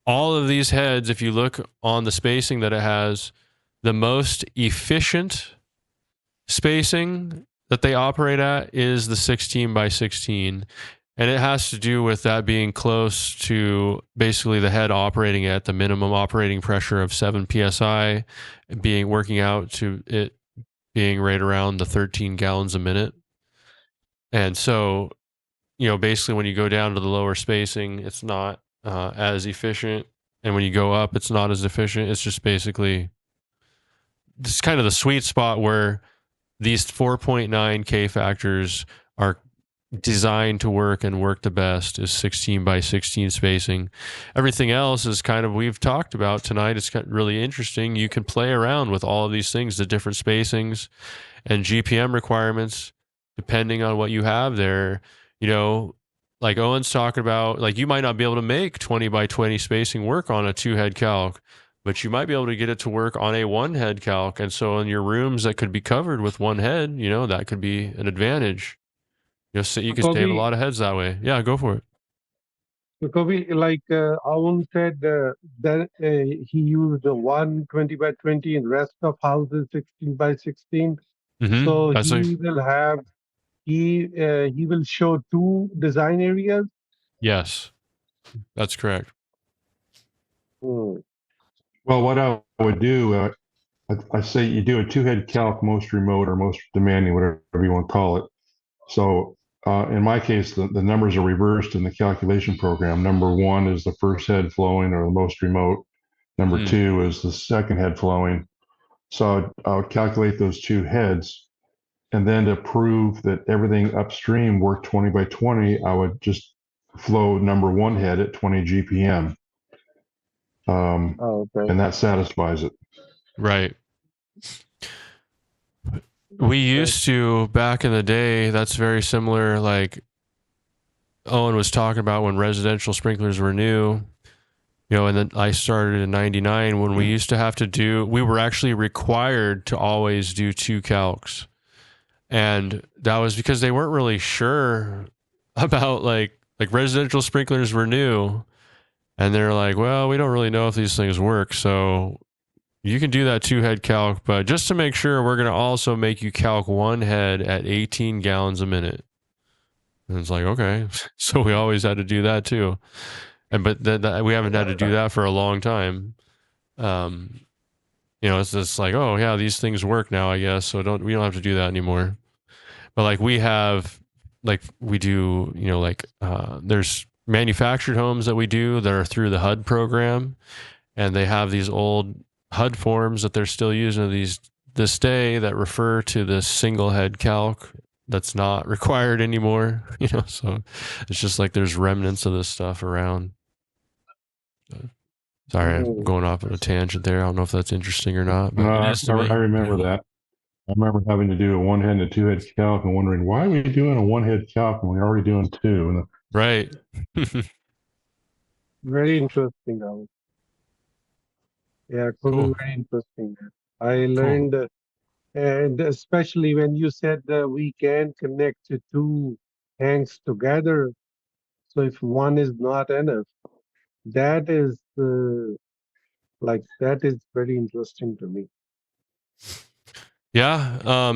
Speaker 1: all of these heads, if you look on the spacing that it has, the most efficient spacing that they operate at is the 16 by 16. And it has to do with that being close to basically the head operating at the minimum operating pressure of 7 psi, working out to it being right around the 13 gallons a minute. And so, basically when you go down to the lower spacing, it's not as efficient. And when you go up, it's not as efficient. It's just basically, it's kind of the sweet spot where these 4.9 K factors are designed to work and work the best, is 16 by 16 spacing. Everything else is kind of, we've talked about tonight. It's really interesting. You can play around with all of these things, the different spacings and GPM requirements, depending on what you have there. Like Owen's talking about, like, you might not be able to make 20 by 20 spacing work on a 2-head calc, but you might be able to get it to work on a 1-head calc. And so in your rooms that could be covered with 1 head, that could be an advantage. So you can save a lot of heads that way. Yeah, go for it.
Speaker 4: So, Kobe, like Owen said, that he used a 120 by 20 and rest of houses 16 by 16.
Speaker 1: Mm-hmm.
Speaker 4: So he will show 2 design areas.
Speaker 1: Yes, that's correct.
Speaker 2: Well, what I would do, I say you do a 2-head calc, most remote or most demanding, whatever you want to call it. So in my case, the numbers are reversed in the calculation program. Number 1 is the first head flowing or the most remote. Number 2 is the second head flowing. So I would calculate those 2 heads. And then to prove that everything upstream worked 20 by 20, I would just flow number 1 head at 20 GPM.
Speaker 4: Okay.
Speaker 2: And that satisfies it.
Speaker 1: Right. We used to, back in the day, that's very similar, like Owen was talking about when residential sprinklers were new, and then I started in 99 when we used to have to we were actually required to always do 2 calcs. And that was because they weren't really sure about like residential sprinklers were new. And they're like, well, we don't really know if these things work. So you can do that 2-head calc, but just to make sure, we're going to also make you calc 1 head at 18 gallons a minute. And it's like, okay. So we always had to do that too. But we haven't had to do that for a long time. It's just like, oh yeah, these things work now, I guess. So we don't have to do that anymore. But like we do, there's manufactured homes that we do that are through the HUD program, and they have these old HUD forms that they're still using this day that refer to this single head calc that's not required anymore. So it's just like there's remnants of this stuff around. Sorry, I'm going off on a tangent there. I don't know if that's interesting or not. But
Speaker 2: I remember that. I remember having to do a 1-head and a 2-head calc and wondering, why are we doing a 1-head calc when we're already doing 2?
Speaker 1: Right.
Speaker 4: Very interesting. Yeah, it could be very interesting. I learned And especially when you said that we can connect the two tanks together. So if one is not enough, that is that is very interesting to me.
Speaker 1: Yeah.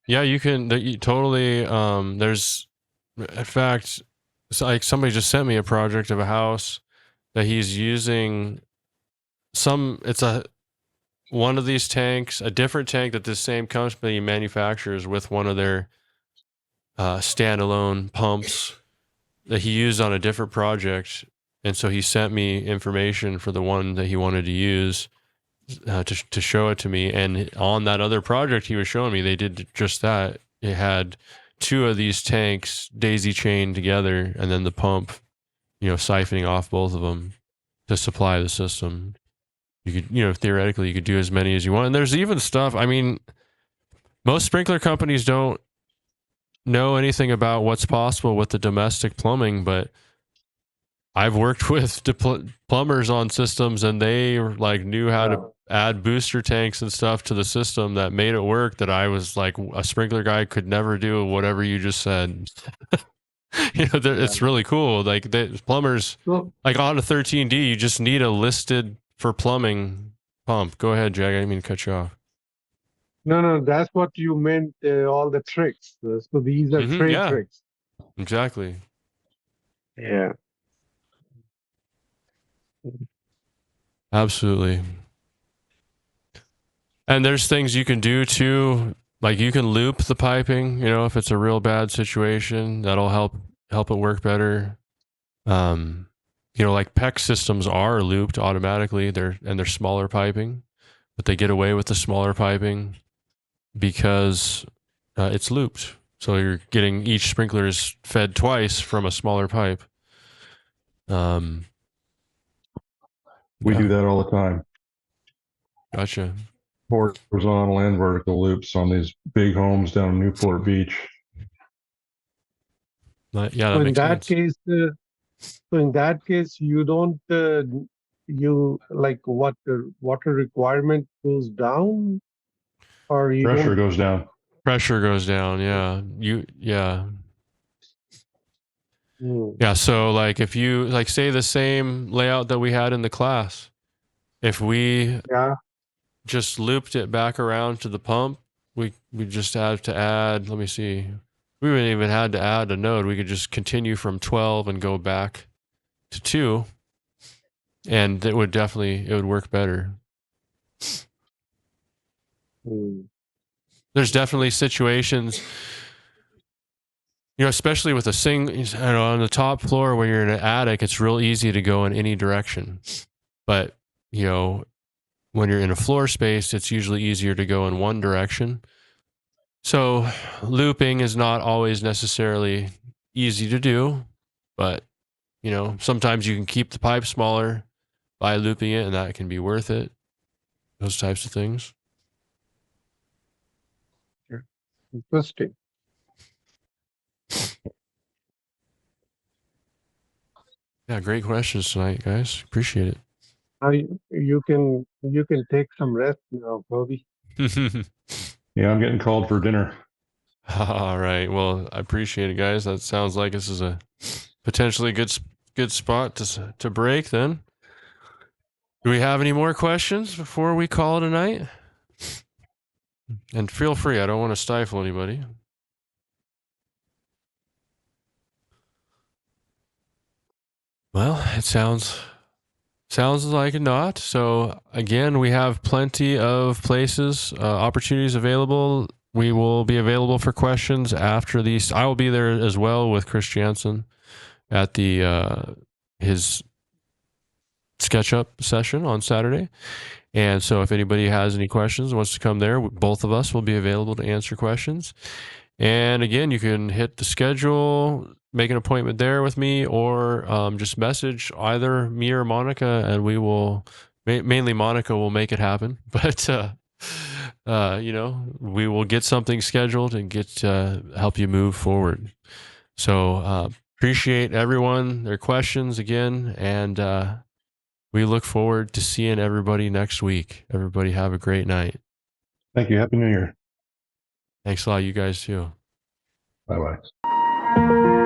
Speaker 1: Yeah, you can you totally there's in fact it's like somebody just sent me a project of a house that he's using one of these tanks, a different tank that this same company manufactures with one of their standalone pumps that he used on a different project. And so he sent me information for the one that he wanted to use to show it to me. And on that other project he was showing me, they did just that. It had two of these tanks daisy chained together, and then the pump, siphoning off both of them to supply the system. You could, theoretically, you could do as many as you want. And there's even stuff. I mean, most sprinkler companies don't know anything about what's possible with the domestic plumbing, but I've worked with plumbers on systems, and they like knew how to add booster tanks and stuff to the system that made it work. That I was like, a sprinkler guy could never do whatever you just said. It's really cool. Like the plumbers, like on a 13D, you just need a listed for plumbing pump. Go ahead, Jag. I didn't mean to cut you off.
Speaker 4: No, that's what you meant. All the tricks. So these are trade
Speaker 1: Yeah,
Speaker 4: tricks.
Speaker 1: exactly.
Speaker 4: Yeah.
Speaker 1: Absolutely. And there's things you can do too, like you can loop the piping, if it's a real bad situation, that'll help it work better. Like PEX systems are looped automatically, they're smaller piping, but they get away with the smaller piping because it's looped. So you're getting each sprinkler is fed twice from a smaller pipe.
Speaker 2: We do that all the time.
Speaker 1: Gotcha.
Speaker 2: Horizontal and vertical loops on these big homes down in Newport Beach.
Speaker 1: Yeah, that makes sense.
Speaker 4: So in that case, you don't you like what the water requirement goes down, or you
Speaker 2: Pressure
Speaker 4: don't?
Speaker 2: goes down.
Speaker 1: Pressure goes down. Yeah. Yeah. So like if you like say the same layout that we had in the class, if we just looped it back around to the pump, we just have to add, let me see. We wouldn't even had to add a node. We could just continue from 12 and go back to 2. And it would work better. There's definitely situations, especially with on the top floor where you're in an attic, it's real easy to go in any direction. But, when you're in a floor space, it's usually easier to go in one direction. So looping is not always necessarily easy to do, but, sometimes you can keep the pipe smaller by looping it, and that can be worth it. Those types of things.
Speaker 4: Interesting.
Speaker 1: Yeah, great questions tonight, guys. Appreciate it.
Speaker 4: You can take some rest now, Bobby.
Speaker 2: Yeah, I'm getting called for dinner.
Speaker 1: All right. Well, I appreciate it, guys. That sounds like this is a potentially good spot to break. Then, do we have any more questions before we call it a night? And feel free. I don't want to stifle anybody. Well, it sounds like not. So again, we have plenty of places, opportunities available. We will be available for questions after these. I will be there as well with Chris Jansen at the his SketchUp session on Saturday. And so if anybody has any questions, wants to come there, both of us will be available to answer questions. And again, you can hit the schedule, make an appointment there with me, or just message either me or Monica, and we will, mainly Monica will make it happen. But, we will get something scheduled and help you move forward. So appreciate everyone, their questions again, and we look forward to seeing everybody next week. Everybody have a great night.
Speaker 2: Thank you. Happy New Year.
Speaker 1: Thanks a lot, you guys too.
Speaker 2: Bye bye.